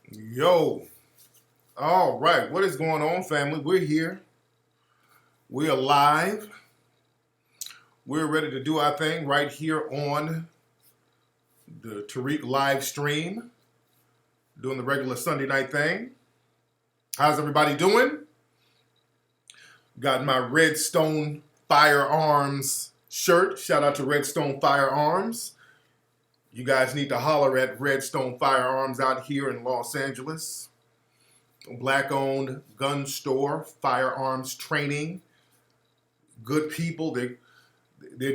Yo, all right, what is going on, family? We're here. We're live. We're ready to do our thing right here on the Tariq live stream, doing the regular Sunday night thing. How's everybody doing? Got my Redstone Firearms shirt. Shout out to Redstone Firearms. You guys need to holler at Redstone Firearms out here in Los Angeles. Black-owned gun store, firearms training. Good people. They're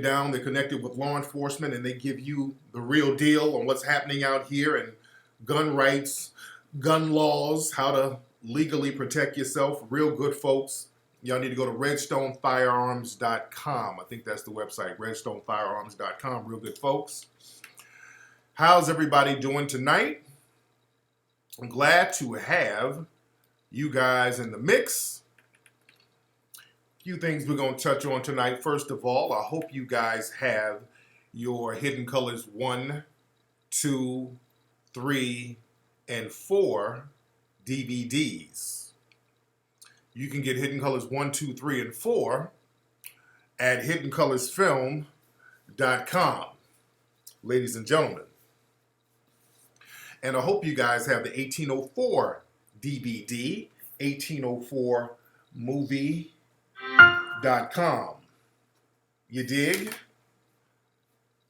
down. They're connected with law enforcement, and they give you the real deal on what's happening out here and gun rights, gun laws, how to legally protect yourself. Real good folks. Y'all need to go to redstonefirearms.com. I think that's the website, redstonefirearms.com. Real good folks. How's everybody doing tonight? I'm glad to have you guys in the mix. A few things we're going to touch on tonight. First of all, I hope you guys have your Hidden Colors 1, 2, 3, and 4 DVDs. You can get Hidden Colors 1, 2, 3, and 4 at hiddenoolorsfilm.com, ladies and gentlemen. And I hope you guys have the 1804 DVD, 1804movie.com. You dig?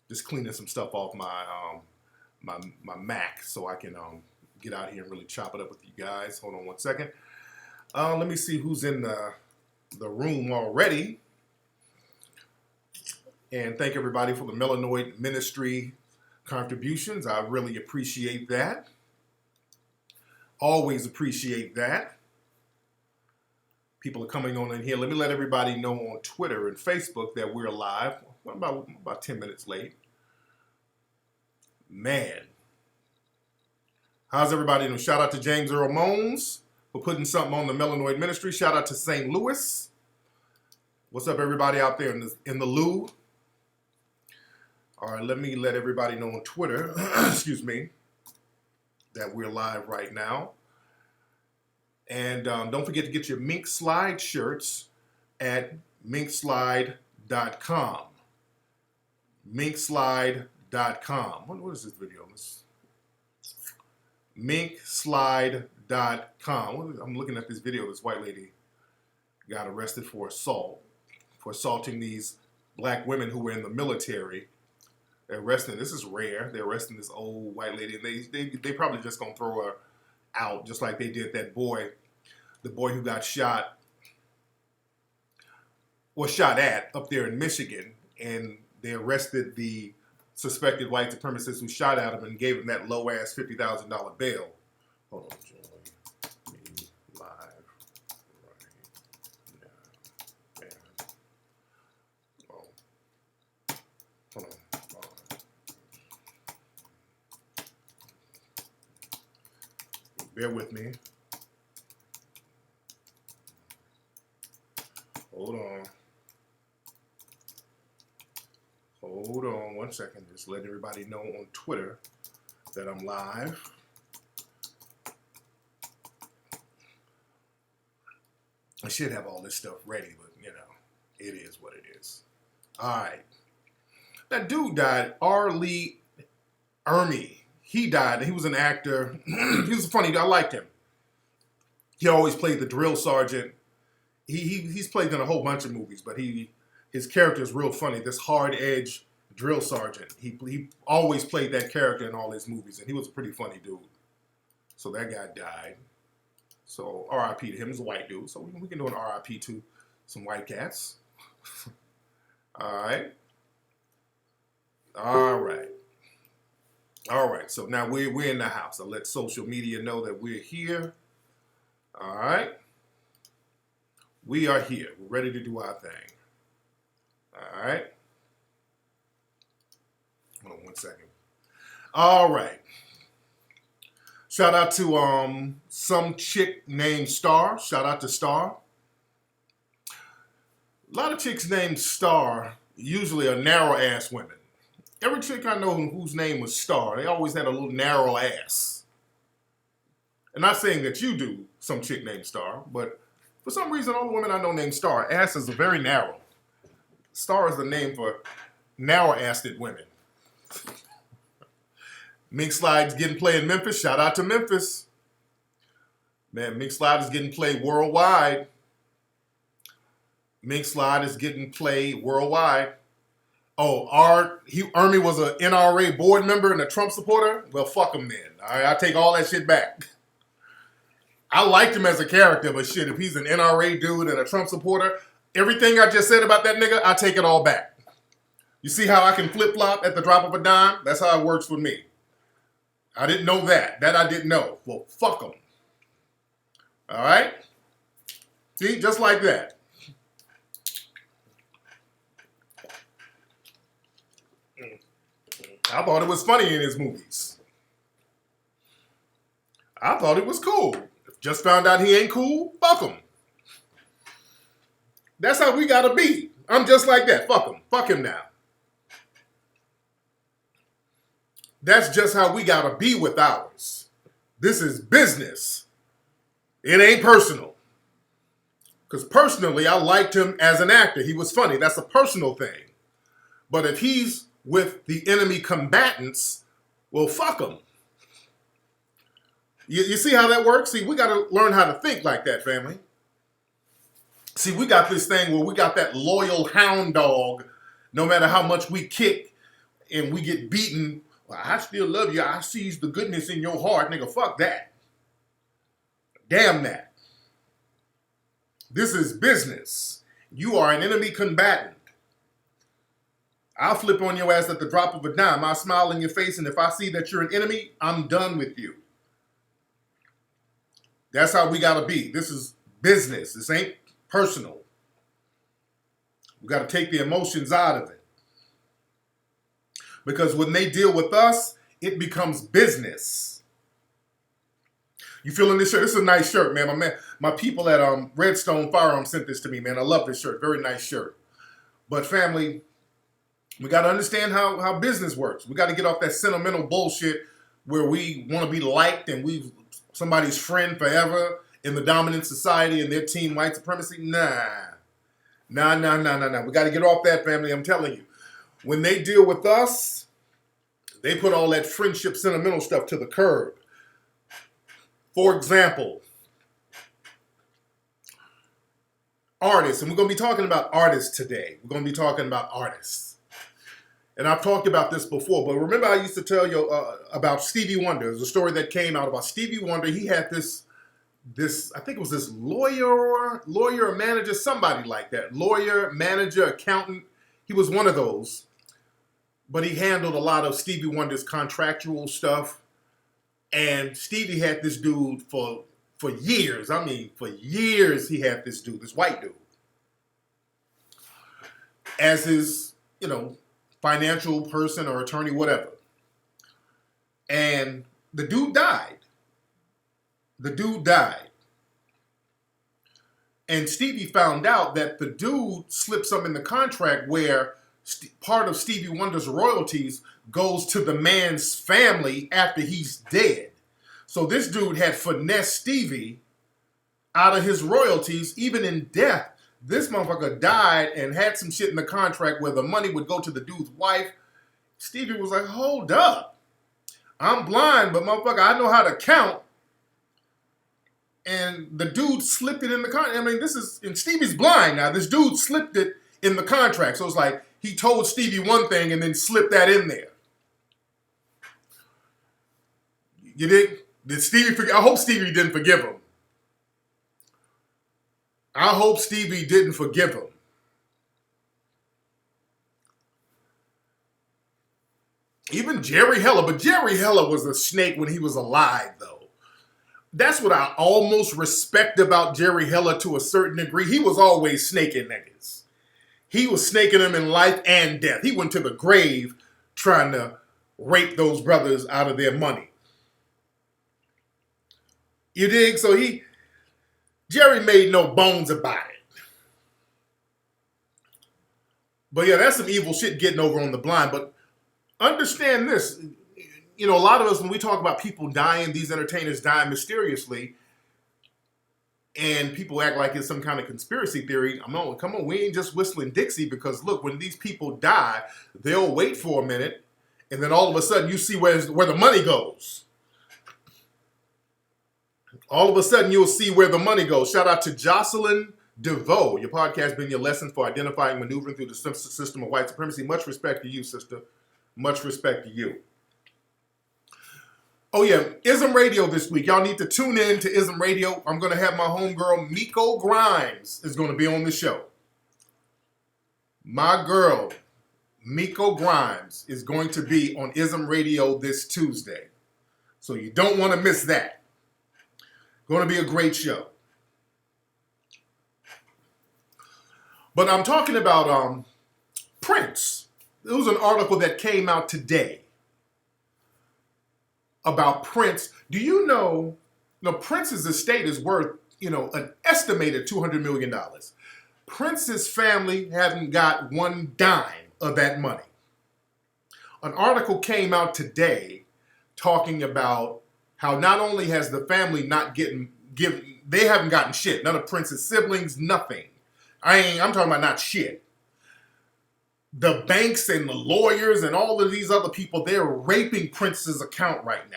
Just cleaning some stuff off my Mac so I can get out here and really chop it up with you guys. Hold on one second. Let me see who's in the room already. And thank everybody for the Melanoid Ministry contributions. I really appreciate that. Always appreciate that. People are coming on in here. Let me let everybody know on Twitter and Facebook that we're live. I'm about 10 minutes late. Man. How's everybody doing? Shout out to James Earl Mones for putting something on the Melanoid Ministry. Shout out to St. Louis. What's up, everybody out there in the Lou? All right, let me let everybody know on Twitter, excuse me, that we're live right now. And don't forget to get your Mink Slide shirts at minkslide.com. Minkslide.com. What is this video? Minkslide.com. I'm looking at this video. This white lady got arrested for assault, for assaulting these black women who were in the military. They're arresting, this is rare, they're arresting this old white lady, and they probably just gonna throw her out, just like they did that boy, the boy who got shot, was shot at up there in Michigan, and they arrested the suspected white supremacist who shot at him and gave him that low-ass $50,000 bail. Hold on, join me live right now. Man. Oh. Hold on. Bear with me. Hold on. Hold on one second. Just let everybody know on Twitter that I'm live. I should have all this stuff ready, but you know, it is what it is. All right. That dude died, R. Lee Ermey. He died. He was an actor. He was funny. I liked him. He always played the drill sergeant. He's played in a whole bunch of movies, but his character is real funny. This hard-edge drill sergeant. He always played that character in all his movies, and he was a pretty funny dude. So that guy died. So R.I.P. to him. He's a white dude, so we can do an R.I.P. to some white cats. All right. All right. All right, so now we're in the house. I'll let social media know that we're here. All right. We are here. We're ready to do our thing. All right. Hold on one second. All right. Shout out to some chick named Star. Shout out to Star. A lot of chicks named Star usually are narrow-ass women. Every chick I know whose name was Star, they always had a little narrow ass. And not saying that you do, some chick named Star, but for some reason, all the women I know named Star. Asses are very narrow. Star is the name for narrow-assed women. Mink Slide's getting play in Memphis. Shout out to Memphis. Man, Mink Slide is getting played worldwide. Mink Slide is getting played worldwide. Oh, Ermi was an NRA board member and a Trump supporter? Well, fuck him then. All right, I take all that shit back. I liked him as a character, but shit, if he's an NRA dude and a Trump supporter, everything I just said about that nigga, I take it all back. You see how I can flip-flop at the drop of a dime? That's how it works with me. I didn't know that. That I didn't know. Well, fuck him. All right? See, just like that. I thought it was funny in his movies. I thought it was cool. Just found out he ain't cool, fuck him. That's how we gotta be. I'm just like that. Fuck him. Fuck him now. That's just how we gotta be with ours. This is business. It ain't personal. Because personally, I liked him as an actor. He was funny. That's a personal thing. But if he's with the enemy combatants, well, fuck him. You see how that works? See, we got to learn how to think like that, family. See, we got this thing where we got that loyal hound dog. No matter how much we kick and we get beaten, well, I still love you. I sees the goodness in your heart. Nigga, fuck that. Damn that. This is business. You are an enemy combatant. I'll flip on your ass at the drop of a dime. I'll smile in your face, and if I see that you're an enemy, I'm done with you. That's how we gotta be. This is business. This ain't personal. We gotta take the emotions out of it. Because when they deal with us, it becomes business. You feeling this shirt? This is a nice shirt, man. My people at Redstone Firearms sent this to me, man. I love this shirt. Very nice shirt. But family, we got to understand how business works. We got to get off that sentimental bullshit where we want to be liked and we somebody's friend forever in the dominant society and their team white supremacy. Nah. We got to get off that, family. I'm telling you. When they deal with us, they put all that friendship sentimental stuff to the curb. For example, artists, and we're going to be talking about artists today. We're going to be talking about artists. And I've talked about this before, but remember I used to tell you about Stevie Wonder. There's a story that came out about Stevie Wonder. He had this I think it was this lawyer, manager, somebody like that. Lawyer, manager, accountant. He was one of those. But he handled a lot of Stevie Wonder's contractual stuff. And Stevie had this dude for years. I mean, for years he had this dude, this white dude, as his, financial person or attorney, whatever. And the dude died. And Stevie found out that the dude slipped something in the contract where part of Stevie Wonder's royalties goes to the man's family after he's dead. So this dude had finessed Stevie out of his royalties, even in death. This motherfucker died and had some shit in the contract where the money would go to the dude's wife. Stevie was like, hold up. I'm blind, but motherfucker, I know how to count. And the dude slipped it in the contract. I mean, and Stevie's blind now. This dude slipped it in the contract. So it's like he told Stevie one thing and then slipped that in there. You dig? Did Stevie forgive? I hope Stevie didn't forgive him. I hope Stevie didn't forgive him. Even Jerry Heller, but Jerry Heller was a snake when he was alive, though. That's what I almost respect about Jerry Heller to a certain degree. He was always snaking niggas. He was snaking them in life and death. He went to the grave trying to rape those brothers out of their money. You dig? So Jerry made no bones about it. But yeah, that's some evil shit getting over on the blind. But understand this, you know, a lot of us, when we talk about people dying, these entertainers dying mysteriously, and people act like it's some kind of conspiracy theory. I'm on, come on, we ain't just whistling Dixie, because look, when these people die, they'll wait for a minute, and then all of a sudden you see where the money goes. All of a sudden you'll see where the money goes. Shout out to Jocelyn DeVoe. Your podcast been your lessons for identifying, maneuvering through the system of white supremacy. Much respect to you, sister. Much respect to you. Oh yeah, Ism Radio this week. Y'all need to tune in to Ism Radio. I'm going to have my homegirl, Miko Grimes, is going to be on the show. My girl, Miko Grimes, is going to be on Ism Radio this Tuesday. So you don't want to miss that. Going to be a great show. But I'm talking about Prince. There was an article that came out today about Prince. Do you know, Prince's estate is worth, an estimated $200 million. Prince's family haven't got one dime of that money. An article came out today talking about how not only has the family not they haven't gotten shit. None of Prince's siblings, nothing. I'm talking about not shit. The banks and the lawyers and all of these other people, they're raping Prince's account right now.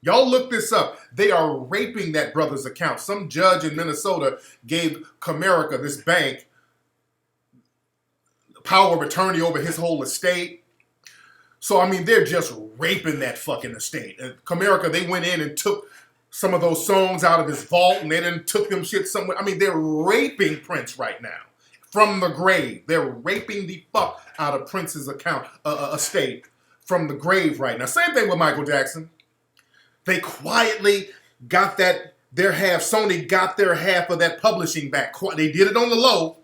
Y'all look this up. They are raping that brother's account. Some judge in Minnesota gave Comerica, this bank, power of attorney over his whole estate. So, they're just raping that fucking estate. And Comerica, they went in and took some of those songs out of his vault, and they then took them shit somewhere. They're raping Prince right now. From the grave. They're raping the fuck out of Prince's estate from the grave right now. Same thing with Michael Jackson. They quietly got their half. Sony got their half of that publishing back. They did it on the low.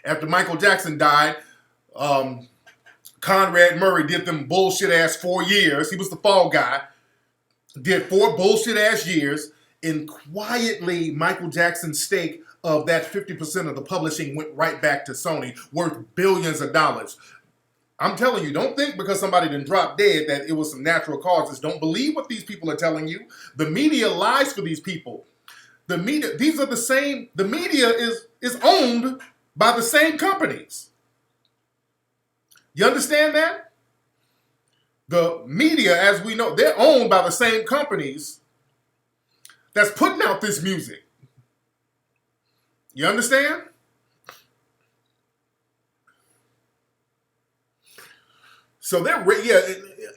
After Michael Jackson died, Conrad Murray did them bullshit ass 4 years. He was the fall guy. Did 4 bullshit ass years. And quietly, Michael Jackson's stake of that 50% of the publishing went right back to Sony, worth billions of dollars. I'm telling you, don't think because somebody didn't drop dead that it was some natural causes. Don't believe what these people are telling you. The media lies for these people. The media is owned by the same companies. You understand that? The media, as we know, they're owned by the same companies that's putting out this music. You understand? So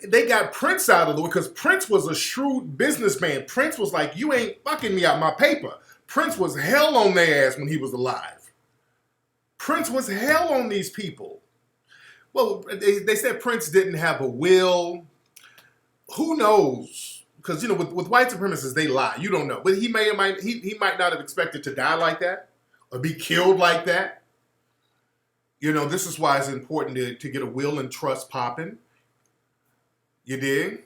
they got Prince out of the way because Prince was a shrewd businessman. Prince was like, you ain't fucking me out my paper. Prince was hell on their ass when he was alive. Prince was hell on these people. Well, they said Prince didn't have a will. Who knows? Because, with white supremacists, they lie. You don't know. But he might not have expected to die like that or be killed like that. This is why it's important to get a will and trust popping. You dig?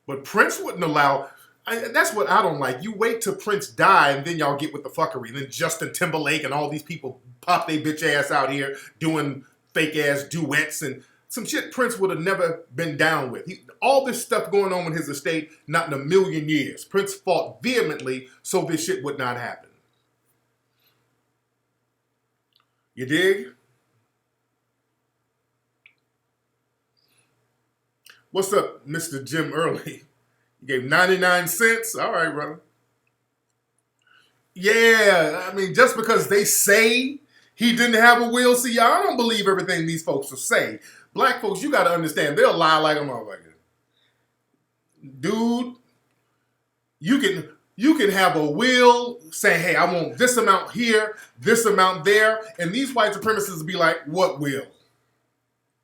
But Prince wouldn't allow... that's what I don't like. You wait till Prince die and then y'all get with the fuckery. Then Justin Timberlake and all these people pop their bitch ass out here doing fake ass duets and some shit Prince would have never been down with. All this stuff going on with his estate, not in a million years. Prince fought vehemently so this shit would not happen. You dig? What's up, Mr. Jim Early? You gave 99 cents? All right, brother. Yeah, just because they say he didn't have a will, see, I don't believe everything these folks will say. Black folks, you got to understand, they'll lie like a motherfucker. Dude, you can have a will saying, hey, I want this amount here, this amount there, and these white supremacists will be like, what will?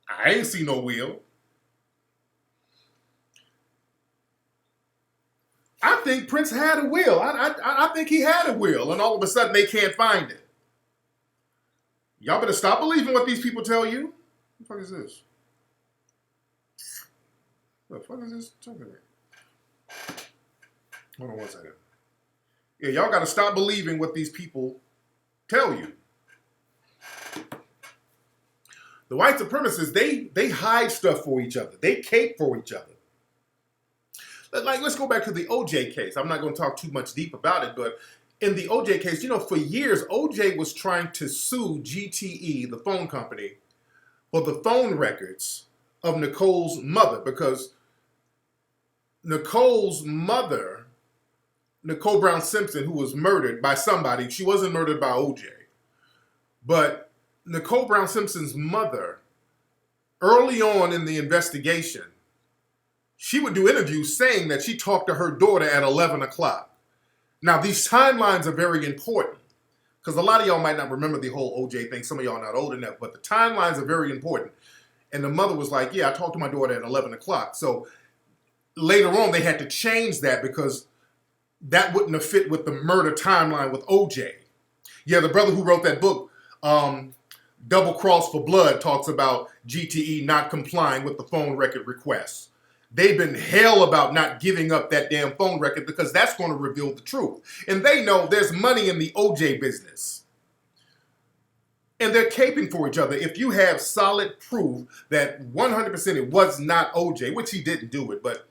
I ain't see no will. I think Prince had a will. I think he had a will, and all of a sudden they can't find it. Y'all better stop believing what these people tell you. What the fuck is this? What the fuck is this? Hold on one second. Yeah, y'all got to stop believing what these people tell you. The white supremacists, they hide stuff for each other. They cape for each other. Like, let's go back to the OJ case. I'm not going to talk too much deep about it, but in the OJ case, you know, for years, OJ was trying to sue GTE, the phone company, for the phone records of Nicole's mother, because Nicole's mother, Nicole Brown Simpson, who was murdered by somebody, she wasn't murdered by OJ, but Nicole Brown Simpson's mother, early on in the investigation, she would do interviews saying that she talked to her daughter at 11 o'clock. Now, these timelines are very important because a lot of y'all might not remember the whole OJ thing. Some of y'all are not old enough, but the timelines are very important. And the mother was like, yeah, I talked to my daughter at 11 o'clock. So later on, they had to change that because that wouldn't have fit with the murder timeline with OJ. Yeah, the brother who wrote that book, Double Cross for Blood, talks about GTE not complying with the phone record requests. They've been hell about not giving up that damn phone record because that's going to reveal the truth. And they know there's money in the OJ business. And they're caping for each other. If you have solid proof that 100% it was not OJ, which he didn't do it, but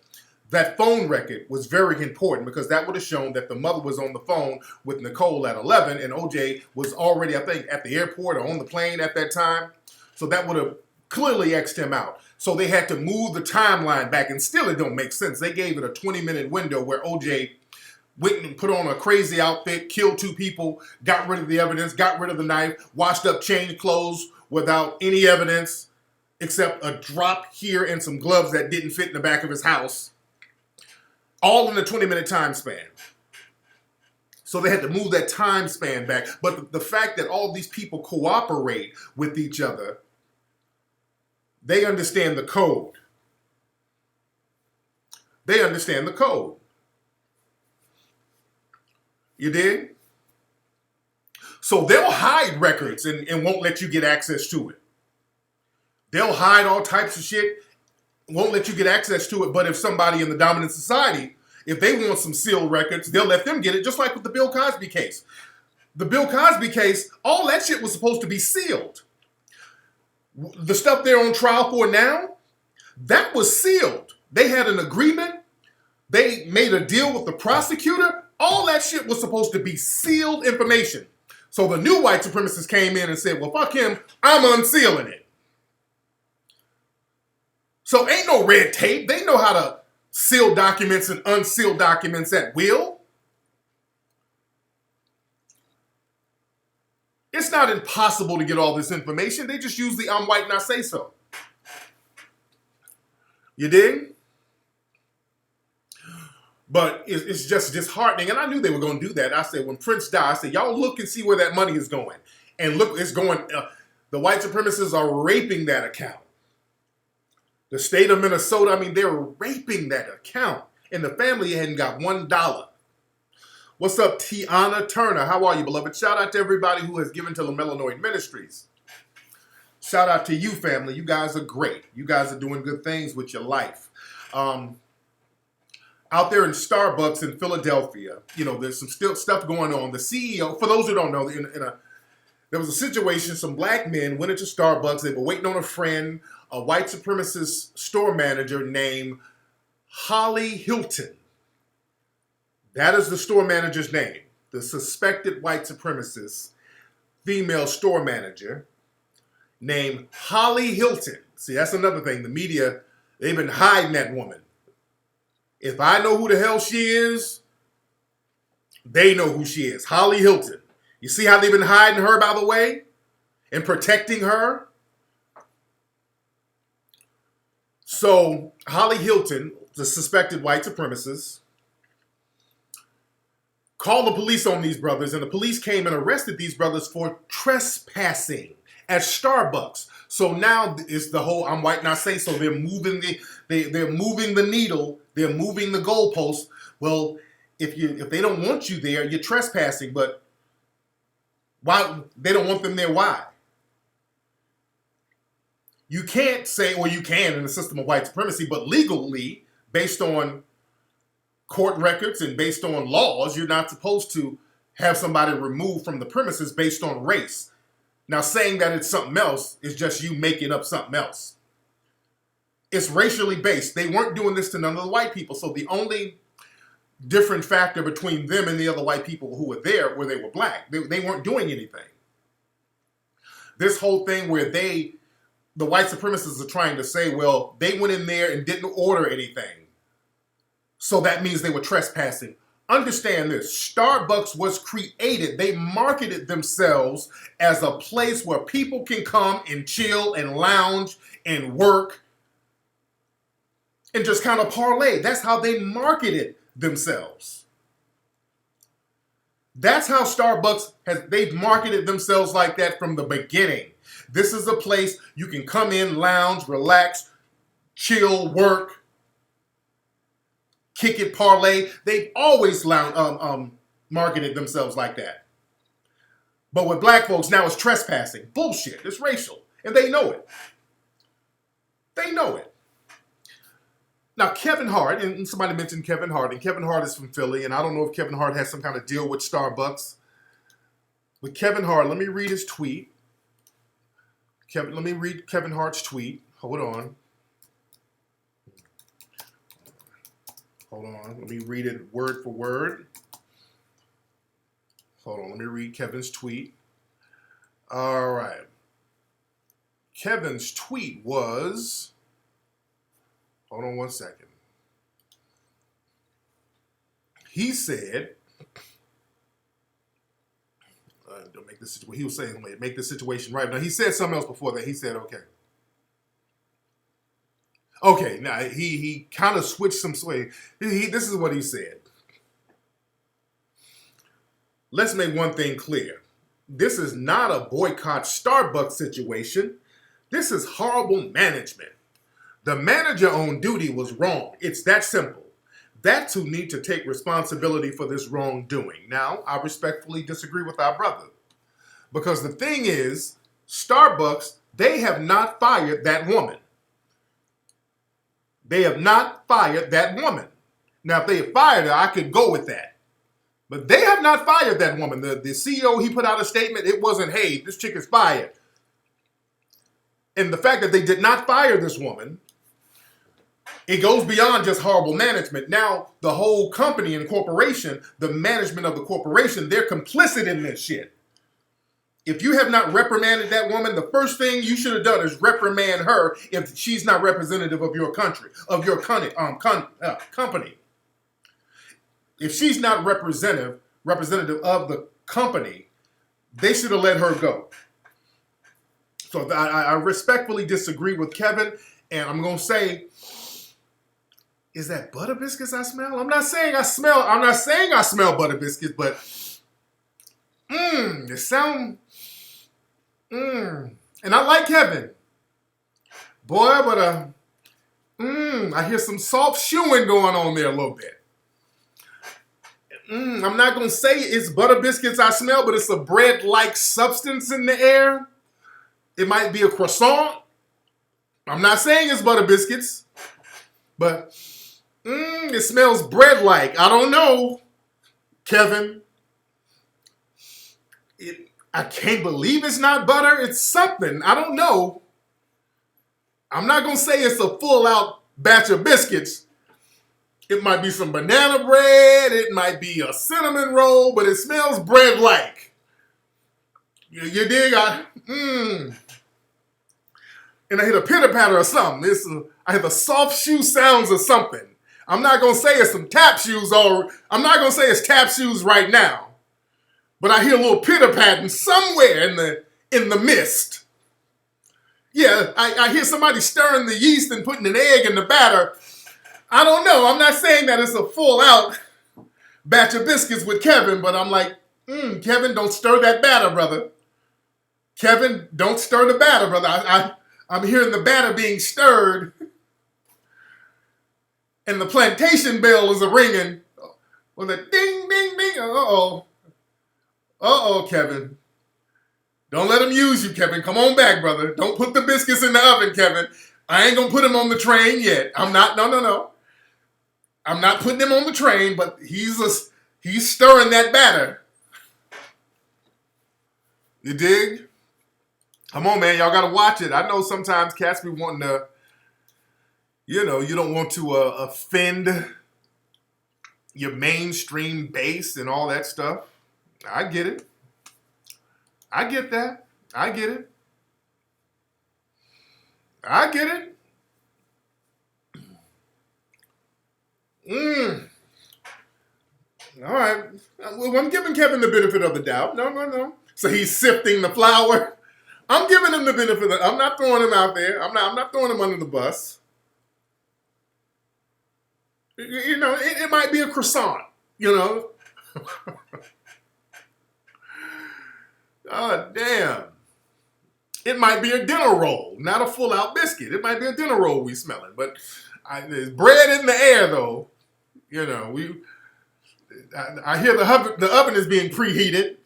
that phone record was very important because that would have shown that the mother was on the phone with Nicole at 11 and OJ was already, I think, at the airport or on the plane at that time. So that would have clearly X'd him out. So they had to move the timeline back, and still it don't make sense. They gave it a 20-minute window where OJ went and put on a crazy outfit, killed 2 people, got rid of the evidence, got rid of the knife, washed up, changed clothes without any evidence except a drop here and some gloves that didn't fit in the back of his house. All in a 20-minute time span. So they had to move that time span back. But the fact that all these people cooperate with each other, they understand the code. They understand the code. You dig? So they'll hide records and won't let you get access to it. They'll hide all types of shit, won't let you get access to it. But if somebody in the dominant society, if they want some sealed records, they'll let them get it, just like with the Bill Cosby case. The Bill Cosby case, all that shit was supposed to be sealed. The stuff they're on trial for now, that was sealed. They had an agreement. They made a deal with the prosecutor. All that shit was supposed to be sealed information. So the new white supremacists came in and said, well, fuck him, I'm unsealing it. So ain't no red tape. They know how to seal documents and unseal documents at will. It's not impossible to get all this information. They just use the I'm white and I say so. You dig? But it's just disheartening. And I knew they were going to do that. I said, when Prince died, I said, y'all look and see where that money is going. And look, it's going, the white supremacists are raping that account. The state of Minnesota, I mean, they're raping that account. And the family hadn't got $1. What's up, Tiana Turner? How are you, beloved? Shout out to everybody who has given to the Melanoid Ministries. Shout out to you, family. You guys are great. You guys are doing good things with your life. Out there in Starbucks in Philadelphia, you know, there's some still stuff going on. The CEO, for those who don't know, there was a situation, some black men went into Starbucks. They were waiting on a friend, a white supremacist store manager named Holly Hilton. That is the store manager's name. The suspected white supremacist female store manager named Holly Hilton. See, that's another thing. The media, they've been hiding that woman. If I know who the hell she is, they know who she is. Holly Hilton. You see how they've been hiding her, by the way? And protecting her? So, Holly Hilton, the suspected white supremacist, called the police on these brothers, and the police came and arrested these brothers for trespassing at Starbucks. So now it's the whole I'm white and I say so. They're moving they're moving the needle, they're moving the goalpost. Well, if they don't want you there, you're trespassing. But why they don't want them there? Why? You can't say, or you can in the system of white supremacy, but legally, based on court records and based on laws, you're not supposed to have somebody removed from the premises based on race. Now, saying that it's something else is just you making up something else. It's racially based. They weren't doing this to none of the white people. So the only different factor between them and the other white people who were there where they were black, they weren't doing anything. This whole thing where the white supremacists are trying to say, well, they went in there and didn't order anything, so that means they were trespassing. Understand this, Starbucks was created, they marketed themselves as a place where people can come and chill and lounge and work and just kind of parlay. That's how they marketed themselves. That's how Starbucks they've marketed themselves like that from the beginning. This is a place you can come in, lounge, relax, chill, work, kick it, parlay. They've always marketed themselves like that. But with black folks, now it's trespassing. Bullshit. It's racial. And they know it. They know it. Now, Kevin Hart, and somebody mentioned Kevin Hart, and Kevin Hart is from Philly, and I don't know if Kevin Hart has some kind of deal with Starbucks. With Kevin Hart, let me read his tweet. Let me read Kevin Hart's tweet. Hold on. Let me read it word for word. Hold on. Let me read Kevin's tweet. All right. Kevin's tweet was... Hold on one second. He said... don't make this... He was saying, make this situation right. Now, he said something else before that. He said, okay. Okay, now he kind of switched some sway. This is what he said. Let's make one thing clear. This is not a boycott Starbucks situation. This is horrible management. The manager on duty was wrong. It's that simple. That's who need to take responsibility for this wrongdoing. Now, I respectfully disagree with our brother. Because the thing is, Starbucks, they have not fired that woman. They have not fired that woman. Now, if they had fired her, I could go with that. But they have not fired that woman. The CEO, he put out a statement. It wasn't, hey, this chick is fired. And the fact that they did not fire this woman, it goes beyond just horrible management. Now, the whole company and corporation, the management of the corporation, they're complicit in this shit. If you have not reprimanded that woman, the first thing you should have done is reprimand her if she's not representative of your country, of your company. If she's not representative of the company, they should have let her go. So I respectfully disagree with Kevin, and I'm going to say, is that butter biscuits I smell? I'm not saying I smell butter biscuits, but it sound... And I like Kevin. Boy, but I hear some soft shoeing going on there a little bit. I'm not going to say it's butter biscuits I smell, but it's a bread-like substance in the air. It might be a croissant. I'm not saying it's butter biscuits, but it smells bread-like. I don't know, Kevin. I can't believe it's not butter. It's something. I don't know. I'm not going to say it's a full-out batch of biscuits. It might be some banana bread. It might be a cinnamon roll, but it smells bread-like. You dig? And I hear the pitter-patter or something. I hear the soft shoe sounds or something. I'm not going to say it's some tap shoes, or I'm not going to say it's tap shoes right now. But I hear a little pitter-patting somewhere in the mist. Yeah, I hear somebody stirring the yeast and putting an egg in the batter. I don't know. I'm not saying that it's a full-out batch of biscuits with Kevin, but I'm like, Kevin, don't stir that batter, brother. Kevin, don't stir the batter, brother. I'm hearing the batter being stirred, and the plantation bell is a-ringing with a ding, ding, ding. Uh-oh. Uh-oh, Kevin. Don't let him use you, Kevin. Come on back, brother. Don't put the biscuits in the oven, Kevin. I ain't going to put him on the train yet. I'm not. No. I'm not putting him on the train, but he's stirring that batter. You dig? Come on, man. Y'all got to watch it. I know sometimes cats be wanting to, you know, you don't want to offend your mainstream base and all that stuff. I get it. I get that. I get it. I get it. All right. Well, I'm giving Kevin the benefit of the doubt. No. So he's sifting the flour. I'm giving him the benefit of the, I'm not throwing him out there. I'm not throwing him under the bus. You know, it might be a croissant, you know. Oh, damn. It might be a dinner roll, not a full-out biscuit. It might be a dinner roll we smelling. But there's bread in the air, though. You know, I hear the oven is being preheated.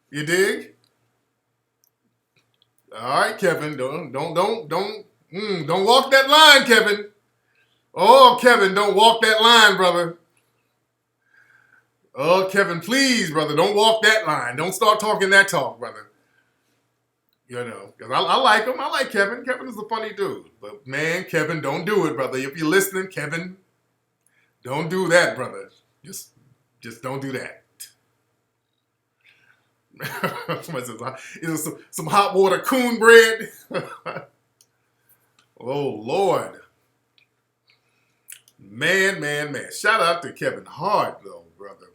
You dig? All right, Kevin. Don't walk that line, Kevin. Oh, Kevin, don't walk that line, brother. Oh, Kevin, please, brother, don't walk that line. Don't start talking that talk, brother. You know, because I like him. I like Kevin. Kevin is a funny dude. But, man, Kevin, don't do it, brother. If you're listening, Kevin, don't do that, brother. Just don't do that. Is it some hot water coon bread? Oh, Lord. Man. Shout out to Kevin Hart, though, brother.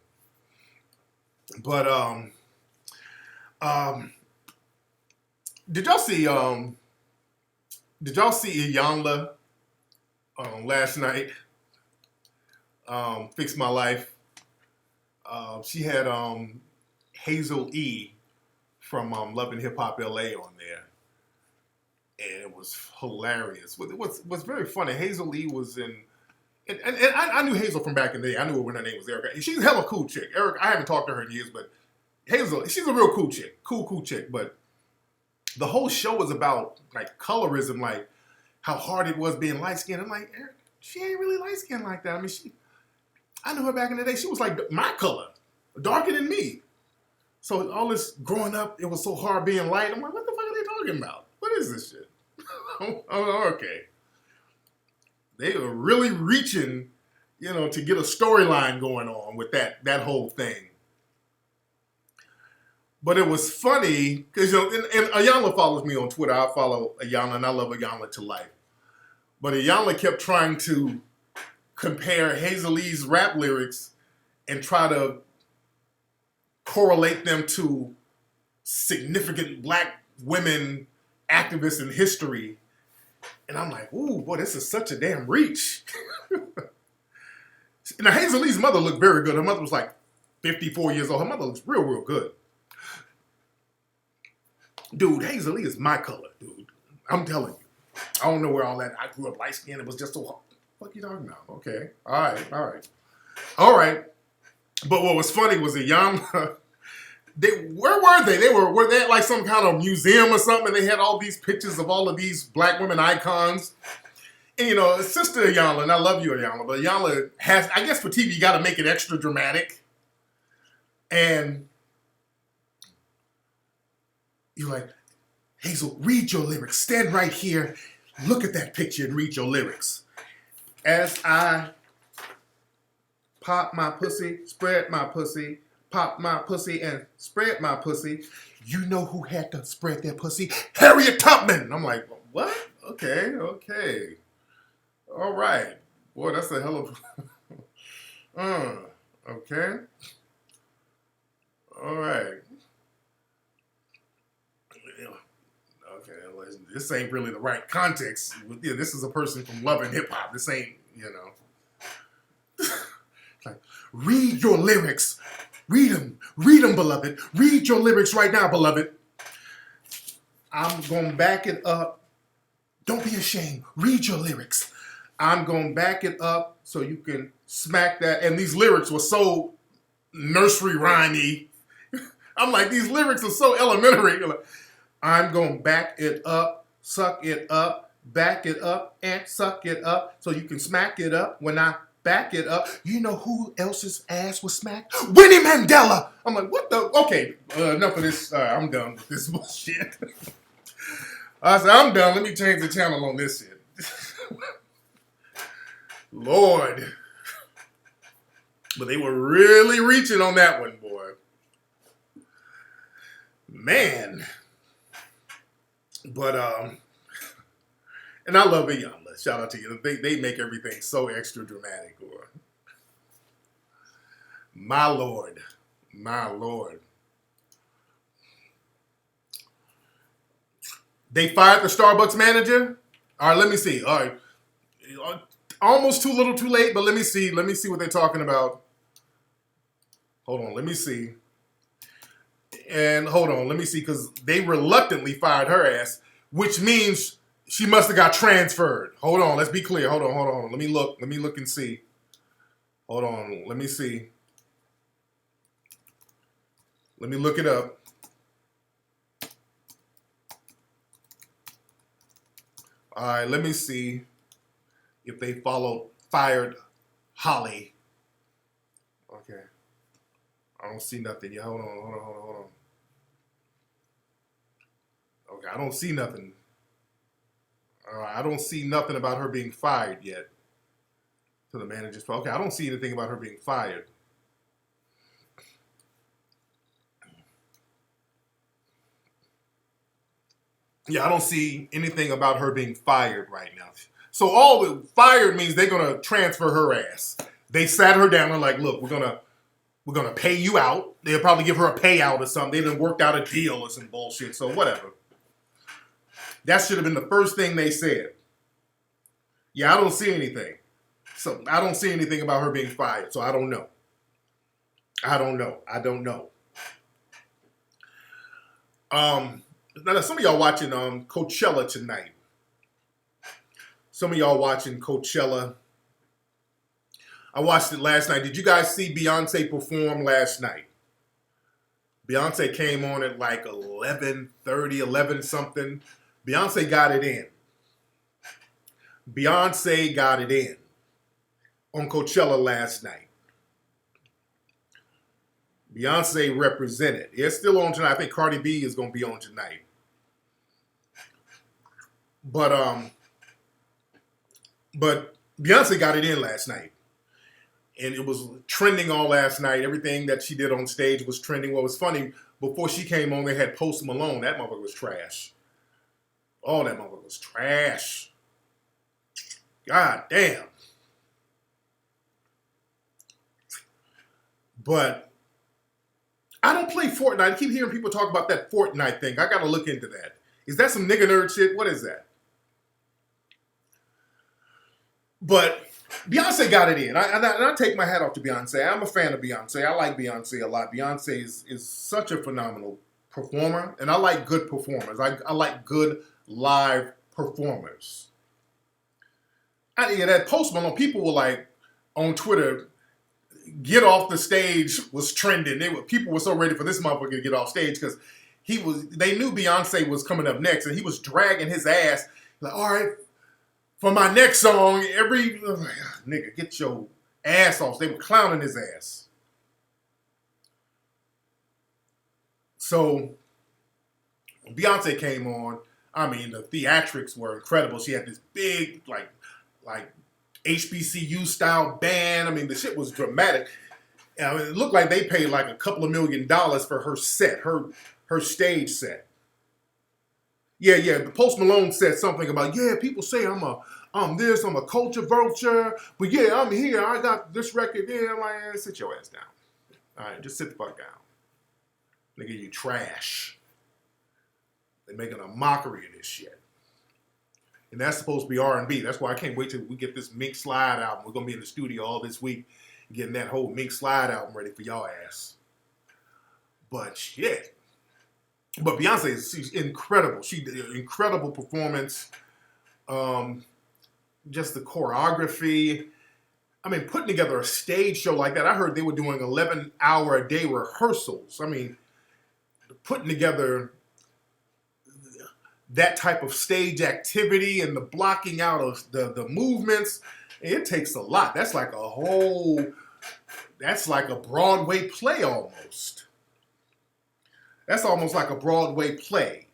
But did y'all see Iyanla last night? Fix My Life. She had Hazel E from Love and Hip Hop LA on there, and it was hilarious. What's very funny, Hazel E was in. And I knew Hazel from back in the day. I knew her when her name was Erica. She's a hella cool chick. Erica, I haven't talked to her in years, but Hazel, she's a real cool chick. Cool chick. But the whole show was about, like, colorism, like, how hard it was being light-skinned. I'm like, Erica, she ain't really light-skinned like that. I mean, I knew her back in the day. She was, like, my color, darker than me. So all this growing up, it was so hard being light. I'm like, what the fuck are they talking about? What is this shit? Oh, okay. They were really reaching, you know, to get a storyline going on with that whole thing. But it was funny, because, you know, and Iyanla follows me on Twitter. I follow Iyanla, and I love Iyanla to life. But Iyanla kept trying to compare Hazel E's rap lyrics and try to correlate them to significant black women activists in history. And I'm like, ooh, boy, this is such a damn reach. Now, Hazel E's mother looked very good. Her mother was like 54 years old. Her mother looks real good. Dude, Hazel E is my color, dude. I'm telling you. I don't know where all that, I grew up light-skinned. It was just so, what the fuck you talking about? Okay. All right. But what was funny was Iyanla, where were they? Were they at like some kind of museum or something? And they had all these pictures of all of these black women icons. And, you know, Sister Iyanla, and I love you, Iyanla, but Iyanla has, I guess for TV, you got to make it extra dramatic. And you're like, Hazel, read your lyrics. Stand right here. Look at that picture and read your lyrics. As I pop my pussy, spread my pussy, pop my pussy and spread my pussy. You know who had to spread their pussy? Harriet Tubman. I'm like, what? Okay. All right. Boy, that's a hell of... okay. All right. Okay, this ain't really the right context. Yeah, this is a person from Love and Hip Hop. This ain't, you know. Like, read your lyrics. Read them, beloved. Read your lyrics right now, beloved. I'm going to back it up. Don't be ashamed. Read your lyrics. I'm going to back it up so you can smack that. And these lyrics were so nursery rhymey. I'm like, these lyrics are so elementary. I'm going to back it up, suck it up, back it up, and suck it up so you can smack it up when I back it up. You know who else's ass was smacked? Winnie Mandela. I'm like, what the? Okay, enough of this. I'm done with this bullshit. I said, I'm done. Let me change the channel on this shit. Lord. But they were really reaching on that one, boy. Man. But, and I love Beyonce. Shout out to you. They make everything so extra dramatic, boy. My Lord. My Lord. They fired the Starbucks manager? All right, let me see. All right. Almost too little too late, but let me see. Let me see what they're talking about. Hold on, let me see. And hold on, let me see, because they reluctantly fired her ass, which means she must have got transferred. Hold on, let's be clear. Hold on. Let me look and see. Hold on, let me see. Let me look it up. All right, let me see if they fired Holly. Okay. I don't see nothing yet. Hold on. Okay, I don't see nothing. I don't see nothing about her being fired yet. To the manager's. Okay, I don't see anything about her being fired. Yeah, I don't see anything about her being fired right now. So all the fired means they're gonna transfer her ass. They sat her down and like, look, we're gonna pay you out. They'll probably give her a payout or something. They done worked out a deal or some bullshit. So whatever. That should have been the first thing they said. Yeah, I don't see anything. So I don't see anything about her being fired. So I don't know. Now some of y'all watching Coachella tonight. Some of y'all watching Coachella. I watched it last night. Did you guys see Beyonce perform last night? Beyonce came on at like 11:30, 11 something. Beyonce got it in. Beyonce got it in on Coachella last night. Beyonce represented. It's still on tonight. I think Cardi B is going to be on tonight. But Beyonce got it in last night. And it was trending all last night. Everything that she did on stage was trending. What was funny, before she came on, they had Post Malone. That motherfucker was trash. Oh, that motherfucker was trash. God damn. But I don't play Fortnite. I keep hearing people talk about that Fortnite thing. I got to look into that. Is that some nigga nerd shit? What is that? But Beyonce got it in. I take my hat off to Beyonce. I'm a fan of Beyonce. I like Beyonce a lot. Beyonce is such a phenomenal performer, and I like good performers. I like good live performers. That Post Malone, people were like, on Twitter, get off the stage was trending. People were so ready for this motherfucker to get off stage because they knew Beyonce was coming up next, and he was dragging his ass. Like, all right, for my next song, nigga, get your ass off. They were clowning his ass. So Beyonce came on. I mean, the theatrics were incredible. She had this big, like HBCU style band. I mean, the shit was dramatic. I mean, it looked like they paid like a couple of $1 million for her set, her stage set. Yeah. The Post Malone said something about, people say I'm a culture vulture, but yeah, I'm here. I got this record there. I'm like, sit your ass down. All right, just sit the fuck down. Nigga, you trash. They're making a mockery of this shit. And that's supposed to be R&B. That's why I can't wait till we get this Mink Slide album. We're going to be in the studio all this week getting that whole Mink Slide album ready for y'all ass. But shit. But Beyonce, she's incredible. She did an incredible performance. Just the choreography. I mean, putting together a stage show like that. I heard they were doing 11-hour-a-day rehearsals. I mean, putting together that type of stage activity and the blocking out of the movements. It takes a lot. That's like a whole, that's like a Broadway play almost. That's almost like a Broadway play.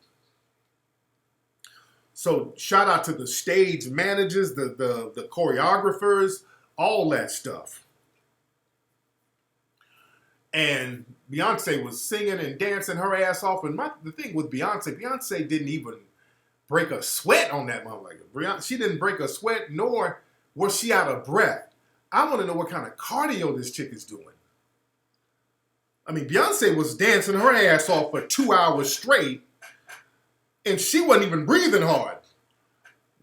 So shout out to the stage managers, the choreographers, all that stuff. And Beyonce was singing and dancing her ass off. And the thing with Beyonce didn't even break a sweat on that motherfucker. She didn't break a sweat, nor was she out of breath. I want to know what kind of cardio this chick is doing. I mean, Beyonce was dancing her ass off for 2 hours straight, and she wasn't even breathing hard.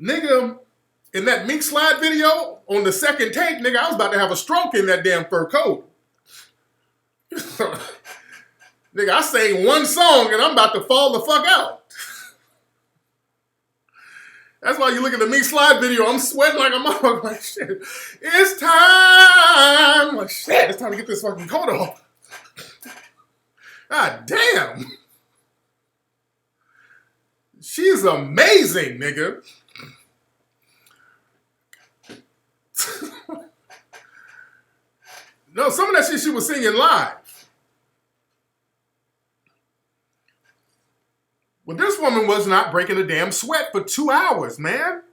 Nigga, in that Mink Slide video, on the second take, nigga, I was about to have a stroke in that damn fur coat. Nigga, I sang one song and I'm about to fall the fuck out. That's why you look at the Mink Slide video, I'm sweating like a motherfucker. Like, shit, it's time. Like, shit, it's time to get this fucking coat off. God damn. She's amazing, nigga. No, some of that shit she was singing live. But this woman was not breaking a damn sweat for 2 hours, man.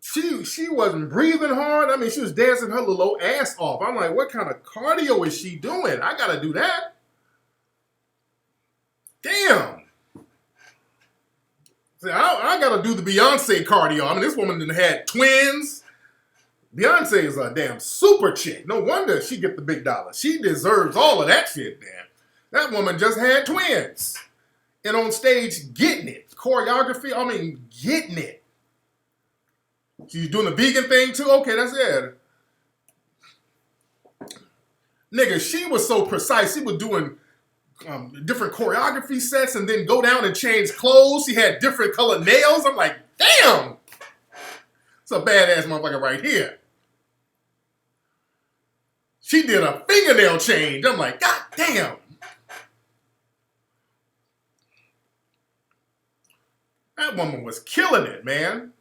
She wasn't breathing hard. I mean, she was dancing her little old ass off. I'm like, what kind of cardio is she doing? I gotta do that. Damn. See, I gotta do the Beyonce cardio. I mean, this woman done had twins. Beyonce is a damn super chick. No wonder she get the big dollar. She deserves all of that shit, man. That woman just had twins. And on stage, getting it. Choreography, I mean, getting it. She's doing the vegan thing too? Okay, that's it. Nigga, she was so precise. She was doing different choreography sets and then go down and change clothes. She had different colored nails. I'm like, damn. It's a badass motherfucker right here. She did a fingernail change. I'm like, god damn. That woman was killing it, man.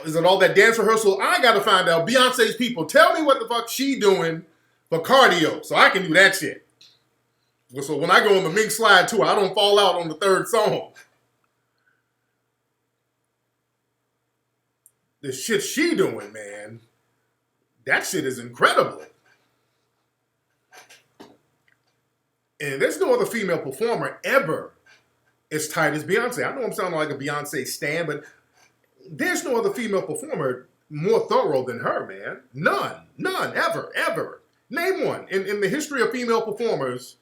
Is it all that dance rehearsal? I gotta find out. Beyonce's people, tell me what the fuck she doing for cardio so I can do that shit. So when I go on the Mink Slide tour, I don't fall out on the third song. The shit she doing, man, that shit is incredible. And there's no other female performer ever as tight as Beyonce. I know I'm sounding like a Beyonce stan, but there's no other female performer more thorough than her, man. None, ever. Name one. In the history of female performers,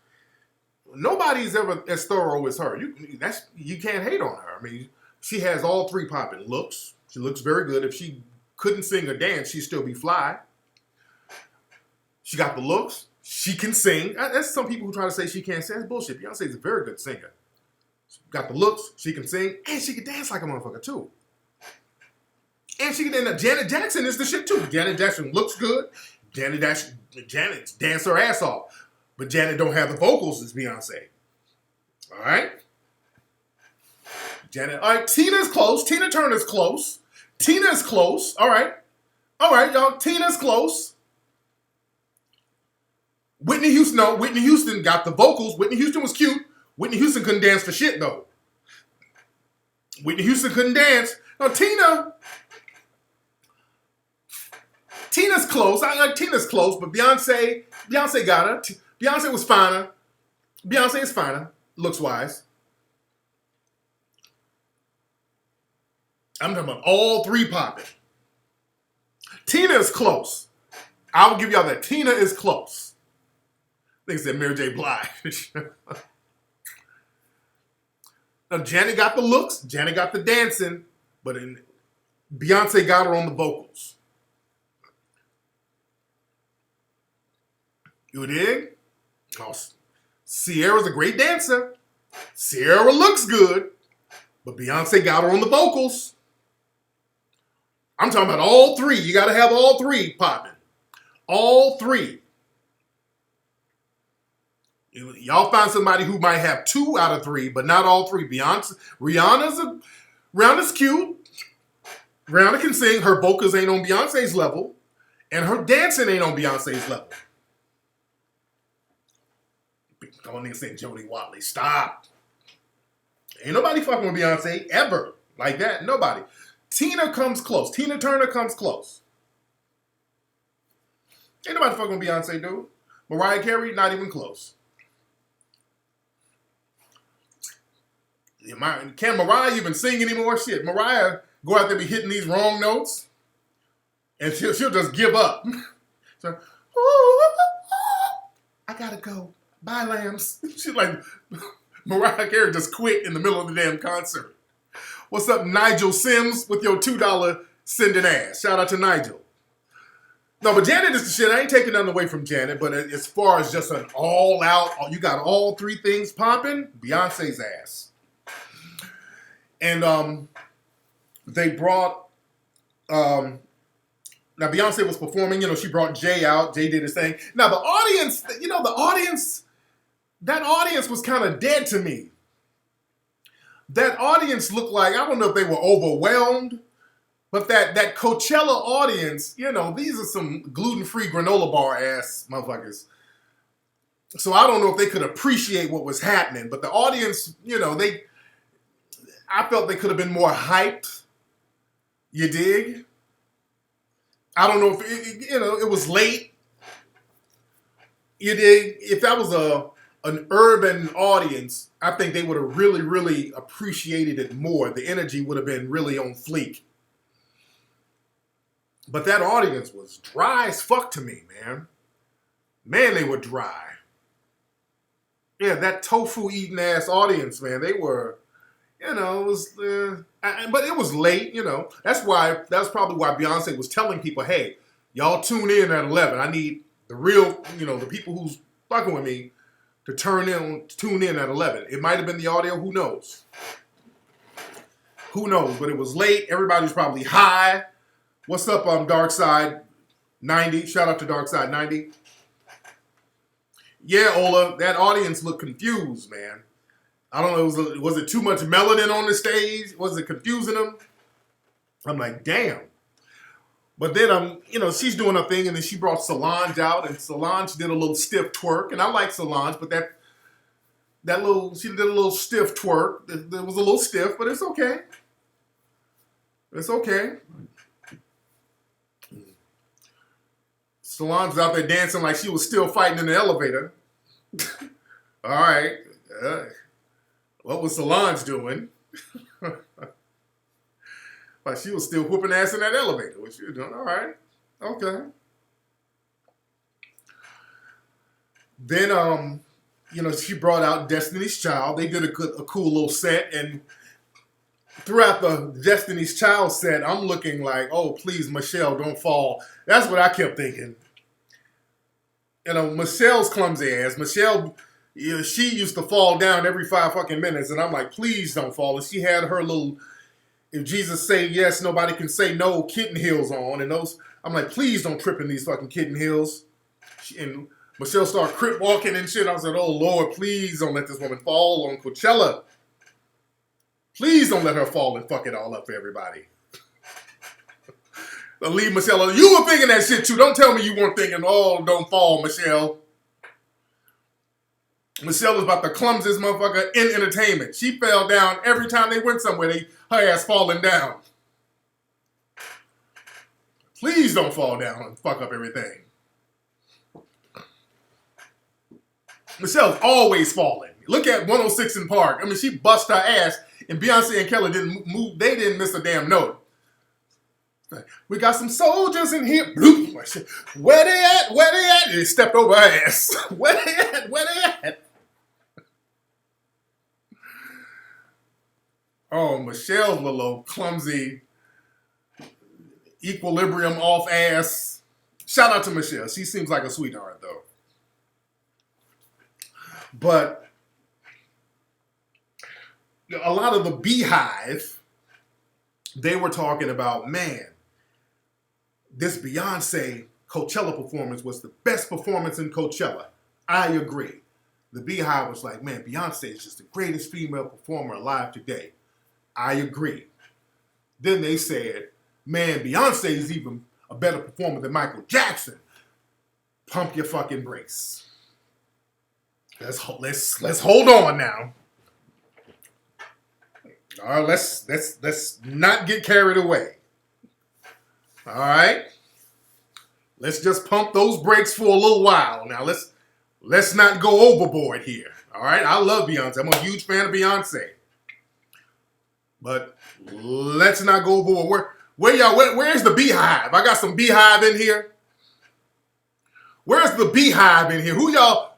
nobody's ever as thorough as her. You can't hate on her. I mean, she has all three popping. Looks. She looks very good. If she couldn't sing or dance, she'd still be fly. She got the looks. She can sing. That's some people who try to say she can't sing. That's bullshit. Beyonce is a very good singer. She got the looks. She can sing. And she can dance like a motherfucker, too. And she can, and Janet Jackson is the shit, too. Janet Jackson looks good. Janet dance her ass off. But Janet don't have the vocals as Beyonce. All right? Janet. All right, Tina's close. Tina Turner's close. Tina's close. All right, y'all. Tina's close. Whitney Houston, no. Whitney Houston got the vocals. Whitney Houston was cute. Whitney Houston couldn't dance for shit, though. Whitney Houston couldn't dance. No, Tina's close. I like Tina's close, but Beyonce got her. Beyonce was finer. Beyonce is finer, looks-wise. I'm talking about all three popping. Tina is close. I will give y'all that. Tina is close. I think it said Mary J. Blige. Now, Janet got the looks. Janet got the dancing. But Beyonce got her on the vocals. You dig? Oh, Sierra's a great dancer. Sierra looks good. But Beyonce got her on the vocals. I'm talking about all three. You got to have all three popping. All three. Y'all find somebody who might have 2 out of 3, but not all 3. Rihanna's Rihanna's cute. Rihanna can sing. Her vocals ain't on Beyonce's level. And her dancing ain't on Beyonce's level. Come on, nigga saying Jodie Watley. Stop. Ain't nobody fucking with Beyonce ever like that. Nobody. Tina comes close. Tina Turner comes close. Ain't nobody fucking with Beyonce, dude. Mariah Carey, not even close. Can Mariah even sing anymore? Shit, Mariah go out there be hitting these wrong notes, and she'll just give up. So, I gotta go. Bye, lambs. She's like, Mariah Carey just quit in the middle of the damn concert. What's up, Nigel Sims, with your $2 sending ass? Shout out to Nigel. No, but Janet is the shit. I ain't taking nothing away from Janet, but as far as just an all-out, you got all three things popping, Beyonce's ass. And they brought, now Beyonce was performing, she brought Jay out. Jay did his thing. Now the audience, that audience was kind of dead to me. That audience looked like, I don't know if they were overwhelmed, but that Coachella audience, these are some gluten-free granola bar ass motherfuckers. So I don't know if they could appreciate what was happening, but the audience, I felt they could have been more hyped. You dig? I don't know if, it was late. You dig? If that was an urban audience, I think they would have really, really appreciated it more. The energy would have been really on fleek. But that audience was dry as fuck to me, man. Man, they were dry. Yeah, that tofu eating ass audience, man. They were, it was, but it was late, That's probably why Beyonce was telling people, hey, y'all tune in at 11. I need the real, the people who's fucking with me to tune in at 11. It might have been the audio, who knows? Who knows? But it was late. Everybody was probably high. What's up, Dark Side 90? Shout out to Dark Side 90. Yeah, Ola, that audience looked confused, man. I don't know, was it too much melanin on the stage? Was it confusing them? I'm like, damn. But then, she's doing her thing, and then she brought Solange out, and Solange did a little stiff twerk. And I like Solange, but she did a little stiff twerk. It was a little stiff, but it's okay. It's okay. Solange's out there dancing like she was still fighting in the elevator. All right. What was Solange doing? Like she was still whooping ass in that elevator. What she was doing? All right. Okay. Then, she brought out Destiny's Child. They did a cool little set. And throughout the Destiny's Child set, I'm looking like, oh, please, Michelle, don't fall. That's what I kept thinking. Michelle's clumsy ass. Michelle, she used to fall down every 5 fucking minutes. And I'm like, please don't fall. And she had her little, if Jesus say yes, nobody can say no, kitten heels on. And those, I'm like, please don't trip in these fucking kitten heels. And Michelle started crip walking and shit. I was like, oh, Lord, please don't let this woman fall on Coachella. Please don't let her fall and fuck it all up for everybody. Leave Michelle alone. You were thinking that shit too. Don't tell me you weren't thinking, oh, don't fall, Michelle. Michelle was about the clumsiest motherfucker in entertainment. She fell down every time they went somewhere. Her ass falling down. Please don't fall down and fuck up everything. Michelle's always falling. Look at 106 in Park. I mean, she bust her ass, and Beyonce and Kelly didn't move. They didn't miss a damn note. We got some soldiers in here. Bloop. Where they at? Where they at? They stepped over her ass. Where they at? Where they at? Oh, Michelle's little clumsy equilibrium off ass. Shout out to Michelle. She seems like a sweetheart, though. But a lot of the Beehive, they were talking about, man, this Beyonce Coachella performance was the best performance in Coachella. I agree. The Beehive was like, man, Beyonce is just the greatest female performer alive today. I agree. Then they said, man, Beyonce is even a better performer than Michael Jackson. Pump your fucking brakes. Let's hold on now. All right, let's not get carried away. All right, let's just pump those brakes for a little while. Now let's not go overboard here. All right, I love Beyonce. I'm a huge fan of Beyonce, but let's not go overboard. Where's the beehive? I got some beehive in here. Where's the beehive in here?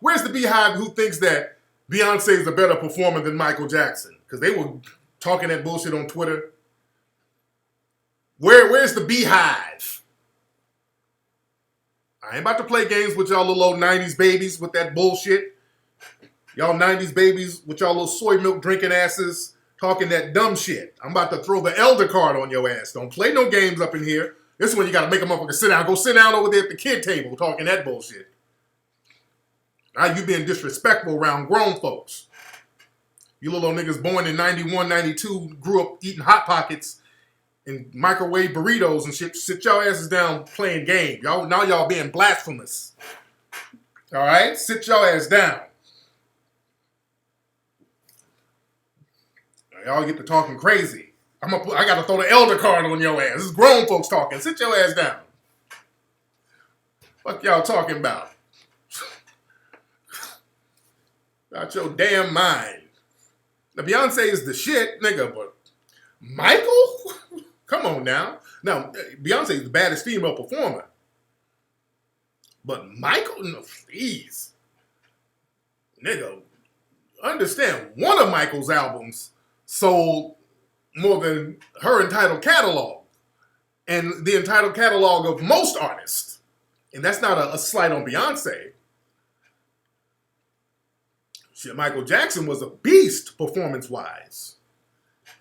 Where's the beehive who thinks that Beyonce is a better performer than Michael Jackson? Because they were talking that bullshit on Twitter. Where's the beehive? I ain't about to play games with y'all little old 90s babies with that bullshit. Y'all 90s babies with y'all little soy milk drinking asses talking that dumb shit. I'm about to throw the elder card on your ass. Don't play no games up in here. This is when you got to make a motherfucker sit down. Go sit down over there at the kid table talking that bullshit. Now you being disrespectful around grown folks. You little niggas born in 91, 92, grew up eating Hot Pockets and microwave burritos and shit. Sit y'all asses down playing games. Now y'all being blasphemous. All right? Sit y'all ass down. Y'all get to talking crazy. I got to throw the elder card on your ass. This is grown folks talking. Sit your ass down. What y'all talking about? Out your damn mind. Now, Beyonce is the shit, nigga, but Michael? Come on now. Now, Beyonce is the baddest female performer. But Michael? No, please. Nigga, understand, one of Michael's albums sold more than her entitled catalog and the entitled catalog of most artists. And that's not a slight on Beyonce. Shit, Michael Jackson was a beast performance-wise.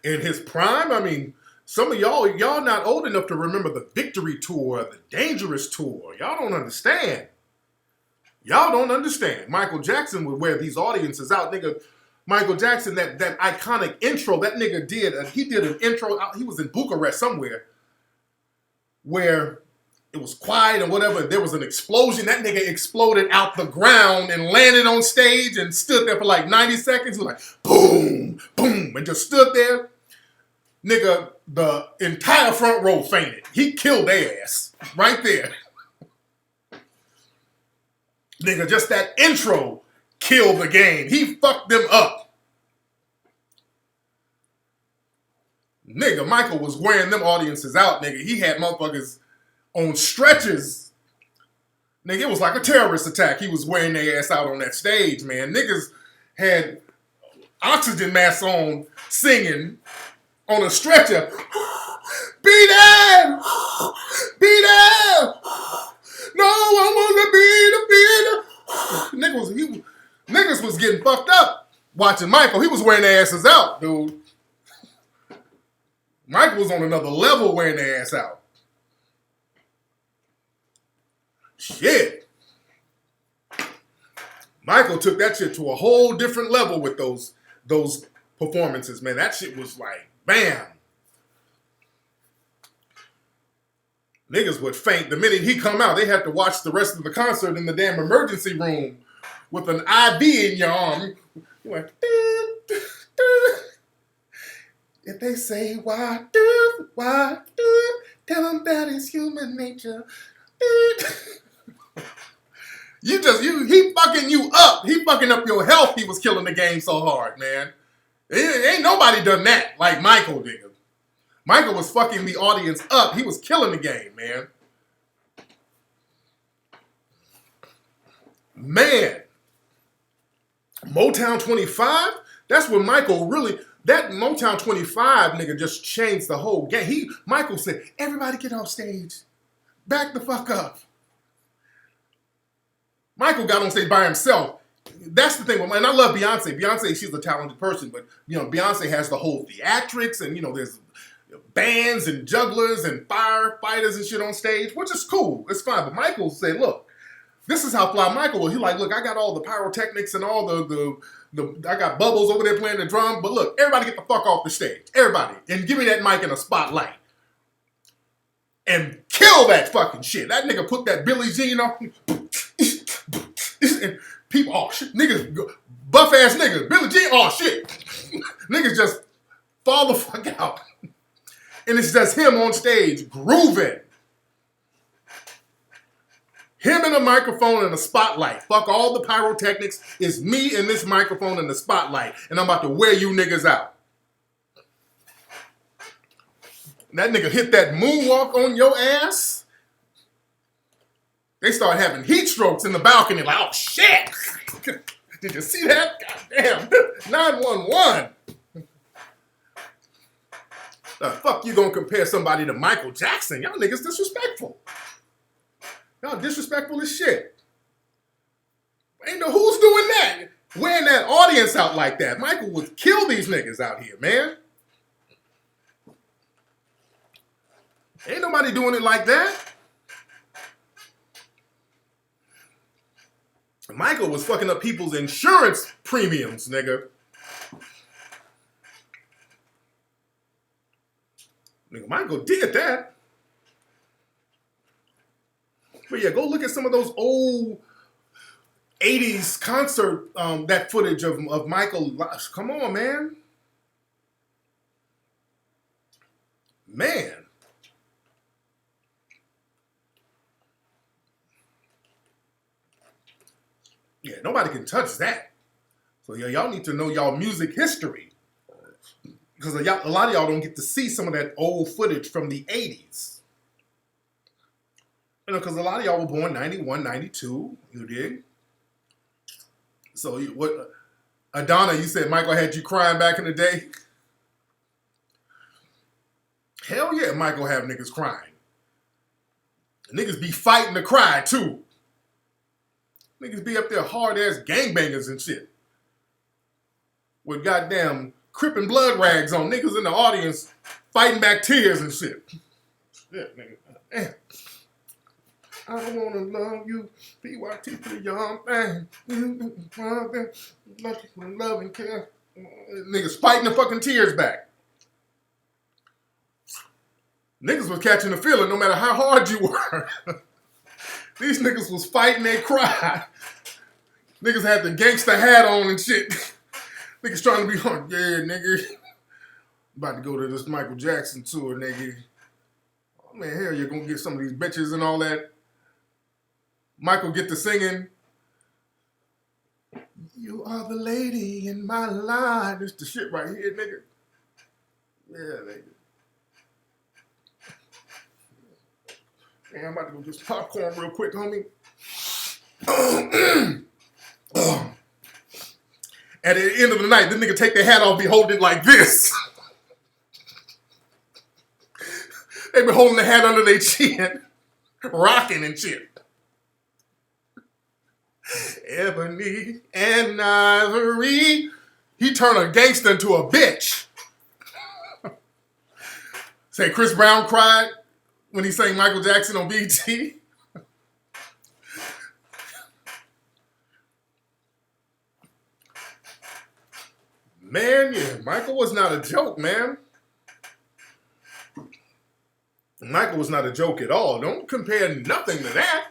In his prime, I mean, some of y'all not old enough to remember the Victory Tour, the Dangerous Tour. Y'all don't understand. Y'all don't understand. Michael Jackson would wear these audiences out, nigga. Michael Jackson, that iconic intro, that nigga he did an intro, he was in Bucharest somewhere, where it was quiet and whatever, there was an explosion, that nigga exploded out the ground and landed on stage and stood there for like 90 seconds, he was like, boom, boom, and just stood there. Nigga, the entire front row fainted. He killed their ass, right there. Nigga, just that intro killed the game. He fucked them up. Nigga, Michael was wearing them audiences out, nigga. He had motherfuckers on stretchers. Nigga, it was like a terrorist attack. He was wearing their ass out on that stage, man. Niggas had oxygen masks on, singing on a stretcher. Be there! Be there! No, I want to be the Niggas was getting fucked up watching Michael. He was wearing their asses out, dude. Michael was on another level wearing their ass out. Shit. Michael took that shit to a whole different level with those performances, man. That shit was like, bam. Niggas would faint the minute he come out. They had to watch the rest of the concert in the damn emergency room with an IV in your arm. You went, if they say why, tell them that is human nature. He fucking you up. He fucking up your health. He was killing the game so hard, man. Ain't nobody done that like Michael did. Michael was fucking the audience up. He was killing the game, man. Man. Motown 25? That's when Michael really... That Motown 25 nigga just changed the whole game. Michael said, everybody get off stage. Back the fuck up. Michael got on stage by himself. That's the thing. And I love Beyonce. Beyonce, she's a talented person. But, Beyonce has the whole theatrics. And, there's bands and jugglers and firefighters and shit on stage, which is cool. It's fine. But Michael said, look, this is how fly Michael was. He like, look, I got all the pyrotechnics and all the I got Bubbles over there playing the drum. But look, everybody get the fuck off the stage. Everybody. And give me that mic and a spotlight. And kill that fucking shit. That nigga put that Billie Jean on. And people, oh shit, niggas, buff ass niggas, Billie Jean, oh shit. Niggas just fall the fuck out. And it's just him on stage grooving. Him and a microphone and a spotlight. Fuck all the pyrotechnics. It's me and this microphone and the spotlight. And I'm about to wear you niggas out. That nigga hit that moonwalk on your ass. They start having heat strokes in the balcony. Like, oh shit. Did you see that? Goddamn. 911. The fuck you gonna compare somebody to Michael Jackson? Y'all niggas disrespectful. Y'all disrespectful as shit. Ain't no who's doing that. Wearing that audience out like that. Michael would kill these niggas out here, man. Ain't nobody doing it like that. Michael was fucking up people's insurance premiums, nigga. Nigga, Michael did that. But yeah, go look at some of those old 80s concert, that footage of Michael. Come on, man. Man. Yeah, nobody can touch that. So yeah, y'all need to know y'all music history. Because a lot of y'all don't get to see some of that old footage from the 80s. You know, because a lot of y'all were born 91, 92, you dig? So what, Adonna, you said Michael had you crying back in the day? Hell yeah, Michael have niggas crying. Niggas be fighting to cry too. Niggas be up there hard-ass gangbangers and shit. With goddamn Crip and blood rags on. Niggas in the audience fighting back tears and shit. Yeah, nigga. Damn. I wanna love you. PYT for the young thing. Love and care. Niggas fighting the fucking tears back. Niggas was catching the feeling no matter how hard you were. These niggas was fighting they cry. Niggas had the gangster hat on and shit. Niggas trying to be hard. Yeah, nigga. About to go to this Michael Jackson tour, nigga. Oh, man, hell, you're gonna get some of these bitches and all that. Michael get to singing. You are the lady in my life. This the shit right here, nigga. Yeah, nigga. Man, I'm about to go get some popcorn real quick, homie. At the end of the night, the nigga take their hat off, be holding it like this. They be holding the hat under their chin, rocking and shit. Ebony and ivory. He turned a gangster into a bitch. Say Chris Brown cried when he sang Michael Jackson on BT. Man, yeah, Michael was not a joke, man. Michael was not a joke at all. Don't compare nothing to that.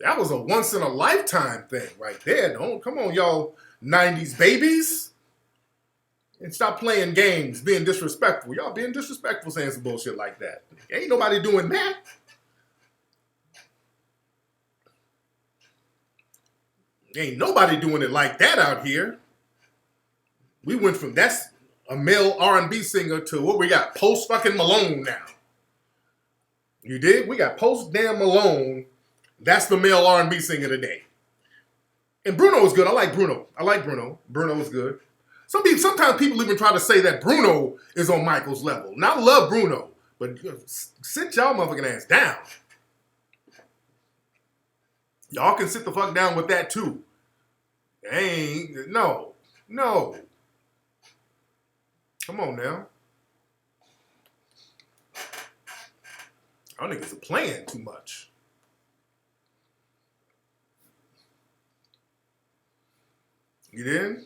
That was a once-in-a-lifetime thing right there. Don't, come on, y'all 90s babies. And stop playing games, being disrespectful. Y'all being disrespectful saying some bullshit like that. Ain't nobody doing that. Ain't nobody doing it like that out here. We went from that's a male R&B singer to what we got, Post fucking Malone now. You did? We got Post damn Malone. That's the male R&B singer today. And Bruno is good. I like Bruno. Bruno is good. Sometimes people even try to say that Bruno is on Michael's level. And I love Bruno, but sit y'all motherfucking ass down. Y'all can sit the fuck down with that too. No. Come on now. Y'all niggas are playing too much. You did?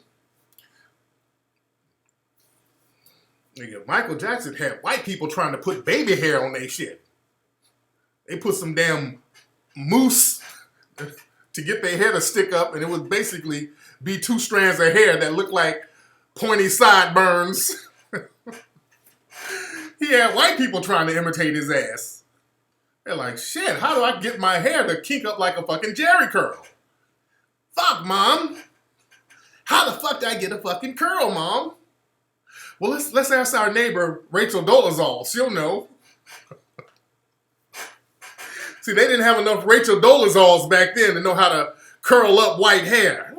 Nigga, Michael Jackson had white people trying to put baby hair on their shit. They put some damn mousse to get their hair to stick up, and it would basically be 2 strands of hair that looked like pointy sideburns. He had white people trying to imitate his ass. They're like, shit, how do I get my hair to kink up like a fucking Jerry curl? Fuck, Mom. How the fuck did I get a fucking curl, Mom? Well, let's ask our neighbor, Rachel Dolezal. She'll know. See, they didn't have enough Rachel Dolezals back then to know how to curl up white hair.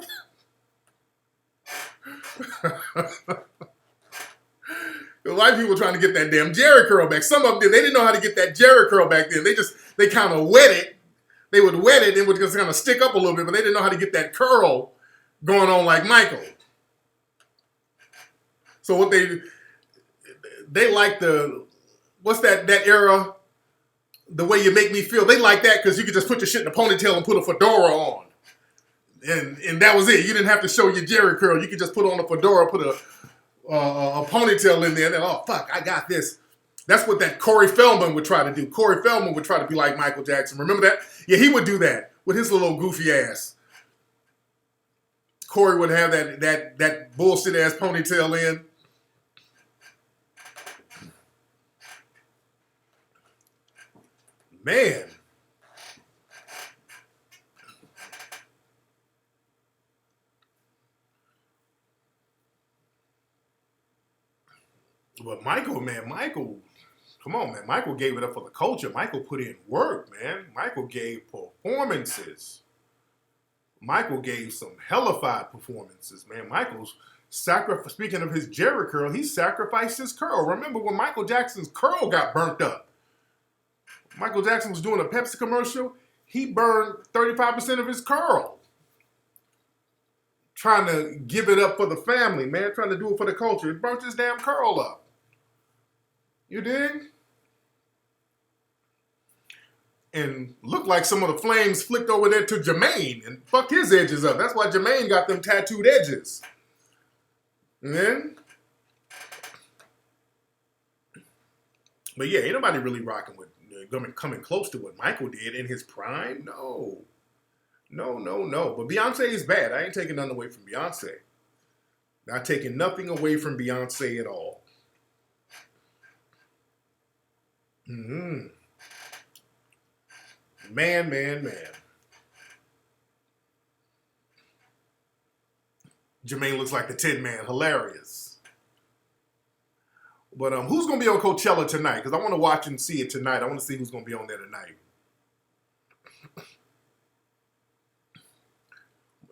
The white people were trying to get that damn Jerry curl back. Some of them did. They didn't know how to get that Jerry curl back then. They kind of wet it. They would wet it and it would just kind of stick up a little bit, but they didn't know how to get that curl going on like Michael. So what they like what's that era? The way you make me feel. They like that because you could just put your shit in a ponytail and put a fedora on. And that was it. You didn't have to show your Jerry curl. You could just put on a fedora, put a ponytail in there, and then, oh, fuck, I got this. That's what that Corey Feldman would try to do. Corey Feldman would try to be like Michael Jackson. Remember that? Yeah, he would do that with his little goofy ass. Corey would have that bullshit ass ponytail in. Man. But Michael, come on, man. Michael gave it up for the culture. Michael put in work, man. Michael gave performances. Michael gave some hellified performances, man. Michael's speaking of his Jerry curl, he sacrificed his curl. Remember when Michael Jackson's curl got burnt up? Michael Jackson was doing a Pepsi commercial. He burned 35% of his curl. Trying to give it up for the family, man. Trying to do it for the culture. He burnt his damn curl up. You dig? And looked like some of the flames flicked over there to Jermaine and fucked his edges up. That's why Jermaine got them tattooed edges. And then, but yeah, ain't nobody really rocking with coming close to what Michael did in his prime. No. But Beyonce is bad. I ain't taking nothing away from Beyonce. Not taking nothing away from Beyonce at all. Man. Jermaine looks like the Tin Man. Hilarious. But who's going to be on Coachella tonight? Because I want to watch and see it tonight. I want to see who's going to be on there tonight.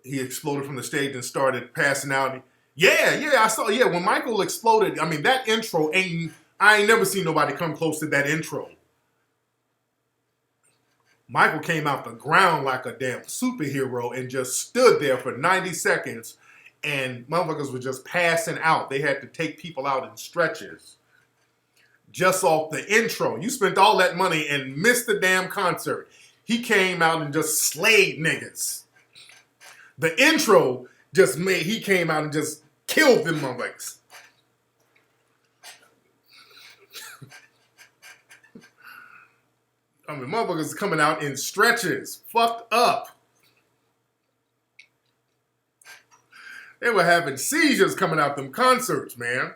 He exploded from the stage and started passing out. Yeah, I saw. Yeah, when Michael exploded, I mean, that intro, I ain't never seen nobody come close to that intro. Michael came out the ground like a damn superhero and just stood there for 90 seconds and motherfuckers were just passing out. They had to take people out in stretchers. Just off the intro. You spent all that money and missed the damn concert. He came out and just slayed niggas. The intro he came out and just killed them motherfuckers. I mean, motherfuckers coming out in stretches. Fucked up. They were having seizures coming out them concerts, man.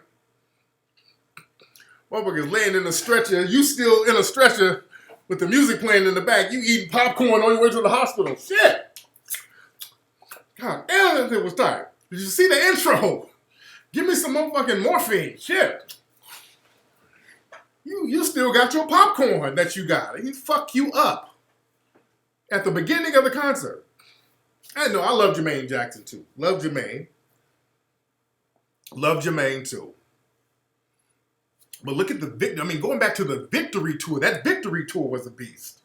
Motherfuckers laying in a stretcher. You still in a stretcher with the music playing in the back. You eating popcorn on your way to the hospital. Shit. God damn, it was tired. Did you see the intro? Give me some motherfucking morphine. Shit. You still got your popcorn that you got. He fuck you up at the beginning of the concert. I know, I love Jermaine Jackson too. Love Jermaine. Love Jermaine too. But look at the victory. I mean, going back to the victory tour, that victory tour was a beast.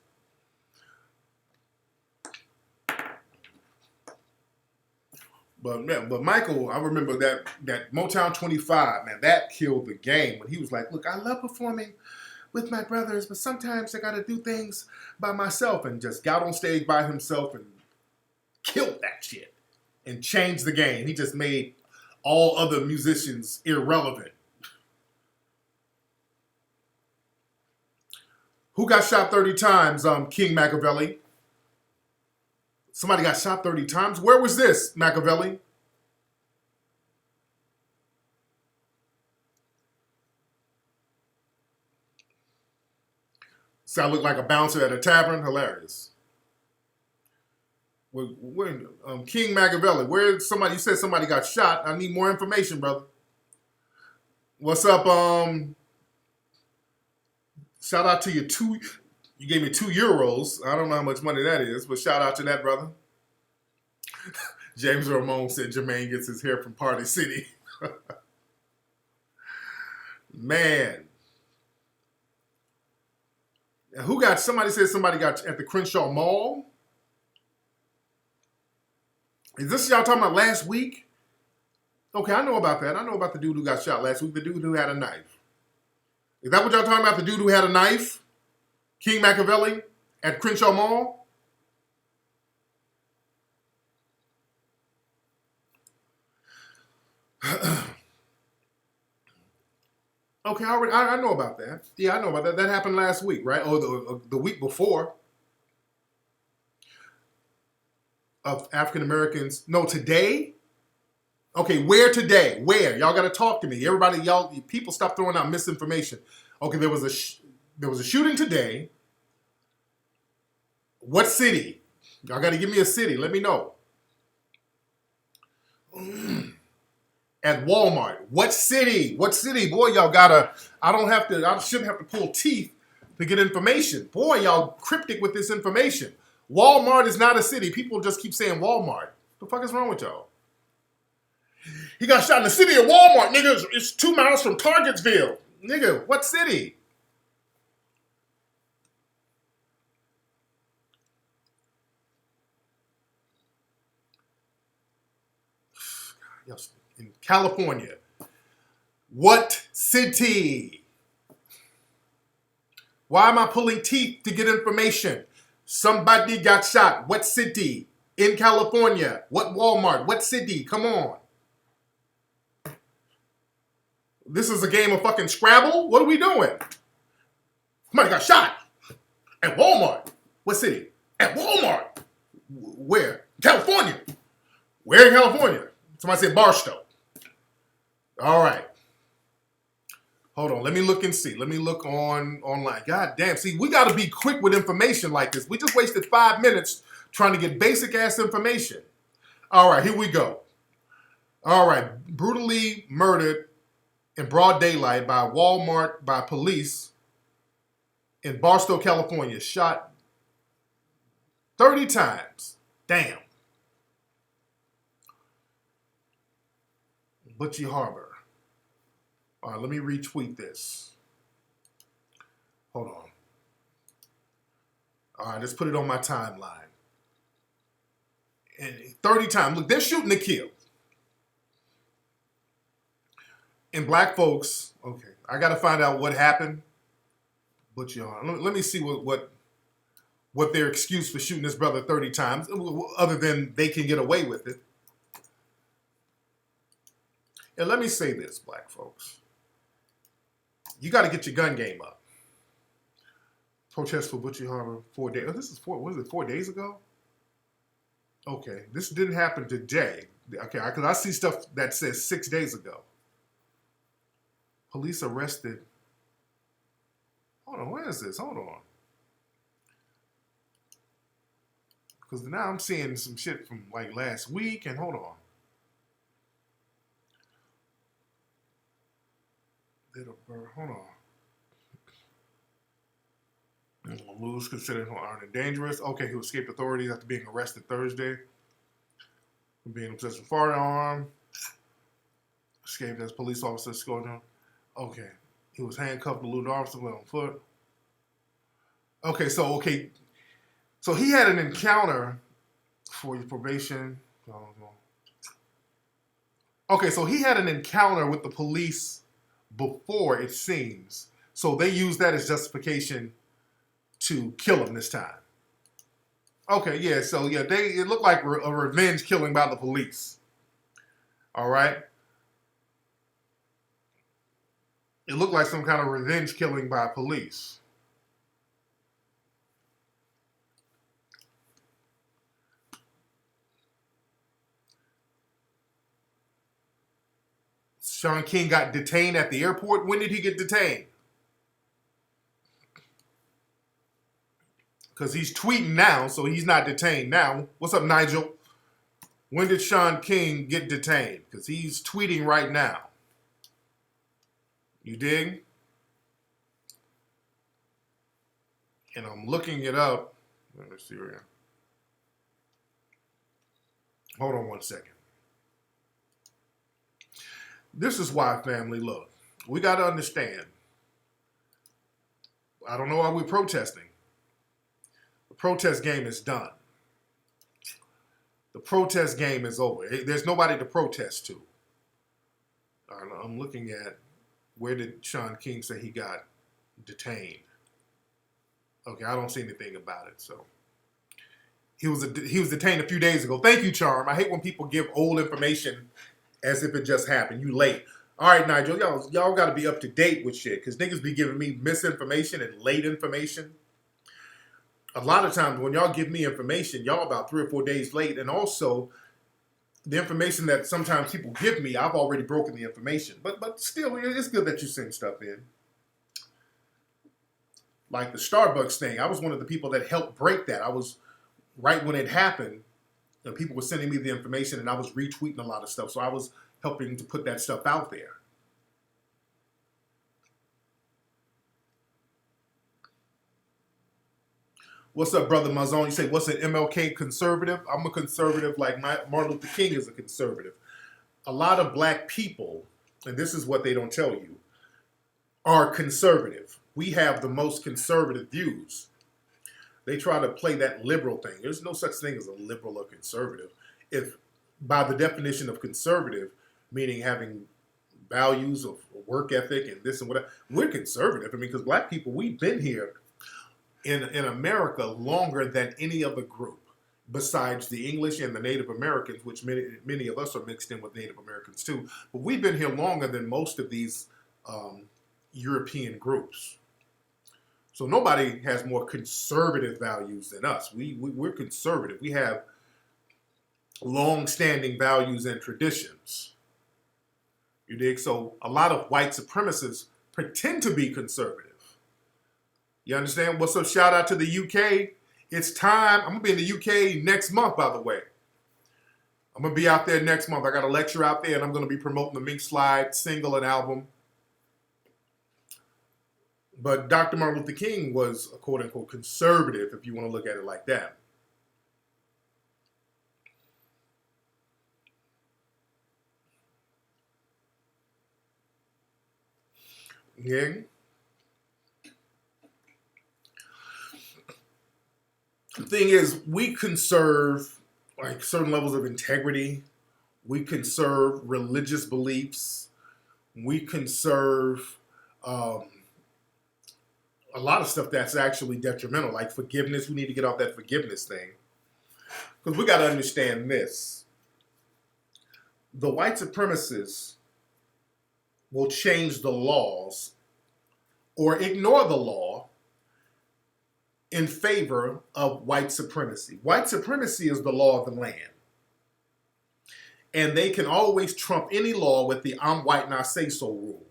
But Michael, I remember that Motown 25, man, that killed the game. When he was like, look, I love performing with my brothers, but sometimes I got to do things by myself, and just got on stage by himself and killed that shit. and changed the game. He just made all other musicians irrelevant. Who got shot 30 times, King Machiavelli? Somebody got shot 30 times? Where was this, Machiavelli? So I look like a bouncer at a tavern? Hilarious. King Machiavelli, where somebody, you said somebody got shot. I need more information, brother. What's up? Shout out to you you gave me €2. I don't know how much money that is, but shout out to that, brother. James Ramon said Jermaine gets his hair from Party City. Man. Somebody said somebody got at the Crenshaw Mall. Is this y'all talking about last week? Okay, I know about that. I know about the dude who got shot last week, the dude who had a knife. Is that what y'all talking about, the dude who had a knife? King Machiavelli at Crenshaw Mall? Okay, I know about that. Yeah, I know about that. That happened last week, right? Or the week before. Of African Americans. No, today? Okay, where today? Where? Y'all got to talk to me. Everybody, people stop throwing out misinformation. Okay, there was a shooting today. What city? Y'all got to give me a city. Let me know. At Walmart. What city? What city? Boy, y'all gotta, I shouldn't have to pull teeth to get information. Boy, y'all cryptic with this information. Walmart is not a city. People just keep saying Walmart. What the fuck is wrong with y'all? He got shot in the city of Walmart, nigga. It's 2 miles from Targetsville. Nigga, what city? In California. What city? Why am I pulling teeth to get information? Somebody got shot. What city? In California. What Walmart? What city? Come on. This is a game of fucking Scrabble? What are we doing? Somebody got shot. At Walmart. What city? At Walmart. Where? California. Where in California? Somebody said Barstow. All right. Hold on. Let me look and see. Let me look online. God damn. See, we got to be quick with information like this. We just wasted 5 minutes trying to get basic ass information. All right. Here we go. All right. Brutally murdered in broad daylight by Walmart by police in Barstow, California. Shot 30 times. Damn. Butchie Harbor. All right, let me retweet this. Hold on. All right, let's put it on my timeline. And 30 times. Look, they're shooting to kill. And black folks, okay, I got to find out what happened. Butchie Harbor. Let me see what their excuse for shooting this brother 30 times, other than they can get away with it. And let me say this, black folks. You got to get your gun game up. Protest for Butchie Harbor 4 days. Oh, this is 4 days ago? Okay, this didn't happen today. Okay, because I see stuff that says 6 days ago. Police arrested. Hold on, where is this? Hold on. Because now I'm seeing some shit from like last week, and hold on. Hold on. Lewis considered armed and dangerous. Okay, he escaped authorities after being arrested Thursday for being in possession of a firearm. Escaped as police officers scored him. Okay, he was handcuffed to lewd officer on foot. Okay, so he had an encounter for your probation. Okay, so he had an encounter with the police before, it seems. So they used that as justification to kill him this time. Okay, yeah. So yeah, it looked like a revenge killing by the police. All right, it looked like some kind of revenge killing by police. Sean King got detained at the airport. When did he get detained? Because he's tweeting now, so he's not detained now. What's up, Nigel? When did Sean King get detained? Because he's tweeting right now. You dig? And I'm looking it up. Let me see here. Hold on one second. This is why, family, look, we got to understand. I don't know why we're protesting. The protest game is done. The protest game is over. There's nobody to protest to. I'm looking at where did Sean King say he got detained. Okay, I don't see anything about it. So he was detained a few days ago. Thank you, Charm. I hate when people give old information as if it just happened. You late. All right, Nigel, y'all got to be up to date with shit because niggas be giving me misinformation and late information. A lot of times when y'all give me information, y'all about 3 or 4 days late. And also, the information that sometimes people give me, I've already broken the information. But still, it's good that you send stuff in. Like the Starbucks thing, I was one of the people that helped break that. I was, right when it happened, people were sending me the information and I was retweeting a lot of stuff. So I was helping to put that stuff out there. What's up, brother Mazon? You say, what's an MLK conservative? I'm a conservative like Martin Luther King is a conservative. A lot of black people, and this is what they don't tell you, are conservative. We have the most conservative views. They try to play that liberal thing. There's no such thing as a liberal or conservative. If by the definition of conservative, meaning having values of work ethic and this and whatever, we're conservative. I mean, because black people, we've been here in America longer than any other group besides the English and the Native Americans, which many of us are mixed in with Native Americans too. But we've been here longer than most of these European groups. So nobody has more conservative values than us. We're conservative. We have long-standing values and traditions. You dig? So a lot of white supremacists pretend to be conservative. You understand? What's up? Shout out to the UK. It's time. I'm going to be in the UK next month, by the way. I'm going to be out there next month. I got a lecture out there, and I'm going to be promoting the Mink Slide single and album. But Dr. Martin Luther King was a quote-unquote conservative, if you want to look at it like that. Yeah. The thing is, we conserve like certain levels of integrity. We conserve religious beliefs. We conserve a lot of stuff that's actually detrimental, like forgiveness. We need to get off that forgiveness thing. Because we got to understand this. The white supremacists will change the laws or ignore the law in favor of white supremacy. White supremacy is the law of the land. And they can always trump any law with the I'm white and I say so rule.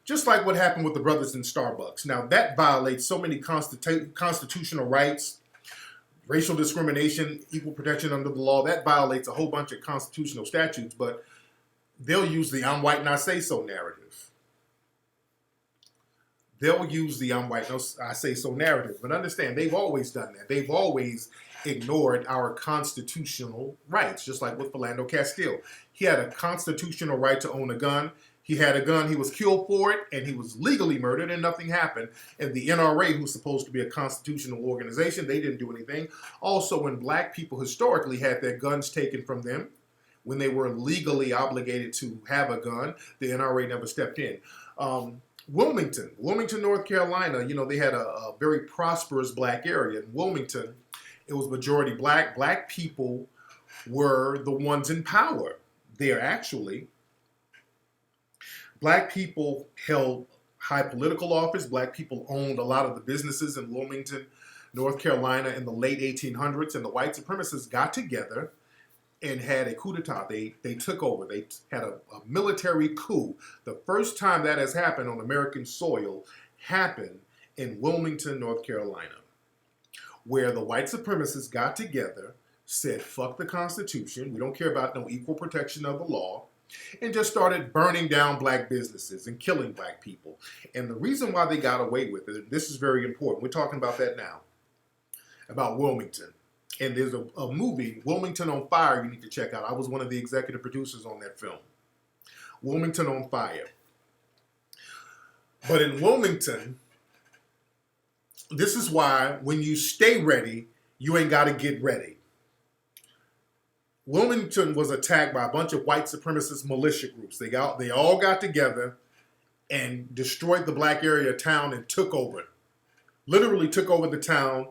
Just like what happened with the brothers in Starbucks. Now, that violates so many constitutional rights, racial discrimination, equal protection under the law. That violates a whole bunch of constitutional statutes, but they'll use the I'm white and I say so narrative. They'll use the I'm white and I say so narrative. But understand, they've always done that. They've always ignored our constitutional rights, just like with Philando Castile. He had a constitutional right to own a gun. He had a gun, he was killed for it, and he was legally murdered, and nothing happened. And the NRA, who's supposed to be a constitutional organization, they didn't do anything. Also, when black people historically had their guns taken from them, when they were legally obligated to have a gun, the NRA never stepped in. Wilmington, North Carolina, they had a very prosperous black area. In Wilmington, It was majority black. Black people were the ones in power there, actually. Black people held high political office. Black people owned a lot of the businesses in Wilmington, North Carolina in the late 1800s, and the white supremacists got together and had a coup d'etat. They took over. They had a military coup. The first time that has happened on American soil happened in Wilmington, North Carolina, where the white supremacists got together, said, fuck the Constitution, we don't care about no equal protection of the law, and just started burning down black businesses and killing black people. And the reason why they got away with it, this is very important, we're talking about that now, about Wilmington. And there's a movie, Wilmington on Fire, you need to check out. I was one of the executive producers on that film. Wilmington on Fire. But in Wilmington, this is why when you stay ready, you ain't got to get ready. Wilmington was attacked by a bunch of white supremacist militia groups. They all got together and destroyed the black area of town and took over. Literally took over the town,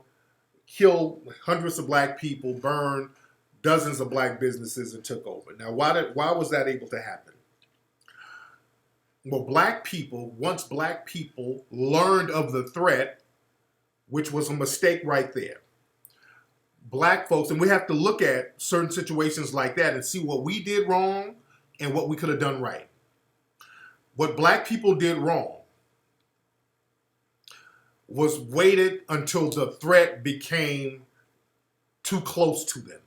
killed hundreds of black people, burned dozens of black businesses, and took over. Now, why was that able to happen? Well, once black people learned of the threat, which was a mistake right there. Black folks, and we have to look at certain situations like that and see what we did wrong and what we could have done right. What black people did wrong was waited until the threat became too close to them.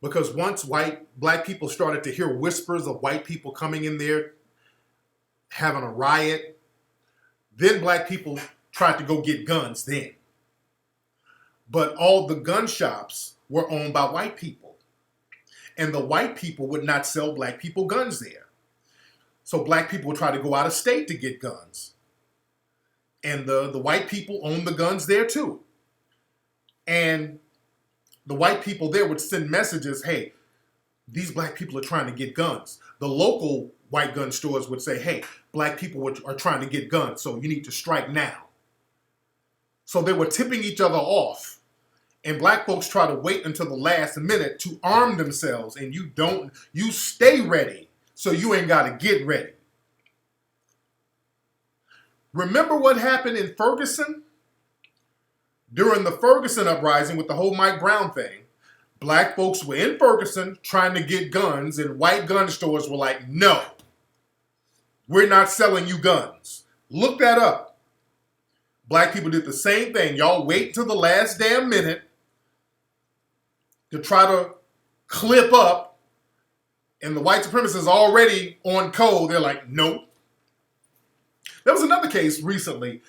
Because once black people started to hear whispers of white people coming in there, having a riot, then black people tried to go get guns then. But all the gun shops were owned by white people. And the white people would not sell black people guns there. So black people would try to go out of state to get guns. And the white people owned the guns there too. And the white people there would send messages, hey, these black people are trying to get guns. The local white gun stores would say, hey, black people are trying to get guns, so you need to strike now. So they were tipping each other off. And black folks try to wait until the last minute to arm themselves. And you stay ready, so you ain't got to get ready. Remember what happened in Ferguson? During the Ferguson uprising with the whole Mike Brown thing, black folks were in Ferguson trying to get guns, and white gun stores were like, no, we're not selling you guns. Look that up. Black people did the same thing. Y'all wait till the last damn minute to try to clip up, and the white supremacists already on code. They're like, nope. There was another case recently.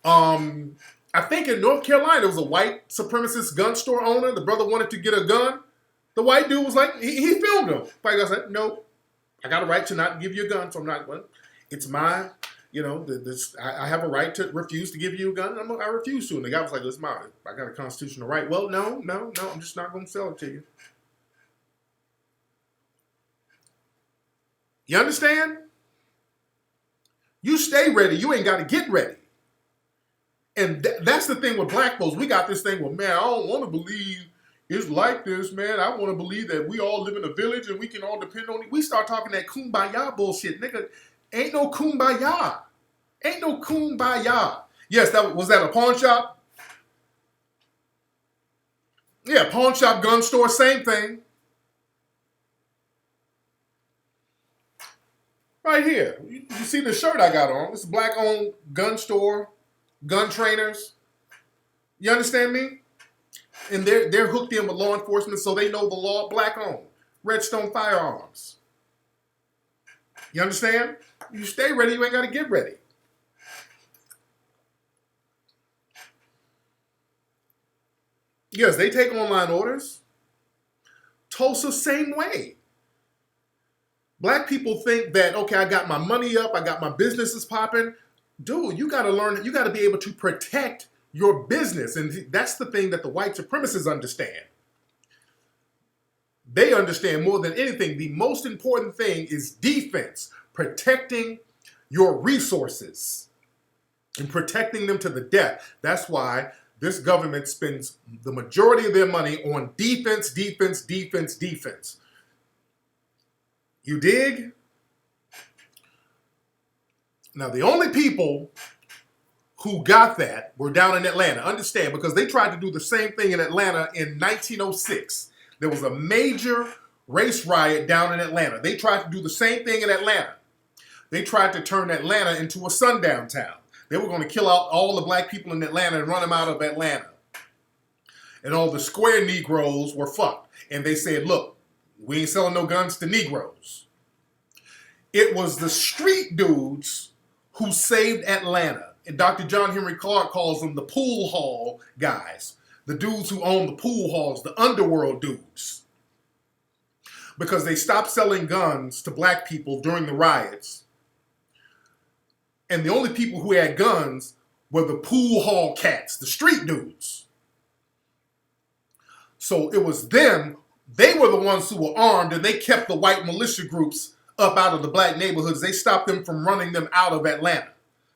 I think in North Carolina, there was a white supremacist gun store owner. The brother wanted to get a gun. The white dude was like, he filmed him. White guy said, nope, I got a right to not give you a gun, so I'm not, well, it's mine. You know, I have a right to refuse to give you a gun. I refuse to. And the guy was like, it's mine. I got a constitutional right. Well, no, I'm just not going to sell it to you. You understand? You stay ready. You ain't got to get ready. And that's the thing with black folks. We got this thing, well, man, I don't want to believe it's like this, man. I want to believe that we all live in a village and we can all depend on it. We start talking that kumbaya bullshit. Nigga, ain't no kumbaya. Ain't no kumbaya. Yes, was that a pawn shop? Yeah, pawn shop, gun store, same thing. Right here. You see the shirt I got on. It's a black-owned gun store, gun trainers. You understand me? And they're hooked in with law enforcement, so they know the law, black-owned. Redstone Firearms. You understand? You stay ready, you ain't got to get ready. Yes, they take online orders. Tulsa, same way. Black people think that, okay, I got my money up, I got my businesses popping. Dude, you got to learn, you got to be able to protect your business. And that's the thing that the white supremacists understand. They understand more than anything, the most important thing is defense, protecting your resources and protecting them to the death. That's why This government spends the majority of their money on defense, defense, defense, defense. You dig? Now, the only people who got that were down in Atlanta. Understand, because they tried to do the same thing in Atlanta in 1906. There was a major race riot down in Atlanta. They tried to do the same thing in Atlanta. They tried to turn Atlanta into a sundown town. They were going to kill out all the black people in Atlanta and run them out of Atlanta. And all the square Negroes were fucked. And they said, look, we ain't selling no guns to Negroes. It was the street dudes who saved Atlanta. And Dr. John Henry Clark calls them the pool hall guys. The dudes who own the pool halls, the underworld dudes. Because they stopped selling guns to black people during the riots. And the only people who had guns were the pool hall cats, the street dudes. So it was them. They were the ones who were armed, and they kept the white militia groups up out of the black neighborhoods. They stopped them from running them out of Atlanta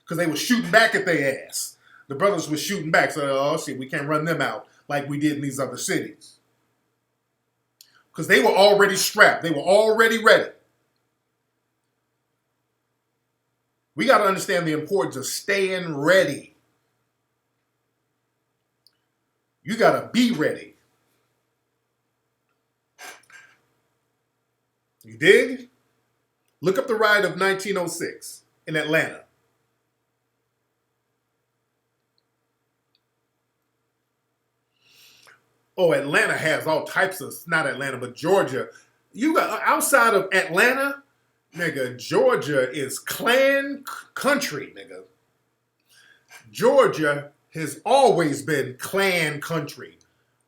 because they were shooting back at their ass. The brothers were shooting back. So, oh shit, we can't run them out like we did in these other cities. Because they were already strapped. They were already ready. We got to understand the importance of staying ready. You got to be ready. You dig? Look up the riot of 1906 in Atlanta. Oh, Atlanta has all types of, not Atlanta, but Georgia. You got, outside of Atlanta, nigga, Georgia is Klan country, nigga. Georgia has always been Klan country.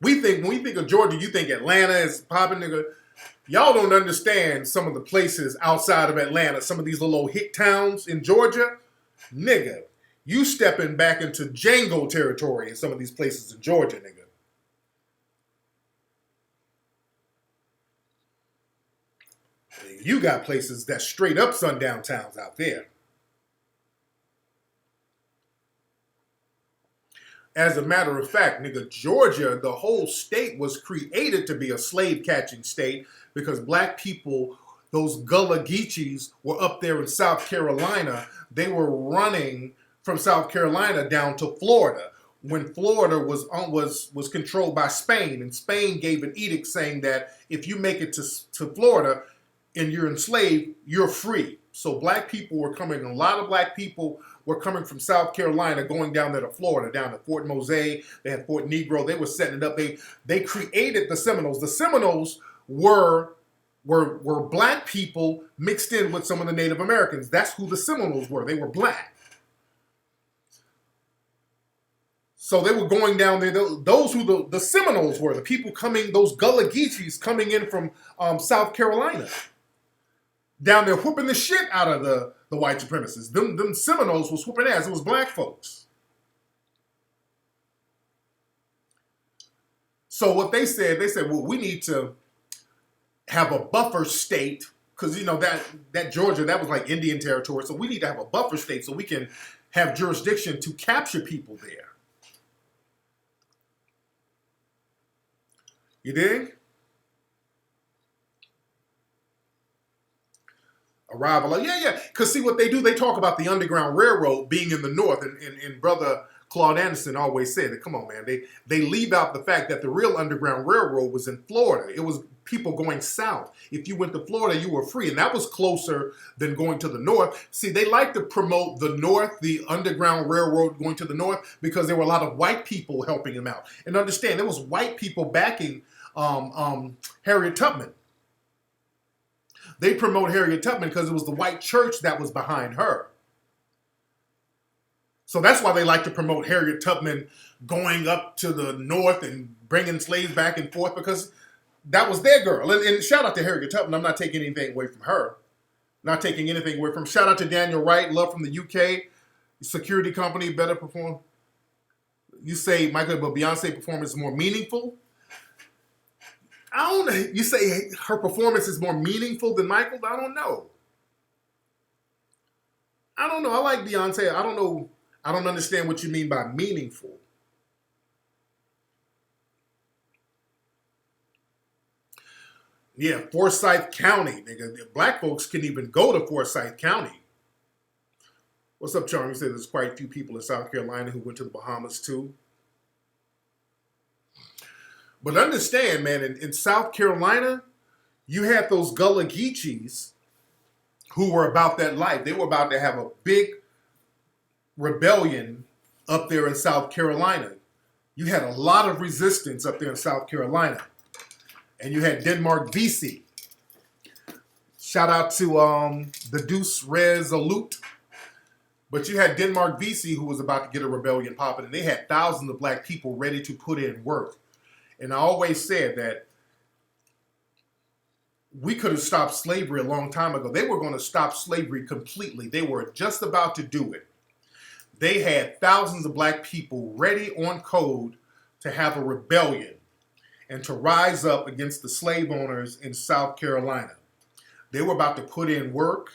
When we think of Georgia, you think Atlanta is popping, nigga. Y'all don't understand some of the places outside of Atlanta, some of these little hick towns in Georgia. Nigga, you stepping back into Django territory in some of these places in Georgia, nigga. You got places that's straight up sundown towns out there. As a matter of fact, nigga, Georgia, the whole state was created to be a slave-catching state because black people, those Gullah Geechees, were up there in South Carolina. They were running from South Carolina down to Florida when Florida was controlled by Spain, and Spain gave an edict saying that if you make it to Florida and you're enslaved, you're free. So black people were coming, a lot of black people were coming from South Carolina, going down there to Florida, down to Fort Mose. They had Fort Negro. They were setting it up. They created the Seminoles. The Seminoles were black people mixed in with some of the Native Americans. That's who the Seminoles were. They were black. So they were going down there. Those who the Seminoles were, the people coming, those Gullah Geechees coming in from South Carolina. Down there whooping the shit out of the white supremacists. Them Seminoles was whooping ass. It was black folks. So what they said, well, we need to have a buffer state, because you know that Georgia, that was like Indian territory. So we need to have a buffer state so we can have jurisdiction to capture people there. You dig? Arrival. Yeah. Because see what they do, they talk about the Underground Railroad being in the north, and Brother Claude Anderson always said that, come on, man, they leave out the fact that the real Underground Railroad was in Florida. It was people going south. If you went to Florida, you were free, and that was closer than going to the north. See, they like to promote the north, the Underground Railroad going to the north, because there were a lot of white people helping them out. And understand, there was white people backing Harriet Tubman. They promote Harriet Tubman because it was the white church that was behind her. So that's why they like to promote Harriet Tubman going up to the north and bringing slaves back and forth, because that was their girl. And shout out to Harriet Tubman. I'm not taking anything away from her. Not taking anything away from. Shout out to Daniel Wright, love from the UK. Security company, better perform. You say, Michael, but Beyonce performance is more meaningful. I don't know. You say her performance is more meaningful than Michael's? I don't know. I like Beyonce. I don't know. I don't understand what you mean by meaningful. Yeah, Forsyth County, nigga. Black folks couldn't even go to Forsyth County. What's up, Charm? You said there's quite a few people in South Carolina who went to the Bahamas too. But understand, man, in South Carolina, you had those Gullah Geechees who were about that life. They were about to have a big rebellion up there in South Carolina. You had a lot of resistance up there in South Carolina. And you had Denmark VC. Shout out to the Deuce Resolute. But you had Denmark VC who was about to get a rebellion popping, and they had thousands of black people ready to put in work. And I always said that we could have stopped slavery a long time ago. They were going to stop slavery completely. They were just about to do it. They had thousands of black people ready on code to have a rebellion and to rise up against the slave owners in South Carolina. They were about to put in work.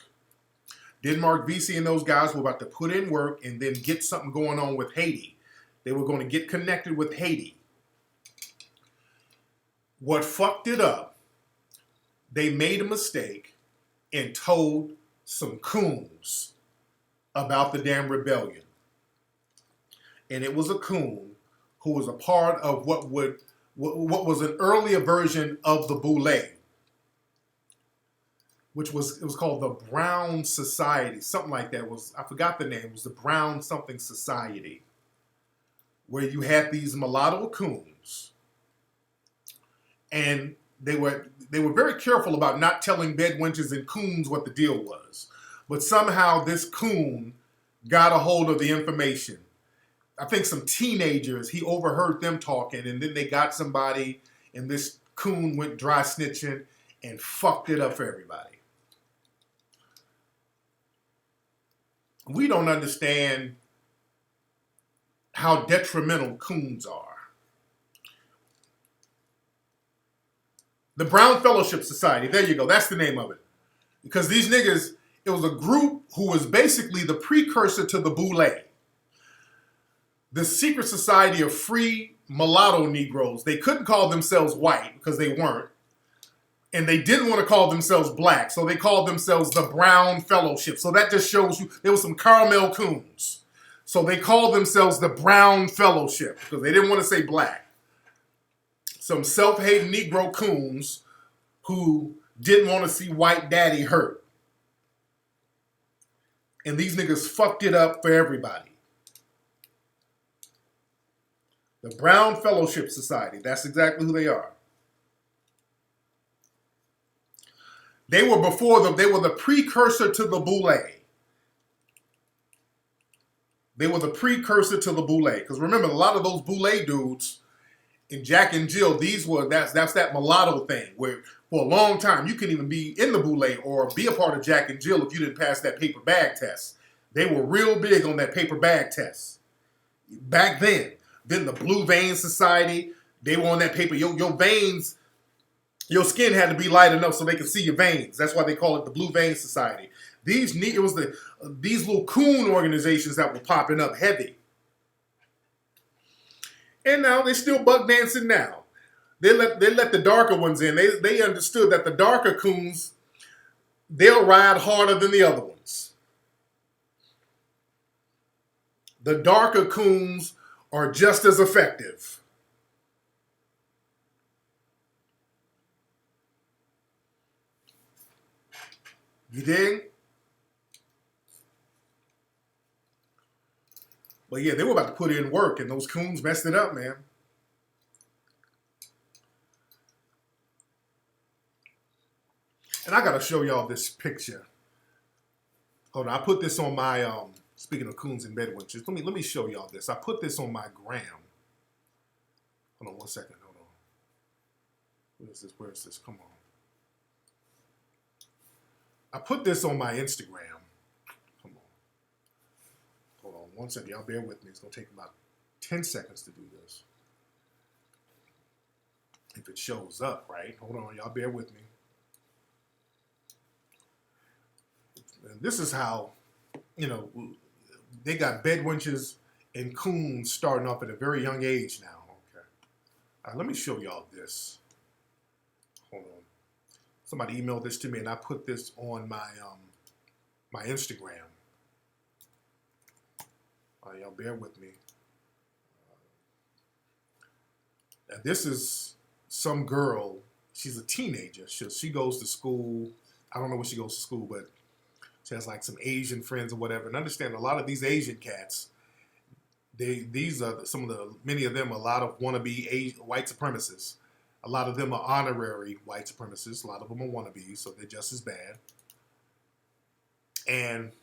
Denmark VC and those guys were about to put in work and then get something going on with Haiti. They were going to get connected with Haiti. What fucked it up, they made a mistake and told some coons about the damn rebellion. And it was a coon who was a part of what was an earlier version of the Boule, which was called the Brown Society, something like that. I forgot the name. It was the Brown something Society, where you had these mulatto coons, and they were very careful about not telling bedwenches and coons what the deal was. But somehow this coon got a hold of the information. I think some teenagers, he overheard them talking, and then they got somebody, and this coon went dry snitching and fucked it up for everybody. We don't understand how detrimental coons are. The Brown Fellowship Society, there you go, that's the name of it. Because these niggas, it was a group who was basically the precursor to the Boule. The secret society of free mulatto Negroes. They couldn't call themselves white because they weren't. And they didn't want to call themselves black, so they called themselves the Brown Fellowship. So that just shows you there was some caramel coons. So they called themselves the Brown Fellowship because they didn't want to say black. Some self-hating Negro coons who didn't want to see white daddy hurt. And these niggas fucked it up for everybody. The Brown Fellowship Society, that's exactly who they are. They were the precursor to the Boule. They were the precursor to the Boule. Because remember, a lot of those Boule dudes in Jack and Jill, that's that mulatto thing where for a long time you couldn't even be in the Boule or be a part of Jack and Jill if you didn't pass that paper bag test. They were real big on that paper bag test. Back then. Then the Blue Vein Society, they were on that paper. Your veins, your skin had to be light enough so they could see your veins. That's why they call it the Blue Vein Society. These little coon organizations that were popping up heavy. And now they still buck dancing now. They let the darker ones in. They understood that the darker coons, they'll ride harder than the other ones. The darker coons are just as effective. You dig? But yeah, they were about to put in work, and those coons messed it up, man. And I gotta show y'all this picture. Hold on, I put this on my speaking of coons and bedwenches, let me show y'all this. I put this on my gram. Hold on one second, hold on. Where is this? Come on. I put this on my Instagram. Come on. Hold on one second, y'all bear with me. It's gonna take about 10 seconds to do this. If it shows up, right? Hold on, y'all bear with me. And this is how, they got bedwenches and coons starting off at a very young age now. Okay. All right, let me show y'all this. Hold on. Somebody emailed this to me, and I put this on my Instagram. Y'all bear with me. Now this is some girl. She's a teenager. She goes to school. I don't know where she goes to school, but she has like some Asian friends or whatever. And understand, a lot of these Asian cats, these are many of them, a lot of wannabe white supremacists. A lot of them are honorary white supremacists. A lot of them are wannabes, so they're just as bad. And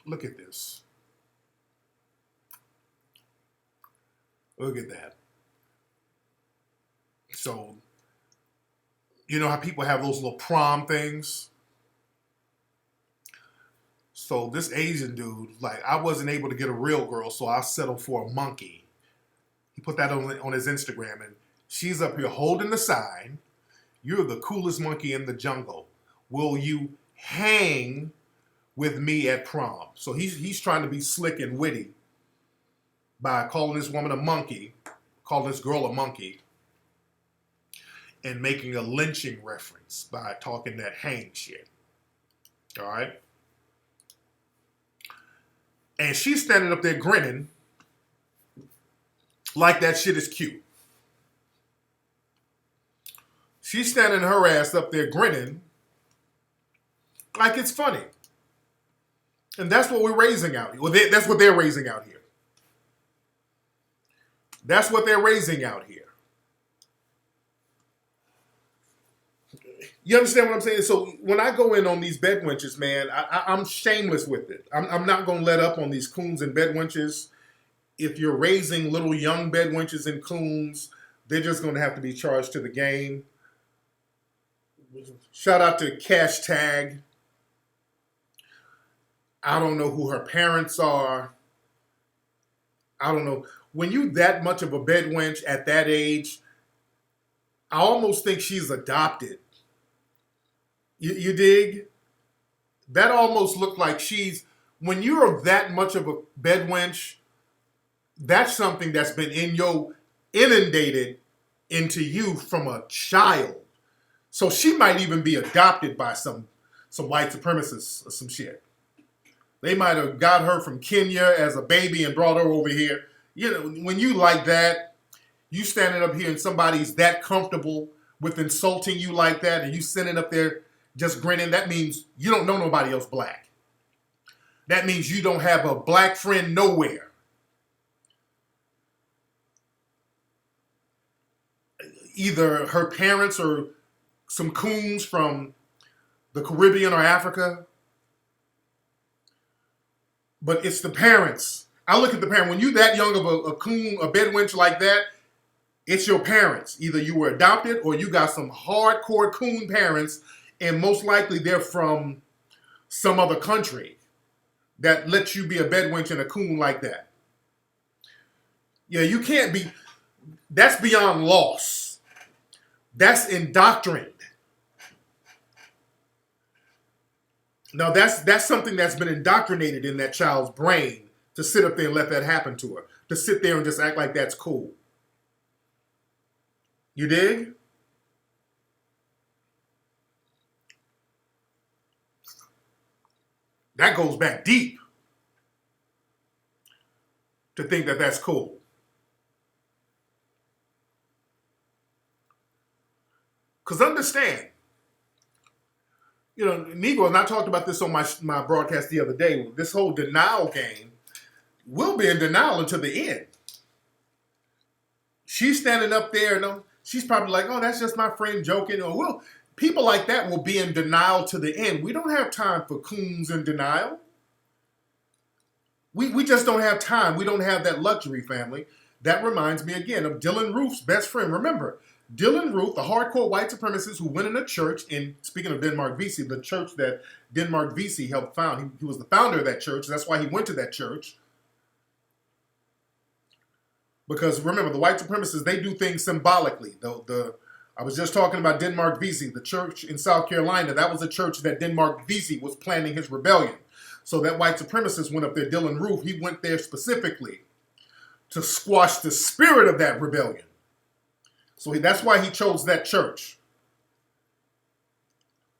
look at this. Look at that. So, you know how people have those little prom things? So this Asian dude, like, I wasn't able to get a real girl, so I settled for a monkey. He put that on his Instagram, and she's up here holding the sign. You're the coolest monkey in the jungle. Will you hang with me at prom? So he's trying to be slick and witty by calling this woman a monkey, calling this girl a monkey, and making a lynching reference by talking that hang shit. All right? And she's standing up there grinning like that shit is cute. She's standing her ass up there grinning like it's funny. And that's what we're raising out here. Well, that's what they're raising out here. That's what they're raising out here. You understand what I'm saying? So when I go in on these bedwenches, man, I'm shameless with it. I'm not going to let up on these coons and bedwenches. If you're raising little young bedwenches and coons, they're just going to have to be charged to the game. Shout out to Cash Tag. I don't know who her parents are. I don't know. When you that much of a bedwench at that age, I almost think she's adopted. You dig? That almost looked like when you're that much of a bedwench, that's something that's been inundated into you from a child. So she might even be adopted by some white supremacists or some shit. They might have got her from Kenya as a baby and brought her over here. You know, when you like that, you standing up here and somebody's that comfortable with insulting you like that, and you sitting up there just grinning, that means you don't know nobody else black. That means you don't have a black friend nowhere. Either her parents or some coons from the Caribbean or Africa. But it's the parents. I look at the parent. When you that young of a coon, a bedwench like that, it's your parents. Either you were adopted or you got some hardcore coon parents, and most likely they're from some other country that lets you be a bedwench and a coon like that. Yeah, you can't be. That's beyond loss. That's indoctrined. Now that's something that's been indoctrinated in that child's brain, to sit up there and let that happen to her. To sit there and just act like that's cool. You dig? That goes back deep. To think that that's cool. Because understand, you know, Negro, and I talked about this on my broadcast the other day, this whole denial game, we'll be in denial until the end. She's standing up there, and she's probably like, oh, that's just my friend joking. Or people like that will be in denial to the end. We don't have time for coons in denial. We just don't have time. We don't have that luxury, family. That reminds me again of Dylan Roof's best friend. Remember, Dylan Roof, the hardcore white supremacist who went in a church, and speaking of Denmark Vesey, the church that Denmark Vesey helped found, he was the founder of that church. That's why he went to that church. Because remember, the white supremacists, they do things symbolically. I was just talking about Denmark Vesey, the church in South Carolina. That was a church that Denmark Vesey was planning his rebellion. So that white supremacist went up there, Dylan Roof, he went there specifically to squash the spirit of that rebellion. So that's why he chose that church.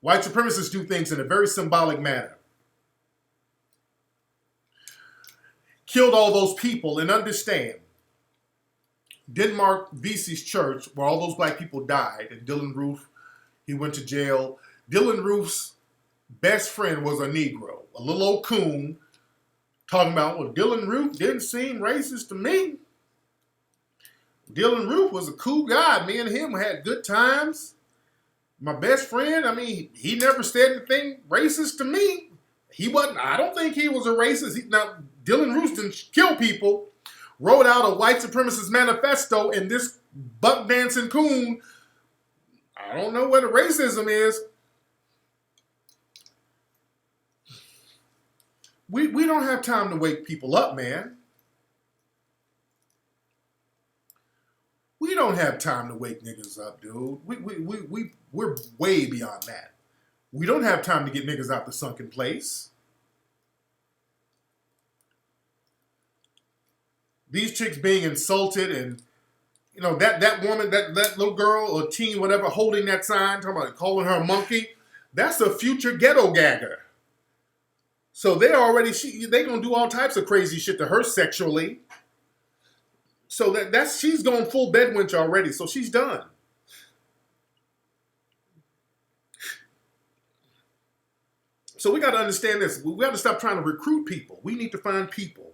White supremacists do things in a very symbolic manner. Killed all those people, and understand, Denmark Vesey's church, where all those black people died, and Dylan Roof, he went to jail. Dylan Roof's best friend was a Negro, a little old coon, talking about, well, Dylan Roof didn't seem racist to me. Dylan Roof was a cool guy. Me and him had good times. My best friend, I mean, he never said anything racist to me. He wasn't, I don't think he was a racist. Now, Dylan Roof didn't kill people, wrote out a white supremacist manifesto, and this buck dancing coon, I don't know what the racism is. We don't have time to wake people up, man. We don't have time to wake niggas up, dude. We're way beyond that. We don't have time to get niggas out the sunken place. These chicks being insulted, and you know that woman, that little girl or teen, whatever, holding that sign, talking about calling her a monkey, that's a future ghetto gagger. So they gonna do all types of crazy shit to her sexually. So she's going full bedwinch already. So she's done. So we got to understand this. We got to stop trying to recruit people. We need to find people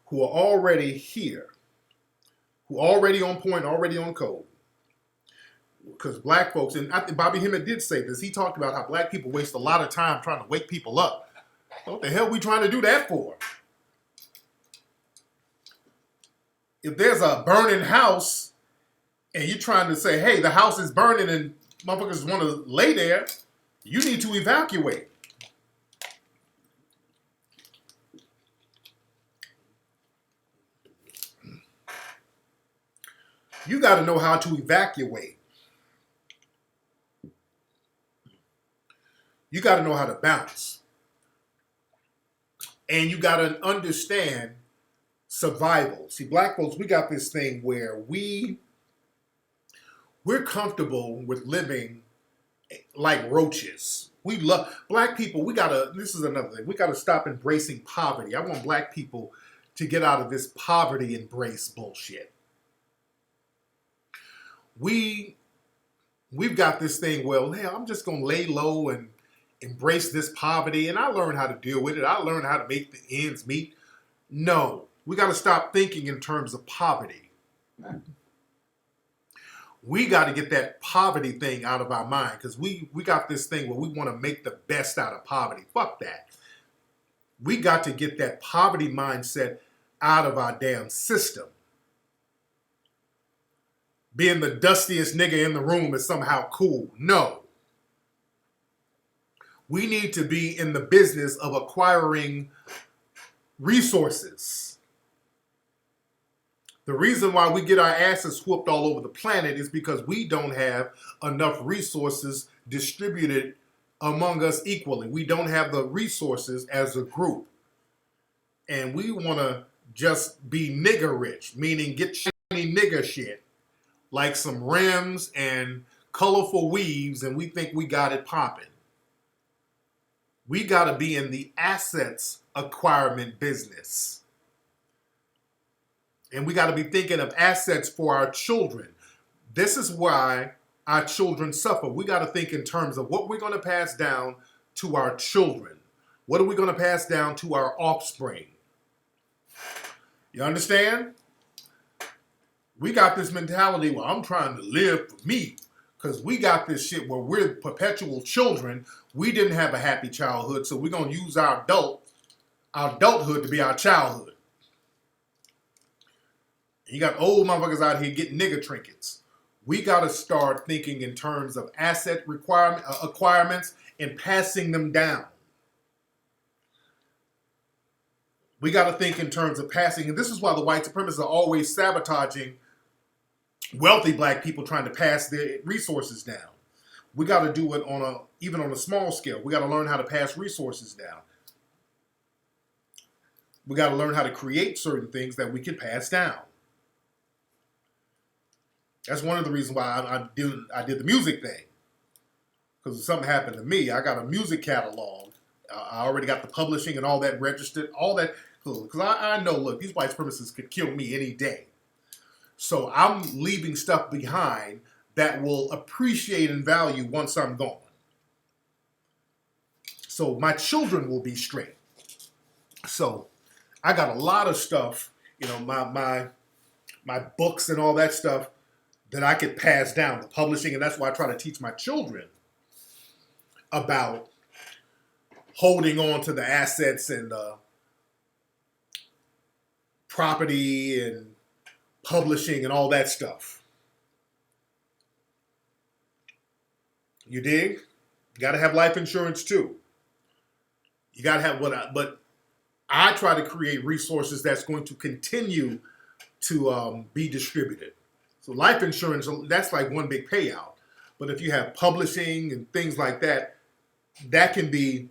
who are already here, who are already on point, already on code. Because black folks, and I think Bobby Hemmett did say this. He talked about how black people waste a lot of time trying to wake people up. What the hell are we trying to do that for? If there's a burning house and you're trying to say, hey, the house is burning and motherfuckers want to lay there, you need to evacuate. You got to know how to evacuate. You got to know how to bounce. And you got to understand survival. See, black folks, we got this thing where we're comfortable with living like roaches. We love black people. This is another thing. We gotta stop embracing poverty. I want black people to get out of this poverty embrace bullshit. We've got this thing, well, hey, I'm just gonna lay low and embrace this poverty, and I learned how to deal with it. I learned how to make the ends meet. No. We got to stop thinking in terms of poverty. We got to get that poverty thing out of our mind, because we got this thing where we want to make the best out of poverty. Fuck that. We got to get that poverty mindset out of our damn system. Being the dustiest nigga in the room is somehow cool. No. We need to be in the business of acquiring resources. The reason why we get our asses whooped all over the planet is because we don't have enough resources distributed among us equally. We don't have the resources as a group. And we want to just be nigger rich, meaning get shiny nigger shit, like some rims and colorful weaves, and we think we got it popping. We got to be in the assets acquirement business. And we got to be thinking of assets for our children. This is why our children suffer. We got to think in terms of what we're going to pass down to our children. What are we going to pass down to our offspring? You understand? We got this mentality where I'm trying to live for me, because we got this shit where we're perpetual children. We didn't have a happy childhood, so we're going to use our adulthood to be our childhood. You got old motherfuckers out here getting nigger trinkets. We got to start thinking in terms of asset acquirements and passing them down. We got to think in terms of passing, and this is why the white supremacists are always sabotaging wealthy black people trying to pass their resources down. We got to do it even on a small scale. We got to learn how to pass resources down. We got to learn how to create certain things that we can pass down. That's one of the reasons why I did the music thing. because if something happened to me, I got a music catalog. I already got the publishing and all that registered, all that. Because I know, look, these white supremacists could kill me any day. So I'm leaving stuff behind that will appreciate and value once I'm gone. So my children will be straight. So I got a lot of stuff, you know, my books and all that stuff that I could pass down, the publishing, and that's why I try to teach my children about holding on to the assets and property and publishing and all that stuff. You dig? You got to have life insurance too. You got to have but I try to create resources that's going to continue to be distributed. So life insurance, that's like one big payout. But if you have publishing and things like that, that can be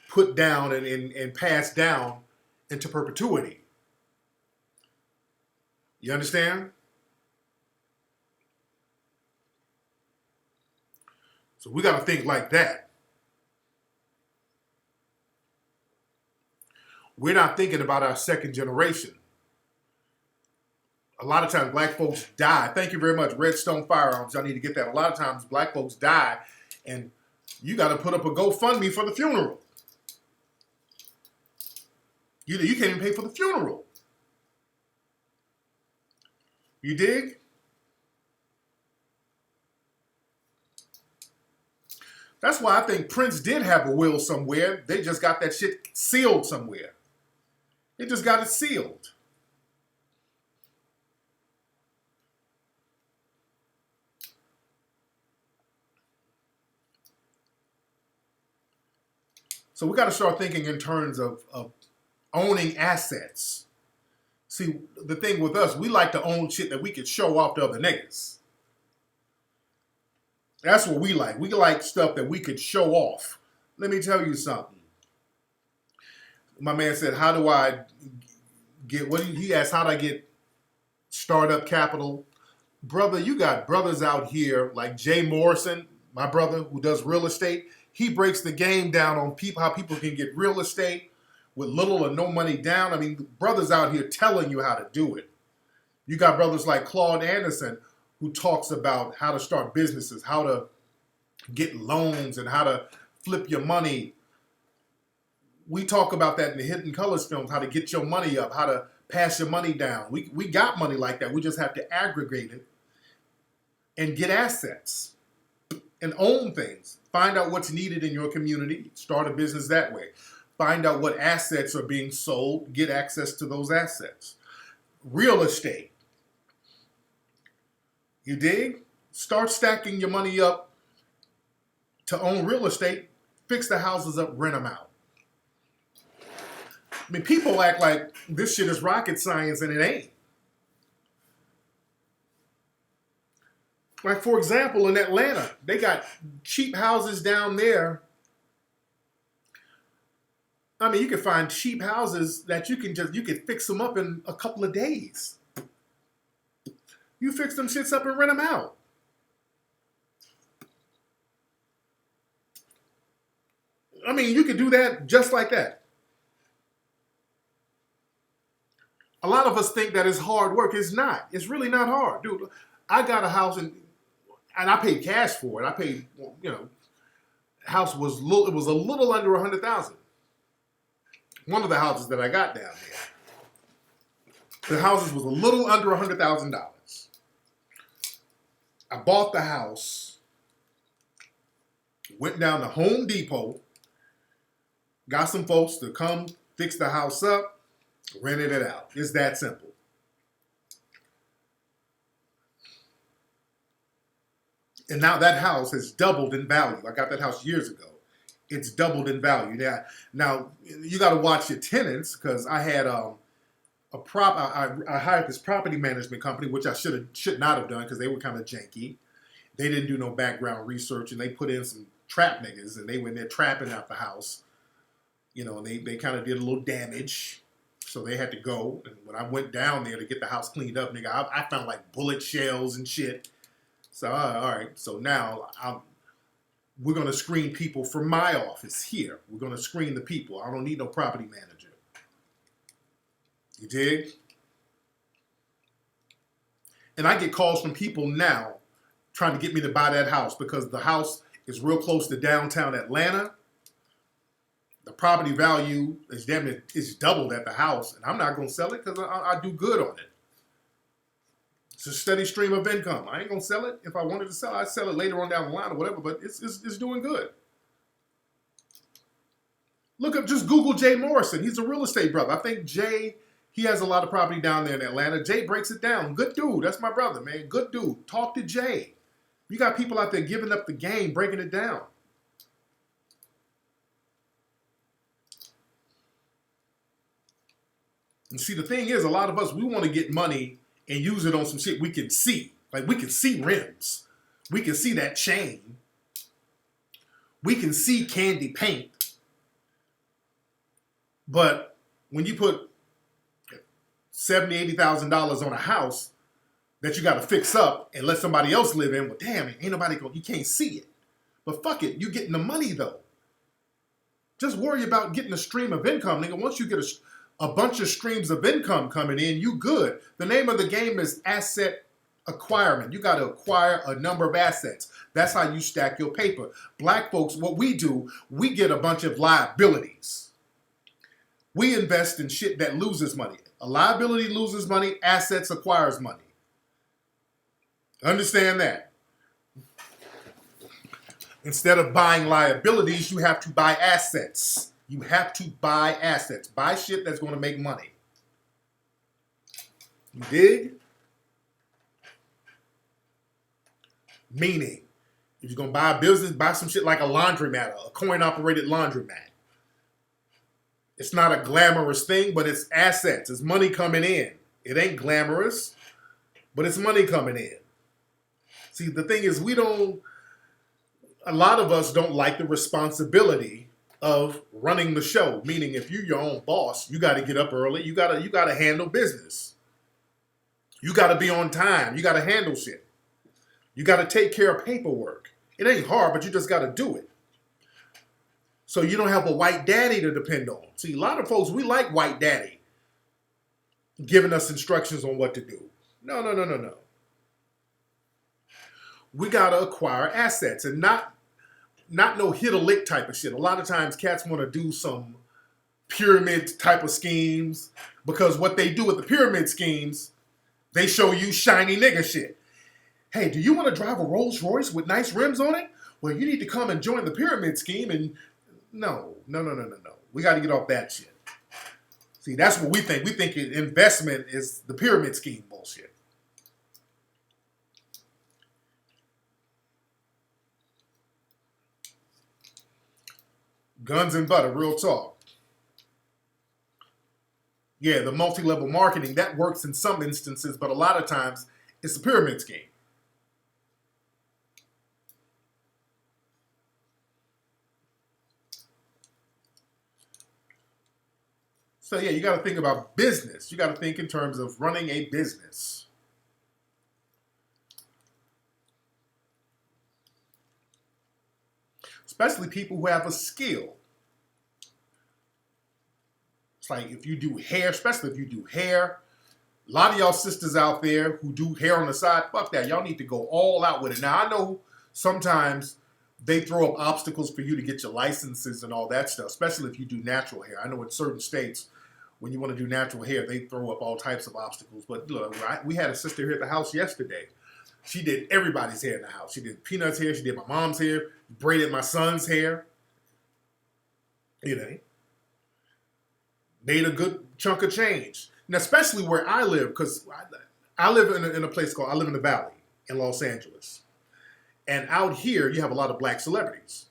put down and passed down into perpetuity. You understand? So we got to think like that. We're not thinking about our second generation. A lot of times black folks die. Thank you very much. Redstone Firearms. I need to get that. A lot of times black folks die and you got to put up a GoFundMe for the funeral. You can't even pay for the funeral. You dig? That's why I think Prince did have a will somewhere. They just got that shit sealed somewhere. They just got it sealed. So we got to start thinking in terms of owning assets. See, the thing with us, we like to own shit that we could show off to other niggas. That's what we like. We like stuff that we could show off. Let me tell you something. My man said, how do I get, he asked, how do I get startup capital? Brother, you got brothers out here like Jay Morrison, my brother who does real estate. He breaks the game down on how people can get real estate with little or no money down. I mean, brothers out here telling you how to do it. You got brothers like Claude Anderson who talks about how to start businesses, how to get loans and how to flip your money. We talk about that in the Hidden Colors films, how to get your money up, how to pass your money down. We got money like that. We just have to aggregate it and get assets and own things. Find out what's needed in your community. Start a business that way. Find out what assets are being sold. Get access to those assets. Real estate. You dig? Start stacking your money up to own real estate. Fix the houses up, rent them out. I mean, people act like this shit is rocket science and it ain't. Like, for example, in Atlanta, they got cheap houses down there. I mean, you can find cheap houses that you can fix them up in a couple of days. You fix them shits up and rent them out. I mean, you could do that just like that. A lot of us think that it's hard work. It's not. It's really not hard. Dude, I got a house and I paid cash for it. I paid, house was a little under $100,000. One of the houses that I got down there. The houses was a little under $100,000. I bought the house, went down to Home Depot, got some folks to come fix the house up, rented it out. It's that simple. And now that house has doubled in value. I got that house years ago. It's doubled in value. Now you got to watch your tenants because I had I hired this property management company, which I should not have done because they were kind of janky. They didn't do no background research, and they put in some trap niggas, and they went there trapping out the house. And they kind of did a little damage, so they had to go. And when I went down there to get the house cleaned up, nigga, I found like bullet shells and shit. So, all right. So now we're going to screen people from my office here. We're going to screen the people. I don't need no property manager. You dig? And I get calls from people now trying to get me to buy that house because the house is real close to downtown Atlanta. The property value is doubled at the house, and I'm not going to sell it because I do good on it. It's a steady stream of income. I ain't going to sell it. If I wanted to sell it, I'd sell it later on down the line or whatever, but it's doing good. Look up, just Google Jay Morrison. He's a real estate brother. I think Jay, he has a lot of property down there in Atlanta. Jay breaks it down. Good dude. That's my brother, man. Good dude. Talk to Jay. You got people out there giving up the game, breaking it down. And see, the thing is, a lot of us, we want to get money and use it on some shit we can see. Like, we can see rims. We can see that chain. We can see candy paint. But when you put $70,000, $80,000 on a house that you got to fix up and let somebody else live in, well, damn, ain't nobody going, you can't see it. But fuck it, you getting the money, though. Just worry about getting a stream of income, nigga. Once you get a bunch of streams of income coming in, you good. The name of the game is asset acquirement. You got to acquire a number of assets. That's how you stack your paper. Black folks, what we do, we get a bunch of liabilities. We invest in shit that loses money. A liability loses money, assets acquires money. Understand that. Instead of buying liabilities, you have to buy assets. You have to buy assets. Buy shit that's going to make money. You dig? Meaning, if you're going to buy a business, buy some shit like a laundromat, a coin-operated laundromat. It's not a glamorous thing, but it's assets. It's money coming in. It ain't glamorous, but it's money coming in. See, the thing is, a lot of us don't like the responsibility of running the show. Meaning, if you're your own boss, you got to get up early. You got to handle business. You got to be on time. You got to handle shit. You got to take care of paperwork. It ain't hard, but you just got to do it. So you don't have a white daddy to depend on. See, a lot of folks, we like white daddy giving us instructions on what to do. No. We got to acquire assets and not no hit a lick type of shit. A lot of times cats want to do some pyramid type of schemes because what they do with the pyramid schemes, they show you shiny nigga shit. Hey, do you want to drive a Rolls Royce with nice rims on it? Well, you need to come and join the pyramid scheme. And no. We got to get off that shit. See, that's what we think. We think investment is the pyramid scheme bullshit. Guns and butter, real talk. Yeah, the multi-level marketing, that works in some instances, but a lot of times it's a pyramid scheme. So yeah, you got to think about business. You got to think in terms of running a business. Especially people who have a skill. It's like if you do hair, especially if you do hair. A lot of y'all sisters out there who do hair on the side, fuck that. Y'all need to go all out with it. Now, I know sometimes they throw up obstacles for you to get your licenses and all that stuff, especially if you do natural hair. I know in certain states, when you want to do natural hair, they throw up all types of obstacles. But look, we had a sister here at the house yesterday. She did everybody's hair in the house. She did Peanut's hair. She did my mom's hair. Braided my son's hair. You know. Made a good chunk of change. And especially where I live, because I live in a place called, I live in the Valley in Los Angeles. And out here, you have a lot of black celebrities.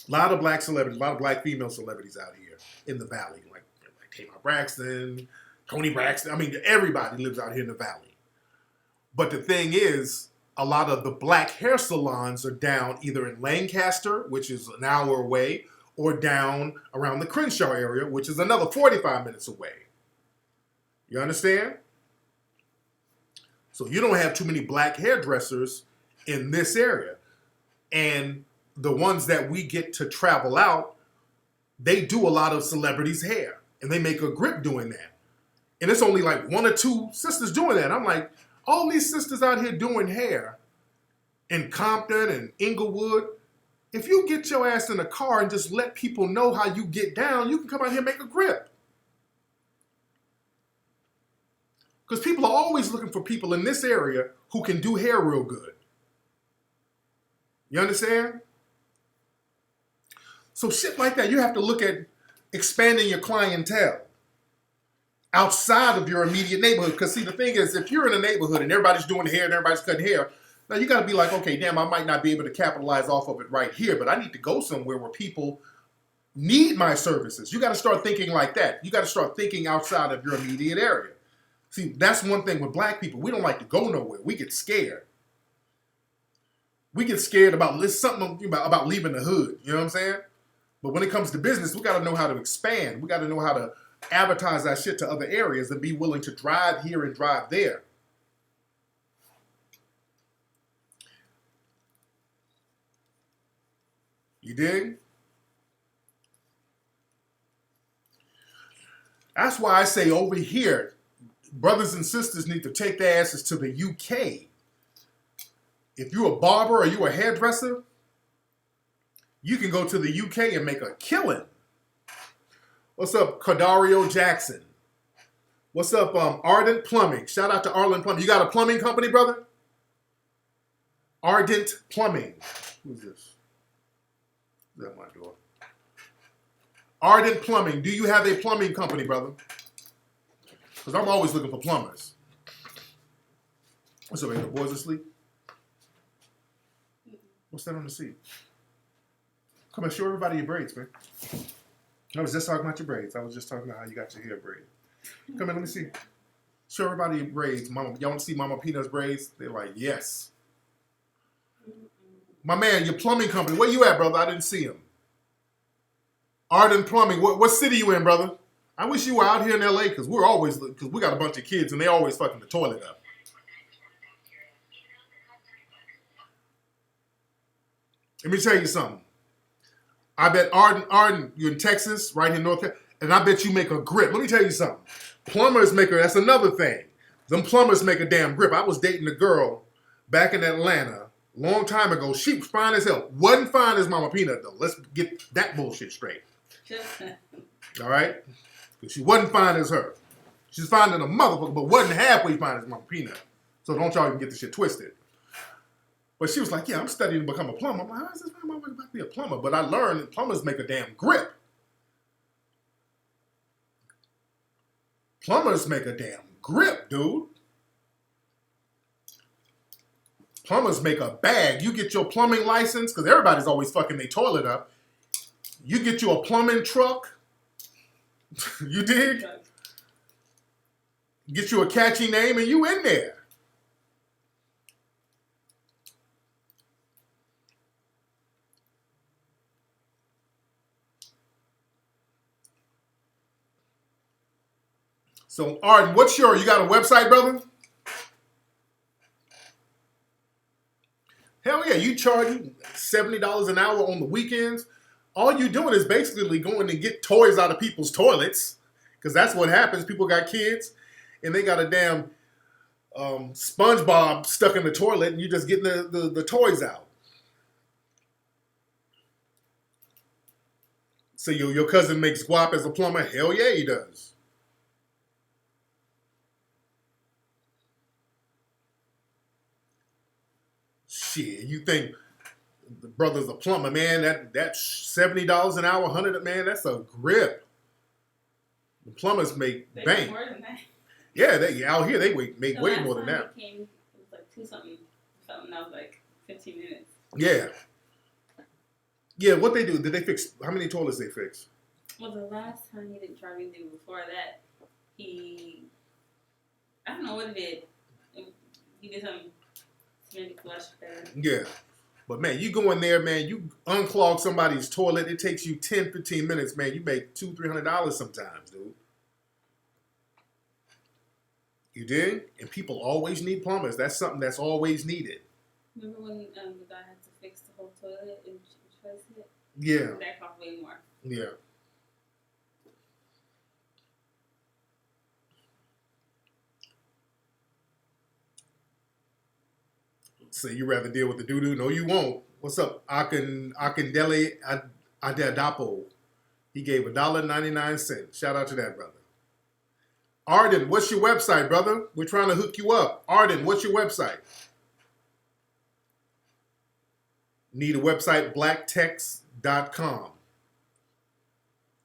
A lot of black celebrities, a lot of black female celebrities out here in the Valley. Like Tamar Braxton, Tony Braxton. I mean, everybody lives out here in the Valley. But the thing is, a lot of the black hair salons are down either in Lancaster, which is an hour away, or down around the Crenshaw area, which is another 45 minutes away. You understand? So you don't have too many black hairdressers in this area. And the ones that we get to travel out, they do a lot of celebrities' hair. And they make a grip doing that. And it's only like one or two sisters doing that. I'm like, all these sisters out here doing hair in Compton and Inglewood, if you get your ass in a car and just let people know how you get down, you can come out here and make a grip. Because people are always looking for people in this area who can do hair real good. You understand? So shit like that, you have to look at expanding your clientele outside of your immediate neighborhood. Because see, the thing is, if you're in a neighborhood and everybody's doing hair and everybody's cutting hair, now you got to be like, okay, damn, I might not be able to capitalize off of it right here, but I need to go somewhere where people need my services. You got to start thinking like that. You got to start thinking outside of your immediate area. See, that's one thing with black people. We don't like to go nowhere. We get scared. We get scared about something about leaving the hood. You know what I'm saying? But when it comes to business, we got to know how to expand. We got to know how to advertise that shit to other areas and be willing to drive here and drive there. You dig? That's why I say over here, brothers and sisters need to take their asses to the UK. If you're a barber or you're a hairdresser, you can go to the UK and make a killing. What's up, Cadario Jackson? What's up, Ardent Plumbing? Shout out to Arlen Plumbing. You got a plumbing company, brother? Ardent Plumbing. Who's this? Is that my door? Ardent Plumbing. Do you have a plumbing company, brother? Because I'm always looking for plumbers. What's up, man? The boys asleep? What's that on the seat? Come on, show everybody your braids, man. I was just talking about your braids. I was just talking about how you got your hair braided. Come in, let me see. Show everybody your braids. Mama, y'all want to see Mama Peanut's braids? They're like, yes. My man, your plumbing company. Where you at, brother? I didn't see him. Arden Plumbing. What city you in, brother? I wish you were out here in LA because we got a bunch of kids and they always fucking the toilet up. Let me tell you something. I bet Arden, you're in Texas, right here in North Carolina, and I bet you make a grip. Let me tell you something. Plumbers make that's another thing. Them plumbers make a damn grip. I was dating a girl back in Atlanta a long time ago. She was fine as hell. Wasn't fine as Mama Peanut, though. Let's get that bullshit straight. All right? Because she wasn't fine as her. She's fine as a motherfucker, but wasn't halfway fine as Mama Peanut. So don't y'all even get the shit twisted. But she was like, yeah, I'm studying to become a plumber. I'm like, how is this motherfucker about to be a plumber? But I learned that plumbers make a damn grip. Plumbers make a damn grip, dude. Plumbers make a bag. You get your plumbing license, because everybody's always fucking their toilet up. You get you a plumbing truck. You dig? Get you a catchy name and you in there. So, Arden, you got a website, brother? Hell yeah, you charge $70 an hour on the weekends. All you doing is basically going to get toys out of people's toilets, because that's what happens. People got kids, and they got a damn SpongeBob stuck in the toilet, and you're just getting the toys out. So your cousin makes guap as a plumber? Hell yeah, he does. Shit, you think the brother's a plumber, man? That's $70 an hour, $100, man. That's a grip. The plumbers make they bank. More than that. Yeah, out here they make way more than that. It was like 2 something that was like 15 minutes. Yeah. Yeah, what they do? Did they fix? How many toilets they fix? Well, the last time he didn't charge anything. Before that, I don't know what he did. He did something. Yeah. But man, you go in there, man, you unclog somebody's toilet, it takes you 10, 15 minutes, man. You make $200-$300 sometimes, dude. You dig? And people always need plumbers. That's something that's always needed. Remember when the guy had to fix the whole toilet and replace it? Yeah. That cost way more. Yeah. So you rather deal with the doo-doo? No, you won't. What's up? Akindele Adadapo. He gave $1.99. Shout out to that brother. Arden, what's your website, brother? We're trying to hook you up. Arden, what's your website? Need a website, blacktext.com.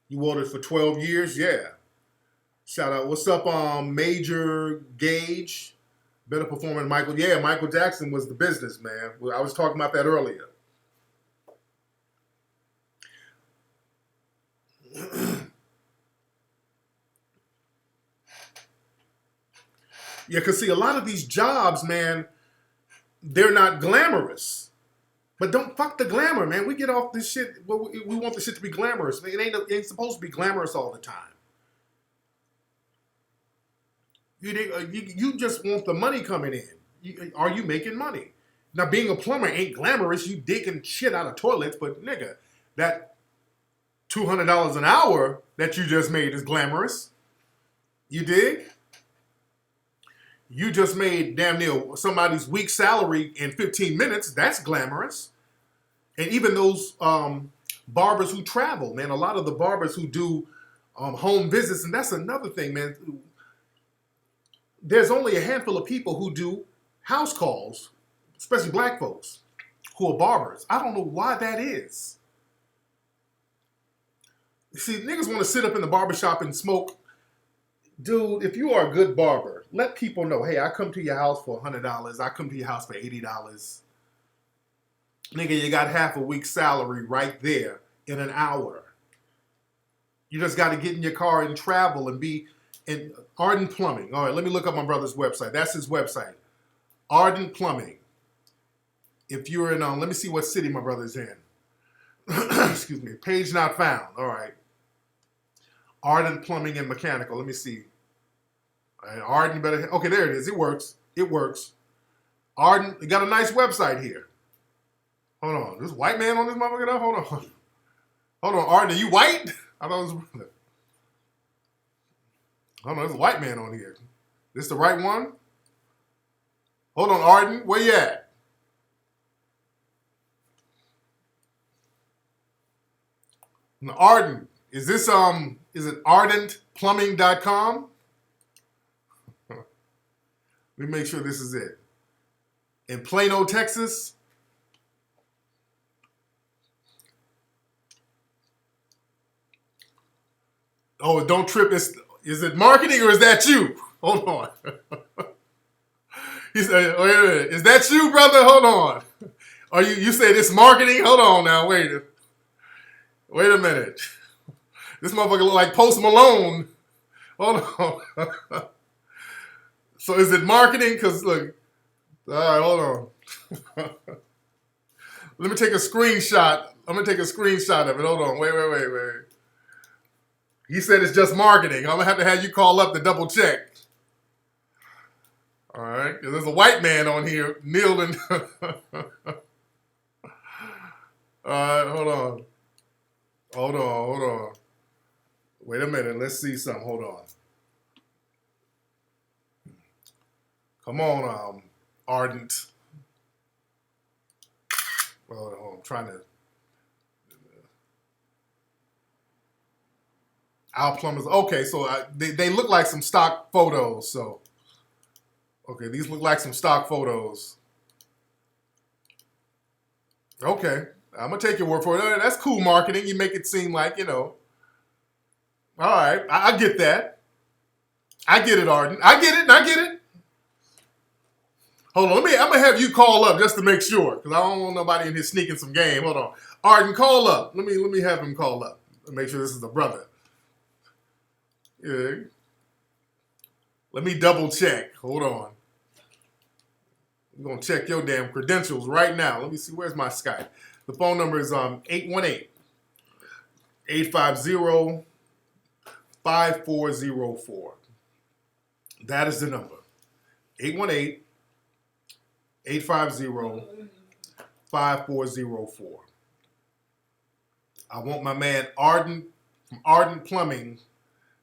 You ordered for 12 years? Yeah. Shout out. What's up, Major Gage? Better performing than Michael. Yeah, Michael Jackson was the business, man. I was talking about that earlier. Yeah, because see, a lot of these jobs, man, they're not glamorous. But don't fuck the glamour, man. We get off this shit. We want the shit to be glamorous. It ain't supposed to be glamorous all the time. You just want the money coming in. Are you making money? Now, being a plumber ain't glamorous. You digging shit out of toilets, but nigga, that $200 an hour that you just made is glamorous. You dig? You just made damn near somebody's week's salary in 15 minutes. That's glamorous. And even those barbers who travel, man, a lot of the barbers who do home visits, and that's another thing, man. There's only a handful of people who do house calls, especially black folks, who are barbers. I don't know why that is. See, niggas want to sit up in the barbershop and smoke. Dude, if you are a good barber, let people know, hey, I come to your house for $100. I come to your house for $80. Nigga, you got half a week's salary right there in an hour. You just got to get in your car and travel and be in Ardent Plumbing. All right, let me look up my brother's website. That's his website. Ardent Plumbing. If you're in, let me see what city my brother's in. Excuse me. Page not found. All right. Ardent Plumbing and Mechanical. Let me see. All right, Ardent better. Okay, there it is. It works. It works. Ardent. They got a nice website here. Hold on. This white man on this motherfucker now? Hold on. Hold on, Ardent. Are you white? I thought it was. Hold on. There's a white man on here. This the right one? Hold on, Ardent. Where you at? Now, Ardent. Is this is it ardentplumbing.com? Let me make sure this is it. In Plano, Texas. Oh, don't trip. Is it marketing or is that you? Hold on. He said, oh, wait a minute. Is that you, brother? Hold on. Are you said it's marketing? Hold on now. Wait a minute. This motherfucker look like Post Malone. Hold on. So is it marketing? Because look. All right, hold on. Let me take a screenshot. I'm going to take a screenshot of it. Hold on. Wait. He said it's just marketing. I'm going to have you call up to double check. All right. There's a white man on here kneeling. All right, hold on. Wait a minute. Let's see something. Hold on. Come on, Ardent. Well, I'm trying to. Our plumbers. Okay, so they look like some stock photos. So, okay, these look like some stock photos. Okay, I'm gonna take your word for it. That's cool marketing. You make it seem like, you know. All right, I get that. I get it, Arden. I get it. Hold on, I'm gonna have you call up just to make sure, because I don't want nobody in here sneaking some game. Hold on, Arden, call up. Let me have him call up. Make sure this is the brother. Yeah. Let me double check. Hold on. I'm gonna check your damn credentials right now. Let me see. Where's my Skype? The phone number is 818-850-5404. That is the number. 818-850-5404. I want my man Arden from Arden Plumbing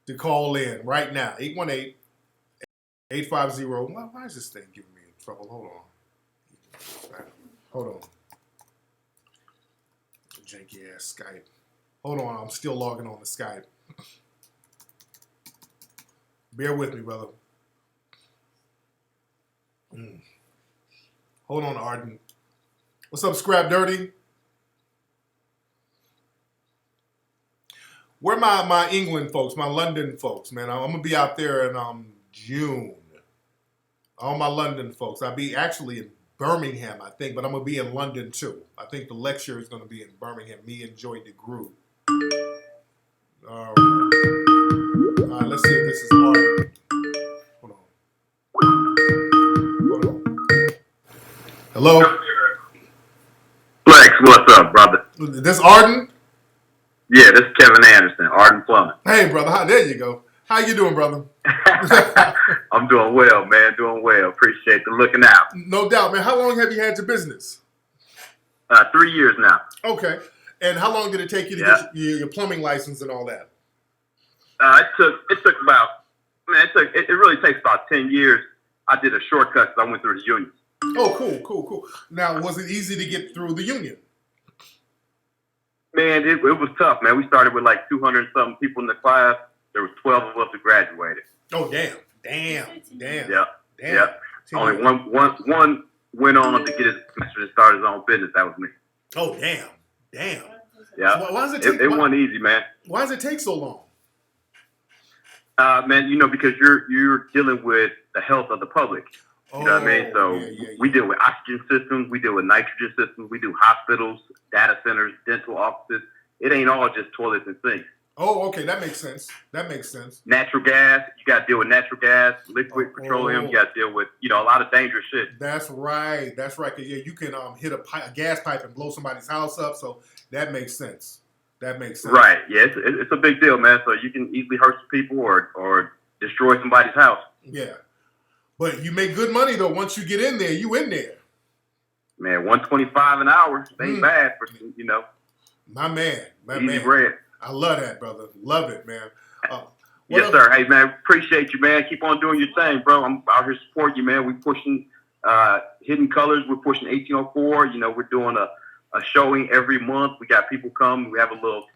to call in right now. 818-850. Why is this thing giving me trouble? Hold on. Janky ass Skype. Hold on, I'm still logging on to Skype. Bear with me, brother. Hold on, Arden. What's up, Scrap Dirty? Where my England folks, my London folks, man? I'm gonna be out there in June. All my London folks. I'll be actually in Birmingham, I think, but I'm gonna be in London too. I think the lecture is gonna be in Birmingham. Me and Joy DeGroot. All right, let's see if this is Arden. Hold on. Hello? Flex, what's up, brother? This Arden? Yeah, this is Kevin Anderson, Arden Plumbing. Hey, brother. There you go. How you doing, brother? I'm doing well, man. Doing well. Appreciate the looking out. No doubt, man. How long have you had your business? 3 years now. Okay. And how long did it take you to get your plumbing license and all that? It took about, man, it really takes about 10 years. I did a shortcut because I went through the union. Oh, cool. Now, was it easy to get through the union? Man, it was tough, man. We started with like 200 and something people in the class. There was 12 of us who graduated. Oh, damn. Yep. Only one went on to get his semester and start his own business. That was me. Oh, damn. Yeah. So why does it take? It wasn't easy, man. Why does it take so long? Man, because you're dealing with the health of the public. You know what I mean? So we deal with oxygen systems, we deal with nitrogen systems, we do hospitals, data centers, dental offices. It ain't all just toilets and sinks. Oh, okay, that makes sense. Natural gas, you got to deal with natural gas, liquid petroleum. You got to deal with a lot of dangerous shit. That's right. Cause you can hit a gas pipe and blow somebody's house up. So that makes sense. Right. Yeah, it's a big deal, man. So you can easily hurt some people or destroy somebody's house. Yeah. But you make good money, though. Once you get in there, you in there. Man, $125 an hour ain't bad for, My man. Easy bread. I love that, brother. Love it, man. Yes, sir. Hey, man, appreciate you, man. Keep on doing your thing, bro. I'm out here supporting you, man. We're pushing Hidden Colors. We're pushing 1804. We're doing a showing every month. We got people come. We have a little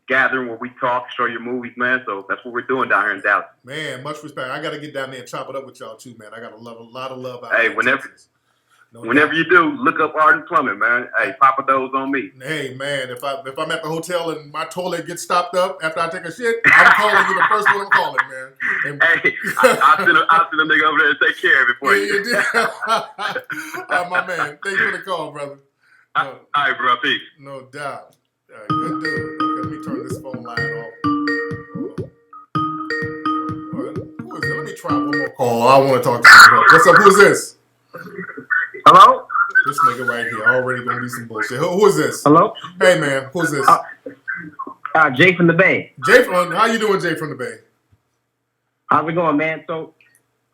gathering where we talk, show your movies, man. So that's what we're doing down here in Dallas. Man, much respect. I got to get down there and chop it up with y'all too, man. I got a lot of love out there. Hey, whenever you do, look up Arden Plumbing, man. Hey, Papa Do's on me. Hey, man, if I'm at the hotel and my toilet gets stopped up after I take a shit, I'm calling you the first one I'm calling, man. Hey, I'll send a nigga over there and take care of it for you. My man, thank you for the call, brother. All right, bro. Peace. No doubt. Good dude. Okay, let me turn this phone line off. Who is it? Let me try one more call. I want to talk to you. What's up? Who's this? Hello? This nigga right here already gonna be some bullshit. Who is this? Hello? Hey, man. Who's this? Jay from the Bay. How you doing, Jay from the Bay? How's it going, man? So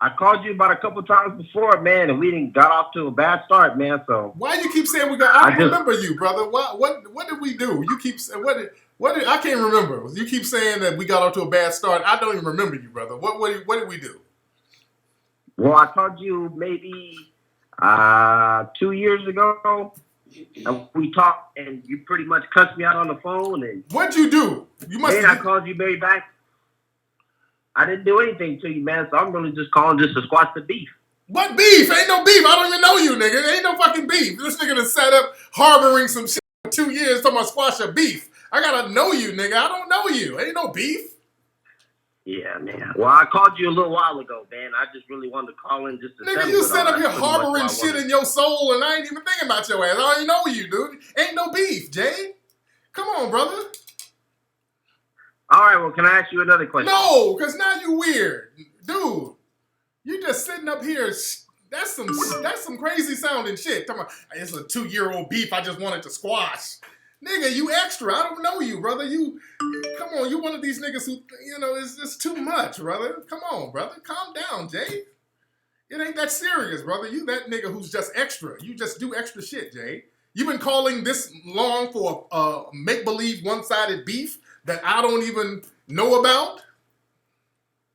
I called you about a couple times before, man, and we didn't got off to a bad start, man. So why you keep saying we got? I don't remember you, brother. What did we do? You keep what did I can't remember. You keep saying that we got off to a bad start. I don't even remember you, brother. What did we do? Well, I called you maybe 2 years ago. And we talked, and you pretty much cussed me out on the phone. And what'd you do? You must. Then I called you maybe back. I didn't do anything to you, man, so I'm really just calling just to squash the beef. What beef? Ain't no beef. I don't even know you, nigga. Ain't no fucking beef. This nigga done sat up harboring some shit for 2 years talking about squash a beef. I gotta know you, nigga. I don't know you. Ain't no beef. Yeah, man. Well, I called you a little while ago, man. I just really wanted to call in just to nigga, you sit up here harboring shit in your soul, and I ain't even thinking about your ass. I already know you, dude. Ain't no beef, Jay. Come on, brother. All right, well, can I ask you another question? No, because now you weird. Dude, you just sitting up here. That's some crazy sounding shit. Talking about, it's a 2-year-old beef I just wanted to squash. Nigga, you extra. I don't know you, brother. Come on. You one of these niggas who, it's just too much, brother. Come on, brother. Calm down, Jay. It ain't that serious, brother. You that nigga who's just extra. You just do extra shit, Jay. You've been calling this long for a make-believe one-sided beef that I don't even know about?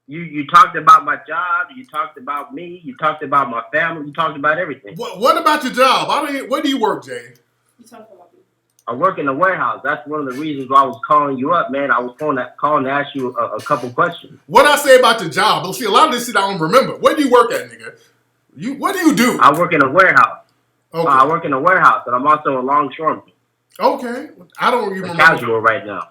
You talked about my job. You talked about me. You talked about my family. You talked about everything. What about your job? Where do you work, Jay? You talk about me. I work in a warehouse. That's one of the reasons why I was calling you up, man. I was calling to ask you a couple questions. What I say about your job? See, a lot of this shit I don't remember. Where do you work at, nigga? What do you do? I work in a warehouse. Okay. I work in a warehouse, and I'm also a longshoreman. Okay. I don't even remember. Casual right now.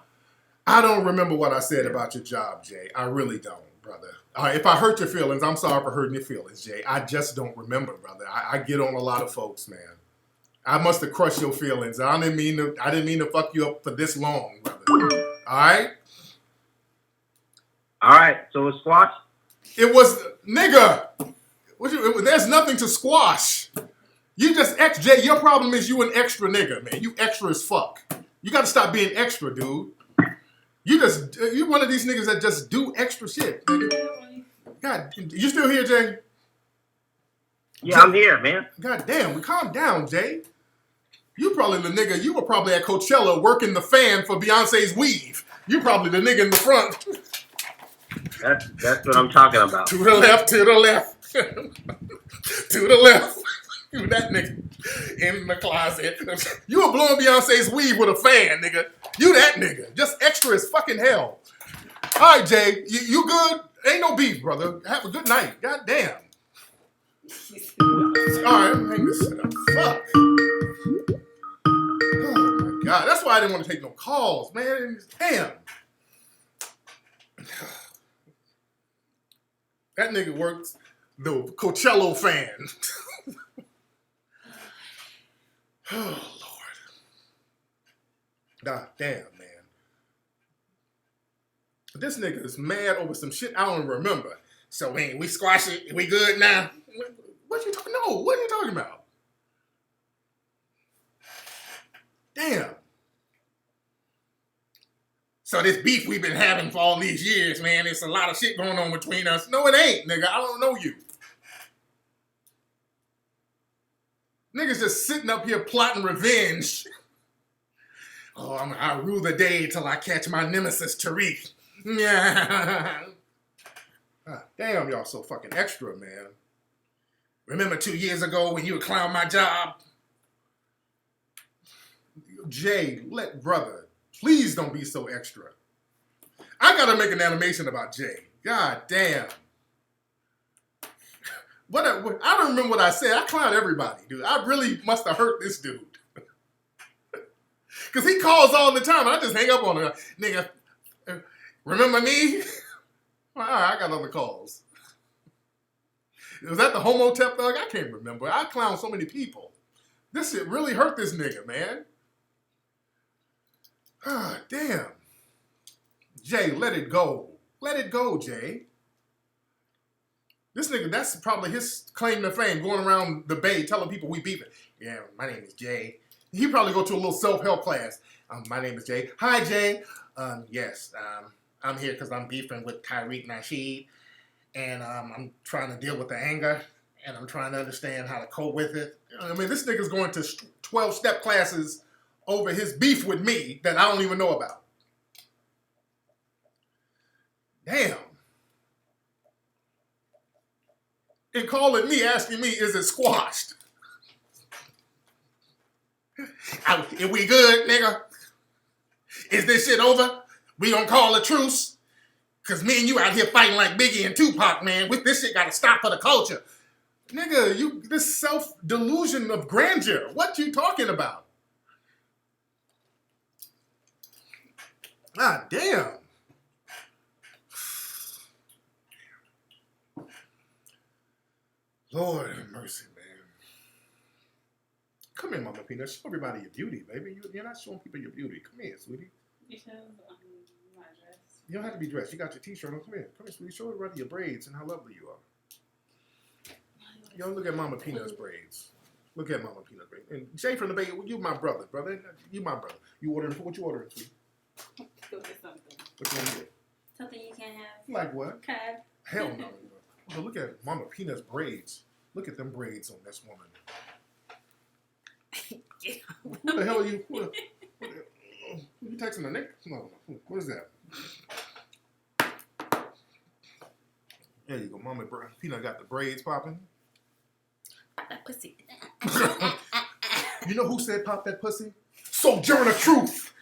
I don't remember what I said about your job, Jay. I really don't, brother. If I hurt your feelings, I'm sorry for hurting your feelings, Jay. I just don't remember, brother. I get on a lot of folks, man. I must have crushed your feelings. I didn't mean to fuck you up for this long, brother. All right? All right. So it's squash? It was, nigga. There's nothing to squash. You just Jay, your problem is you an extra nigga, man. You extra as fuck. You got to stop being extra, dude. You one of these niggas that just do extra shit, nigga. God, you still here, Jay? Yeah, I'm here, man. God damn, calm down, Jay. You probably the nigga, you were probably at Coachella working the fan for Beyonce's weave. You probably the nigga in the front. That's what I'm talking about. To the left, to the left. To the left. You that nigga in the closet. You were blowing Beyonce's weave with a fan, nigga. You that nigga. Just extra as fucking hell. All right, Jay. You good? Ain't no beef, brother. Have a good night. God damn. All right, hang this shit up. Fuck. Oh, my God. That's why I didn't want to take no calls, man. Damn. That nigga works the Coachella fan. Oh, Lord. God damn, man. This nigga is mad over some shit I don't even remember. So, man, we squash it. We good now? What you talking? No, what are you talking about? Damn. So this beef we've been having for all these years, man, it's a lot of shit going on between us. No, it ain't, nigga. I don't know you. Niggas just sitting up here plotting revenge. Oh, I'll rule the day till I catch my nemesis, Tariq. Yeah. Ah, damn, y'all so fucking extra, man. Remember 2 years ago when you would clown my job? Jay, brother, please don't be so extra. I gotta make an animation about Jay. God damn. I don't remember what I said. I clown everybody, dude. I really must have hurt this dude. Because he calls all the time. I just hang up on him. Nigga, remember me? All right, I got other calls. Was that the Homotep thug? I can't remember. I clown so many people. This shit really hurt this nigga, man. Ah, damn. Jay, let it go. Let it go, Jay. This nigga, that's probably his claim to fame, going around the Bay telling people we beefing. Yeah, my name is Jay. He probably go to a little self-help class. My name is Jay. Hi, Jay. Yes, I'm here because I'm beefing with Tariq Nasheed. And I'm trying to deal with the anger. And I'm trying to understand how to cope with it. I mean, this nigga's going to 12-step classes over his beef with me that I don't even know about. Damn. And calling me, asking me, is it squashed? If we good, nigga? Is this shit over? We gonna call a truce? Cause me and you out here fighting like Biggie and Tupac, man. With this shit gotta stop for the culture. Nigga, this self-delusion of grandeur. What you talking about? God damn. Lord have mercy, man. Come here, Mama Peanut. Show everybody your beauty, baby. You're not showing people your beauty. Come here, sweetie. Because my dress. You don't have to be dressed. You got your t-shirt on. Come here. Come here, sweetie. Show everybody your braids and how lovely you are. Yo, look at Mama Peanut's braids. Look at Mama Peanut, baby. And Jay from the Bay, you my brother. You my brother. You ordering, what you ordering, sweet? Go get something. What you want to get? Something you can't have. Like what? Crab. Hell no. Well, look at Mama Peanut's braids. Look at them braids on this woman. Who the hell are you? You texting a nigga? No. What is that? There you go. Mama Peanut got the braids popping. That pussy. You know who said pop that pussy? Sojourner Truth.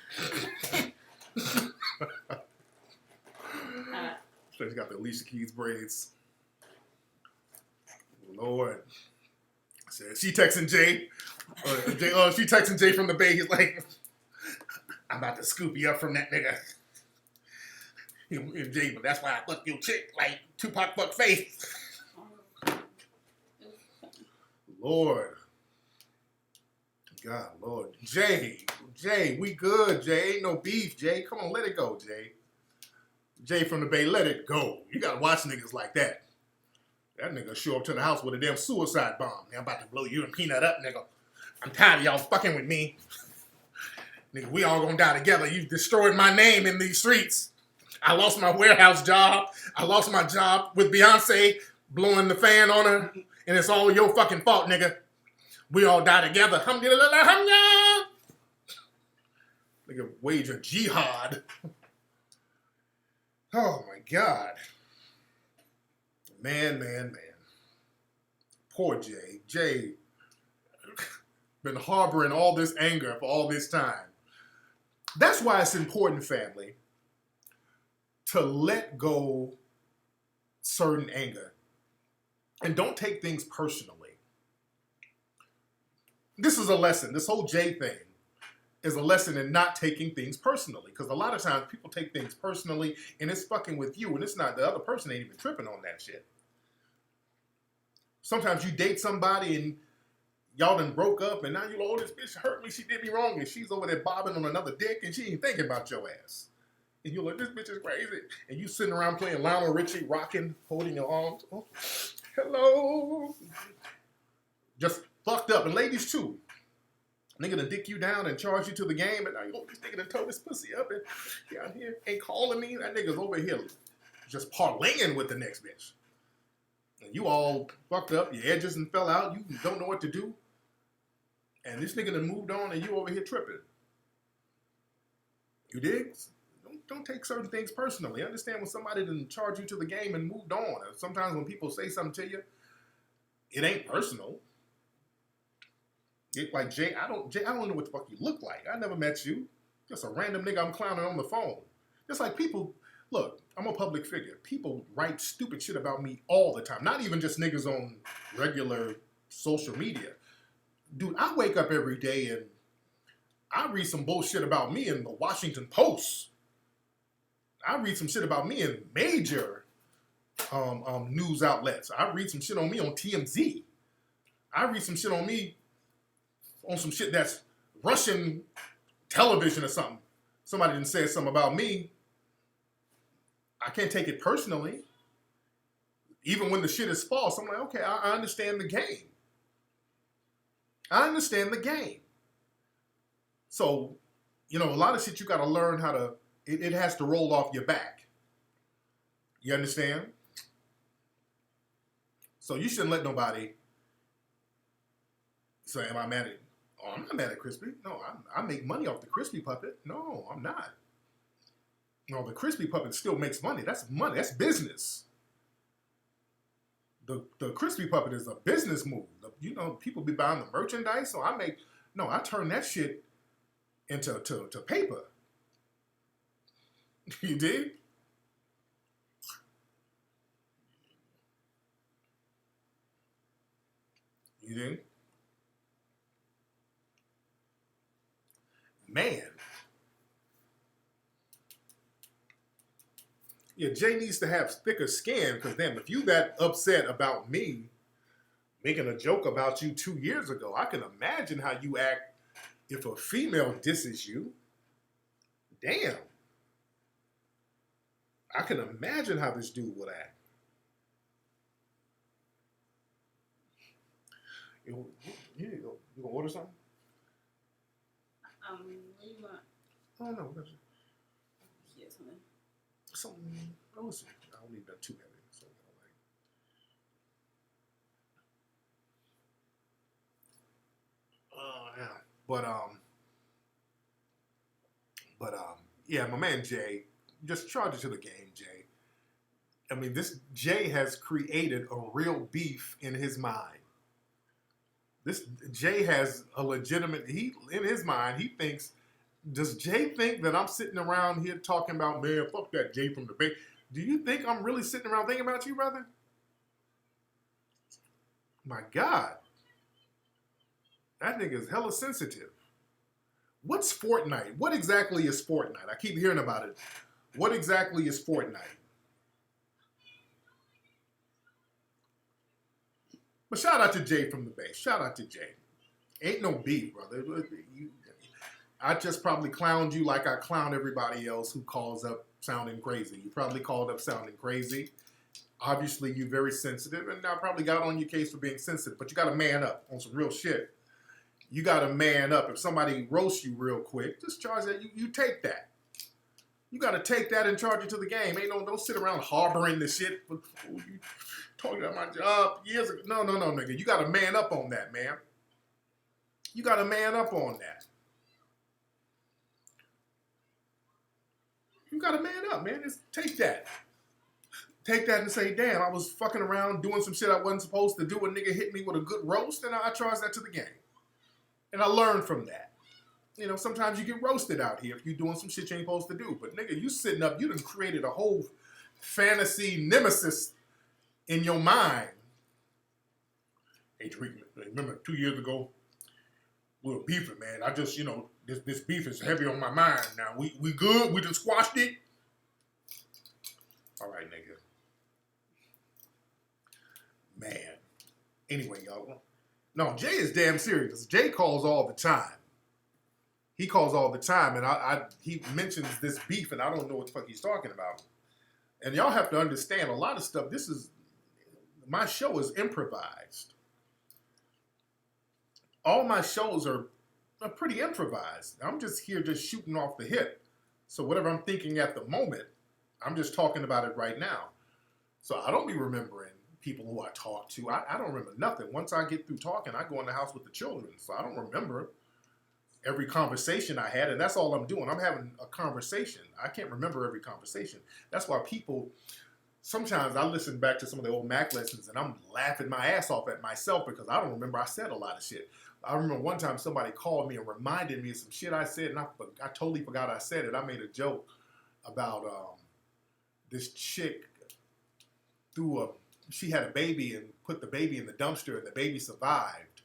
She's got the Alicia Keys braids. Lord. Said she texting Jay. She texting Jay from the Bay. He's like, I'm about to scoop you up from that nigga. Jay, but that's why I fuck your chick like Tupac fuck Faith. Lord. God, Lord. Jay, we good, Jay. Ain't no beef, Jay. Come on, let it go, Jay. Jay from the Bay, let it go. You gotta watch niggas like that. That nigga show up to the house with a damn suicide bomb. I'm about to blow you and Peanut up, nigga. I'm tired of y'all fucking with me. Nigga, we all gonna die together. You destroyed my name in these streets. I lost my warehouse job. I lost my job with Beyonce blowing the fan on her. And it's all your fucking fault, nigga. We all die together. Nigga, wage a jihad. Oh, my God. Man. Poor Jay. Jay been harboring all this anger for all this time. That's why it's important, family, to let go certain anger. And don't take things personally. This is a lesson. This whole Jay thing is a lesson in not taking things personally. Because a lot of times people take things personally and it's fucking with you and it's not, the other person ain't even tripping on that shit. Sometimes you date somebody and y'all done broke up and now you're like, oh, this bitch hurt me, she did me wrong, and she's over there bobbing on another dick and she ain't thinking about your ass. And you're like, this bitch is crazy. And you sitting around playing Lionel Richie, rocking, holding your arms. Oh, hello. Just fucked up. And ladies too. Nigga done dick you down and charge you to the game, and now you this nigga done told his pussy up and he out here ain't calling me. That nigga's over here just parlaying with the next bitch. And you all fucked up, your edges and fell out, you don't know what to do. And this nigga done moved on and you over here tripping. You dig? Don't take certain things personally. Understand when somebody done charge you to the game and moved on. Sometimes when people say something to you, it ain't personal. Like Jay, I don't know what the fuck you look like. I never met you. Just a random nigga I'm clowning on the phone. Just like people, look, I'm a public figure. People write stupid shit about me all the time. Not even just niggas on regular social media. Dude, I wake up every day and I read some bullshit about me in the Washington Post. I read some shit about me in major news outlets. I read some shit on me on TMZ. I read some shit on me on some shit that's Russian television or something. Somebody done said something about me. I can't take it personally. Even when the shit is false, I'm like, okay, I understand the game. I understand the game. So, you know, a lot of shit you got to learn how to, it has to roll off your back. You understand? So you shouldn't let nobody say, am I mad at, oh, I'm not mad at Crispy. No, I make money off the Crispy puppet. No, I'm not. No, the Crispy puppet still makes money. That's money. That's business. The Crispy puppet is a business move. You know, people be buying the merchandise, so I turn that shit into to paper. You dig? You dig? Man. Yeah, Jay needs to have thicker skin, because damn, if you that upset about me making a joke about you 2 years ago, I can imagine how you act if a female disses you. Damn. I can imagine how this dude would act. You Here you go. You gonna order something? What do you want? Oh no, that's Yeah, something. something. Oh, listen, I don't need that too heavy. So yeah. Yeah, my man Jay, just charge it to the game, Jay. I mean, this Jay has created a real beef in his mind. This Jay has a legitimate. He in his mind, he thinks. Does Jay think that I'm sitting around here talking about, man, fuck that Jay from the Bay? Do you think I'm really sitting around thinking about you, brother? My God, that nigga is hella sensitive. What's Fortnite? What exactly is Fortnite? I keep hearing about it. What exactly is Fortnite? But shout out to Jay from the Bay. Shout out to Jay. Ain't no beef, brother. I just probably clowned you like I clown everybody else who calls up sounding crazy. You probably called up sounding crazy. Obviously, you're very sensitive, and I probably got on your case for being sensitive, but you got to man up on some real shit. You got to man up. If somebody roasts you real quick, just charge that. You take that. You got to take that and charge it to the game. Don't sit around harboring the shit. Oh, you talking about my job years ago. No, nigga. You got to man up on that, man. You got to man up on that. You got to man up, man. Just take that. Take that and say, damn, I was fucking around doing some shit I wasn't supposed to do. A nigga hit me with a good roast, and I charge that to the game. And I learned from that. You know, sometimes you get roasted out here if you're doing some shit you ain't supposed to do. But nigga, you sitting up, you done created a whole fantasy nemesis in your mind. Hey, Tariq, remember 2 years ago, we were beefing, man. I just, this beef is heavy on my mind now. We good? We done squashed it? All right, nigga. Man. Anyway, y'all. No, Jay is damn serious. Jay calls all the time. He calls all the time, and he mentions this beef, and I don't know what the fuck he's talking about. And y'all have to understand, a lot of stuff, my show is improvised. All my shows are pretty improvised. I'm just here just shooting off the hip. So whatever I'm thinking at the moment, I'm just talking about it right now. So I don't be remembering people who I talk to. I don't remember nothing. Once I get through talking, I go in the house with the children. So I don't remember every conversation I had, and that's all I'm doing. I'm having a conversation. I can't remember every conversation. That's why sometimes I listen back to some of the old Mac lessons, and I'm laughing my ass off at myself because I don't remember I said a lot of shit. I remember one time somebody called me and reminded me of some shit I said, and I totally forgot I said it. I made a joke about this chick she had a baby and put the baby in the dumpster, and the baby survived.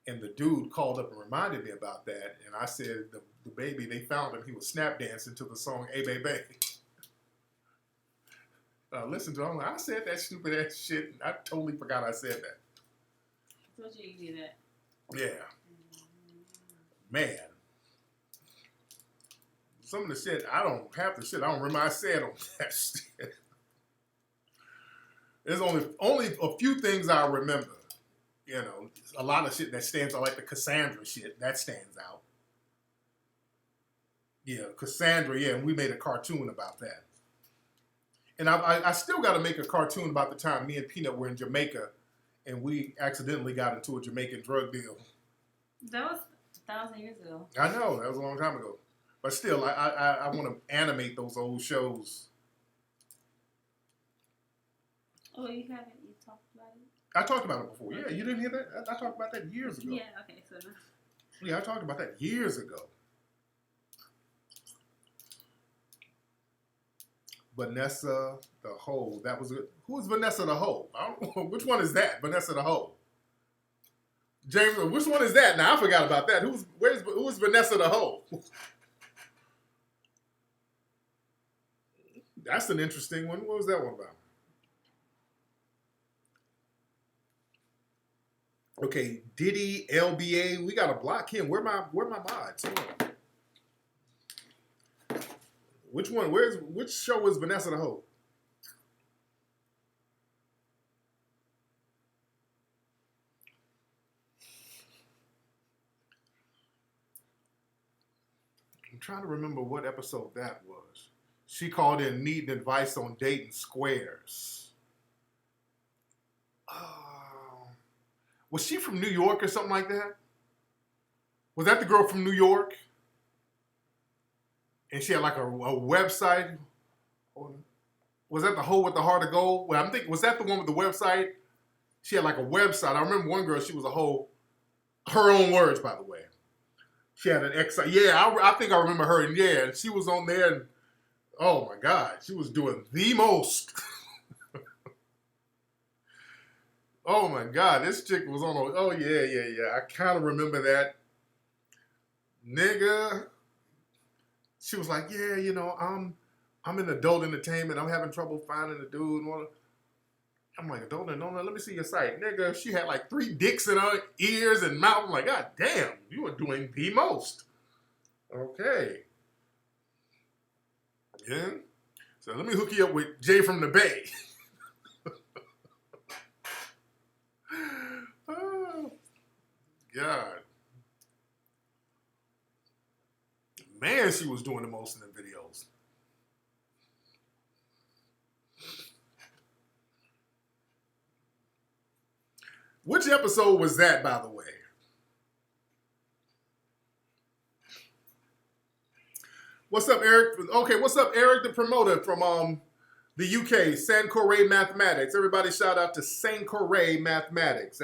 And the dude called up and reminded me about that. And I said, the baby, they found him. He was snap dancing to the song, Hey Baby. I listened to it. I'm like, I said that stupid ass shit. And I totally forgot I said that. I told you do that. Yeah. Man. Some of the shit, I don't remember I said on that shit. There's only a few things I remember. A lot of shit that stands out, like the Cassandra shit, that stands out. Yeah, Cassandra, yeah, and we made a cartoon about that. And I still got to make a cartoon about the time me and Peanut were in Jamaica, and we accidentally got into a Jamaican drug deal. That was 1,000 years ago. I know, that was a long time ago. But still, I want to animate those old shows. Oh, you haven't? You talked about it? I talked about it before. Yeah, you didn't hear that? I talked about that years ago. Yeah, okay, so no. Yeah, I talked about that years ago. Vanessa the Hoe. That was it. Who's Vanessa the Hoe? I don't know. Which one is that? Vanessa the Hoe. James, which one is that? Now I forgot about that. Who's Vanessa the Hoe? That's an interesting one. What was that one about? Okay, Diddy, LBA, we gotta block him. Where my mods? Hold on. Which one? Which show is Vanessa the Hoe? trying to remember what episode that was. She called in needing advice on dating squares. Was she from New York or something like that? Was that the girl from New York? And she had like a website. Was that the hoe with the heart of gold? Well, I'm thinking, was that the one with the website? She had like a website. I remember one girl, she was a hoe. Her own words, by the way. She had an ex. Yeah, I think I remember her. And yeah, she was on there. And oh my God, she was doing the most. Oh my God, this chick was on. Oh yeah. I kind of remember that. Nigga. She was like, yeah, you know, I'm in adult entertainment. I'm having trouble finding a dude. I'm like, adult entertainment? Let me see your site. Nigga, she had like 3 dicks in her ears and mouth. I'm like, God damn, you are doing the most. Okay. Yeah. So let me hook you up with Jay from the Bay. Oh, God. Man, she was doing the most in the videos. Which episode was that, by the way? What's up, Eric? Okay, what's up, Eric, the promoter from the UK, Sankoray Mathematics. Everybody shout out to Sankoray Mathematics.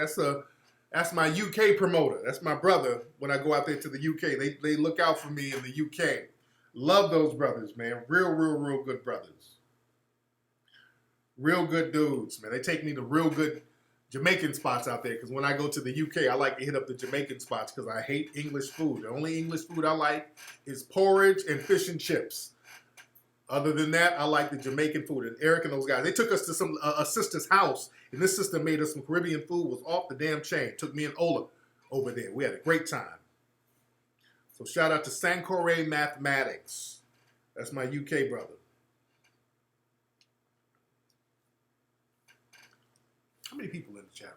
That's my UK promoter. That's my brother when I go out there to the UK. They look out for me in the UK. Love those brothers, man. Real good brothers. Real good dudes, man. They take me to real good Jamaican spots out there because when I go to the UK, I like to hit up the Jamaican spots because I hate English food. The only English food I like is porridge and fish and chips. Other than that, I like the Jamaican food. And Eric and those guys, they took us to a sister's house, and this sister made us some Caribbean food. Was off the damn chain. Took me and Ola over there. We had a great time. So shout out to Sankoray Mathematics. That's my UK brother. How many people in the chat room?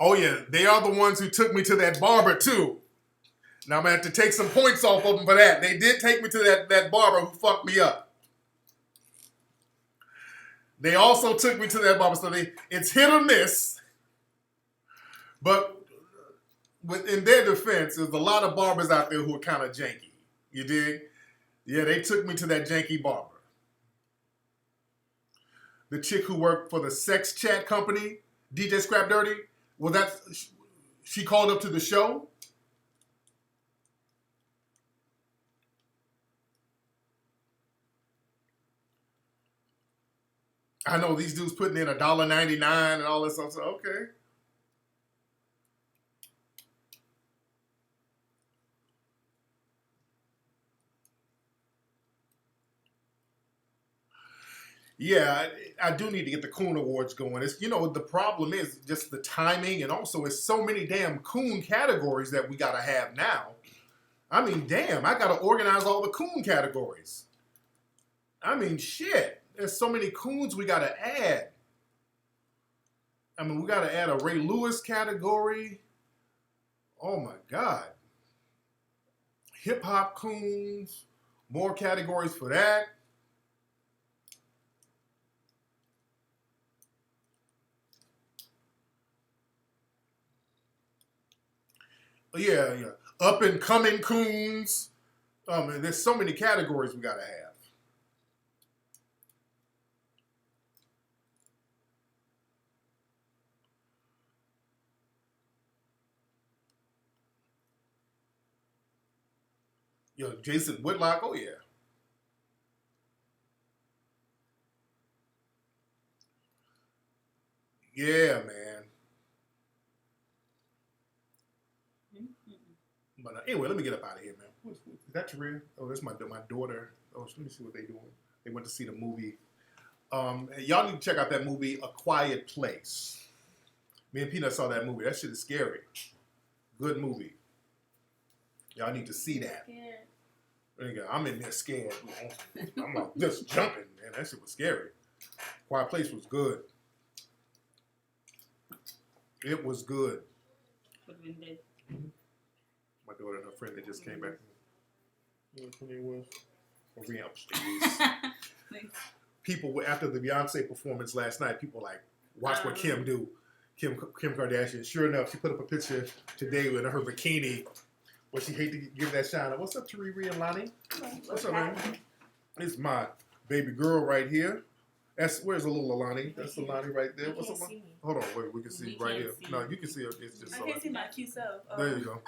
Oh yeah, they are the ones who took me to that barber too. Now I'm gonna have to take some points off of them for that. They did take me to that barber who fucked me up. They also took me to that barber, so it's hit or miss. But in their defense, there's a lot of barbers out there who are kind of janky. You dig? Yeah, they took me to that janky barber. The chick who worked for the sex chat company, DJ Scrap Dirty, well, she called up to the show. I know these dudes putting in $1.99 and all this stuff. So, okay. Yeah, I do need to get the Coon Awards going. It's, you know, the problem is just the timing, and also it's so many damn Coon categories that we gotta have now. I mean, damn, I gotta organize all the Coon categories. I mean, shit. There's so many Coons we gotta add. I mean, we gotta add a Ray Lewis category. Oh my God. Hip hop Coons. More categories for that. Yeah. Up and coming Coons. There's so many categories we gotta have. Yo, Jason Whitlock, oh yeah. Yeah, man. But anyway, let me get up out of here, man. Is that Taria? Oh, that's my daughter. Oh, let me see what they're doing. They went to see the movie. Y'all need to check out that movie, A Quiet Place. Me and Peanut saw that movie. That shit is scary. Good movie. Y'all need to see that. I'm in there scared. I'm like just jumping, man. That shit was scary. Quiet Place was good. It was good. would have been dead. My daughter and her friend, they just came back. Which one it was? People, after the Beyonce performance last night, people were like, watch what Kim do. Kim Kardashian. Sure enough, she put up a picture today with her bikini. But she hate to give that shine up. What's up, Tariq and Lonnie? What's up, man? This is my baby girl right here. Where's the little Lonnie? That's the Lonnie right there. What's up? Hold on, wait, we can see right here. No, you can see her. It's just I can't see my cute self. There you go.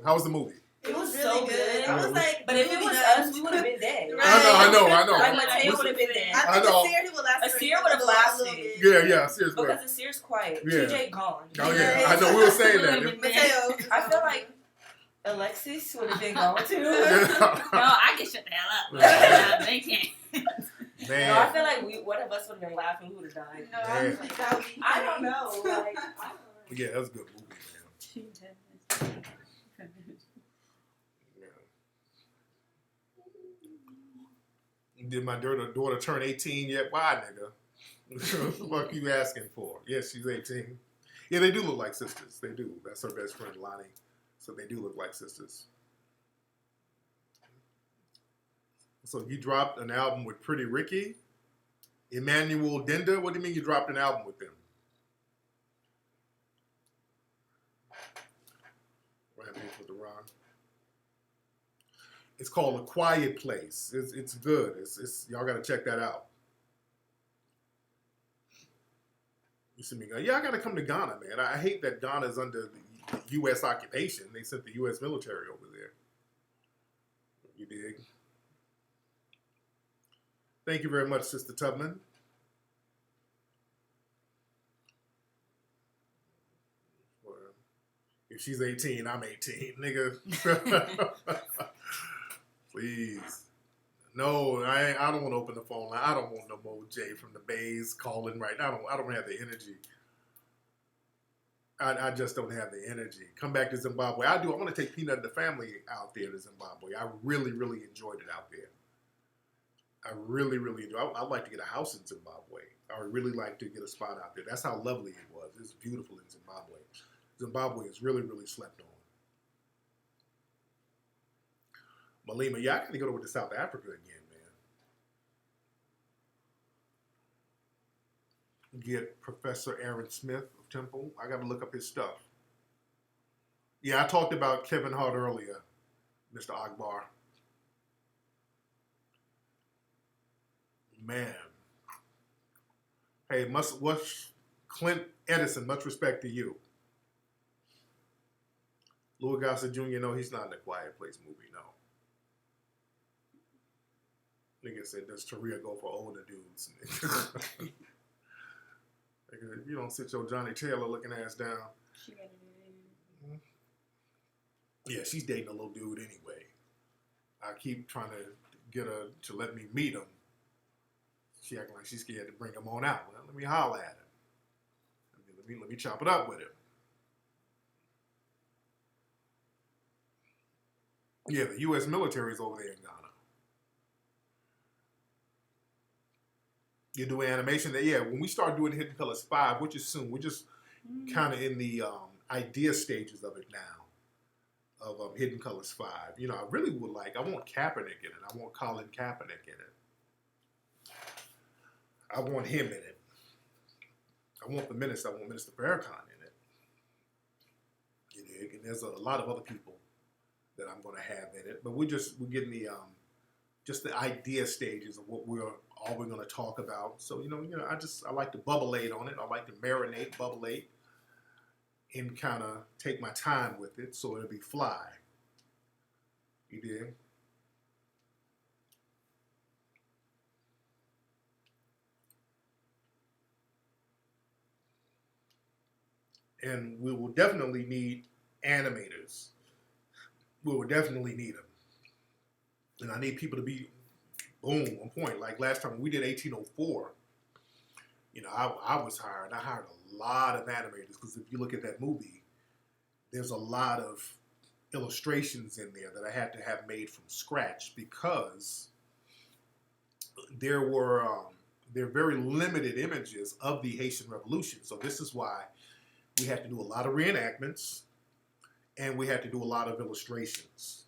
How was the movie? It was so good. I was like, but if it was us, we would have been dead. I know. Like Mateo would have been dead. I know. Asir would have lasted. Yeah, Asir's good. Because Asir's quiet. Yeah. TJ gone. Oh yeah, I know. We were saying that. Mateo. I feel like Alexis would have been gone too. No, I can shut the hell up. They can't. Man. No, I feel like one of us would have been laughing. Who would have died? No, I was like, that would be I don't know. Like, Yeah, that was a good movie, man. Did my daughter turn 18 yet? Why, nigga? What the fuck you asking for? Yes, she's 18. Yeah, they do look like sisters. They do. That's her best friend, Lonnie. So they do look like sisters. So you dropped an album with Pretty Ricky, Emmanuel Denda. What do you mean you dropped an album with them? Rampage with the Ron. It's called A Quiet Place. It's good. It's y'all gotta check that out. You see me go, yeah, I gotta come to Ghana, man. I hate that Ghana's under the U.S. occupation. They sent the U.S. military over there. You dig? Thank you very much, Sister Tubman. If she's 18, I'm 18, nigga. Please. No, I don't want to open the phone line. I don't want no more Jay from the Bays calling right now. I don't have the energy. I just don't have the energy. Come back to Zimbabwe. I want to take Peanut and the family out there to Zimbabwe. I really, really enjoyed it out there. I really, really enjoyed it. I'd like to get a house in Zimbabwe. I would really like to get a spot out there. That's how lovely it was. It's beautiful in Zimbabwe. Zimbabwe is really, really slept on. Malima, yeah, I got to go over to South Africa again, man. Get Professor Aaron Smith of Temple. I got to look up his stuff. Yeah, I talked about Kevin Hart earlier, Mr. Akbar. Man. Hey, what's Clint Edison, much respect to you. Louis Gossett Jr., no, he's not in a Quiet Place movie, no. Nigga said, does Taria go for older dudes? Nigga, you don't sit your Johnny Taylor looking ass down. She got it. Yeah, she's dating a little dude anyway. I keep trying to get her to let me meet him. She acting like she's scared to bring him on out. Well, let me holler at him. Let me chop it up with him. Yeah, the U.S. military is over there in Ghana. You do animation. When we start doing Hidden Colors 5, which is soon, we're just kind of in the idea stages of it now, of Hidden Colors 5. You know, I really would I want Kaepernick in it. I want Colin Kaepernick in it. I want him in it. I want Minister Farrakhan in it. You know, and there's a lot of other people that I'm going to have in it, but we're getting the just the idea stages of what we're going to talk about. So I like to bubblate on it. I like to marinate, bubblate, and kind of take my time with it, so it'll be fly. You dig? And we will definitely need animators. We will definitely need them. And I need people to be, boom, on point. Like last time when we did 1804, I was hired. I hired a lot of animators because if you look at that movie, there's a lot of illustrations in there that I had to have made from scratch because there were they're very limited images of the Haitian Revolution. So this is why we had to do a lot of reenactments and we had to do a lot of illustrations.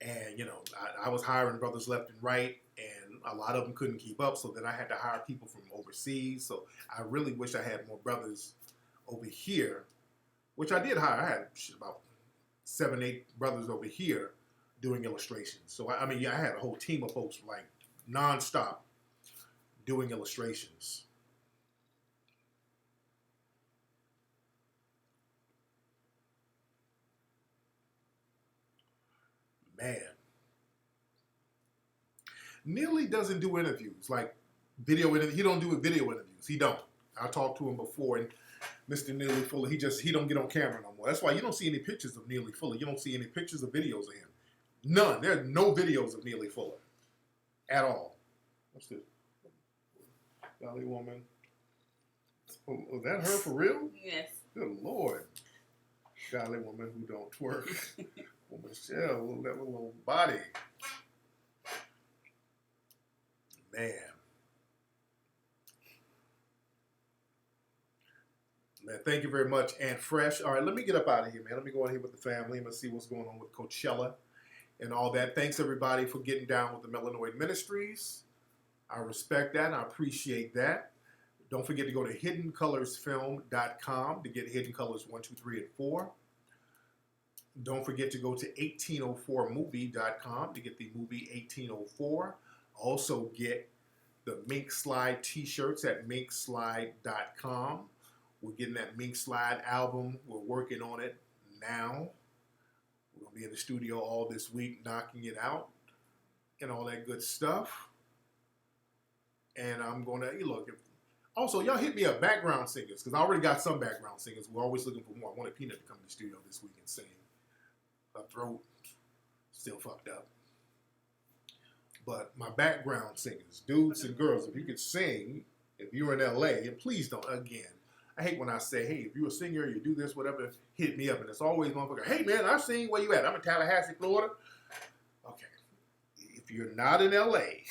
And, you know, I was hiring brothers left and right, and a lot of them couldn't keep up. So then I had to hire people from overseas. So I really wish I had more brothers over here, which I did hire. I had about 7, 8 brothers over here doing illustrations. So, I mean, yeah, I had a whole team of folks like nonstop doing illustrations. Man. Neely doesn't do interviews, like video interviews. He don't do video interviews. He don't. I talked to him before, and Mr. Neely Fuller, he don't get on camera no more. That's why you don't see any pictures of Neely Fuller. You don't see any pictures or videos of him. None. There are no videos of Neely Fuller at all. What's this? Golly woman. Oh, was that her for real? Yes. Good Lord. Golly woman who don't twerk. Well, Michelle, that little body. Man. Man, thank you very much. And Fresh. All right, let me get up out of here, man. Let me go in here with the family. Let's see what's going on with Coachella and all that. Thanks, everybody, for getting down with the Melanoid Ministries. I respect that, and I appreciate that. Don't forget to go to hiddencolorsfilm.com to get Hidden Colors 1, 2, 3, and 4. Don't forget to go to 1804movie.com to get the movie 1804. Also get the Mink Slide t-shirts at minkslide.com. We're getting that Mink Slide album. We're working on it now. We're going to be in the studio all this week knocking it out and all that good stuff. And I'm going to, look, also, y'all hit me up, background singers, because I already got some background singers. We're always looking for more. I wanted Peanut to come to the studio this week and sing. Her throat still fucked up. But my background singers, dudes and girls, if you could sing, if you're in LA, and please don't, again, I hate when I say, hey, if you're a singer, you do this, whatever, hit me up. And it's always motherfucker, hey man, I sing, where you at? I'm in Tallahassee, Florida. Okay. If you're not in LA,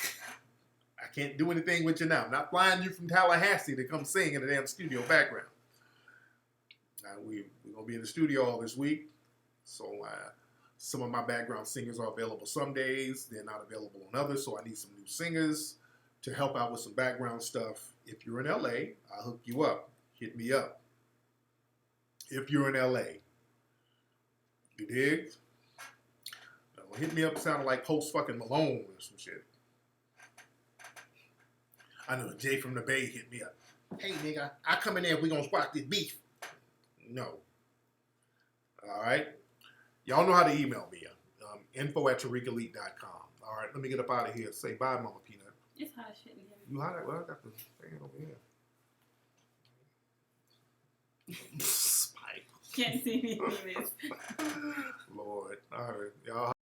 I can't do anything with you now. I'm not flying you from Tallahassee to come sing in the damn studio background. Now, we're going to be in the studio all this week. So some of my background singers are available some days. They're not available on others. So I need some new singers to help out with some background stuff. If you're in LA, I'll hook you up. Hit me up. If you're in LA. You dig? Hit me up sounding like Post fucking Malone or some shit. I know Jay from the Bay hit me up. Hey, nigga, I come in there, we gonna squat this beef. No. All right? Y'all know how to email me. info@tariqelite.com. All right, let me get up out of here. Say bye, Mama Peanut. It's hot shit in here. You hot? Well, I got the fan over here. Spike. Can't see me anyways. Lord. All right, y'all.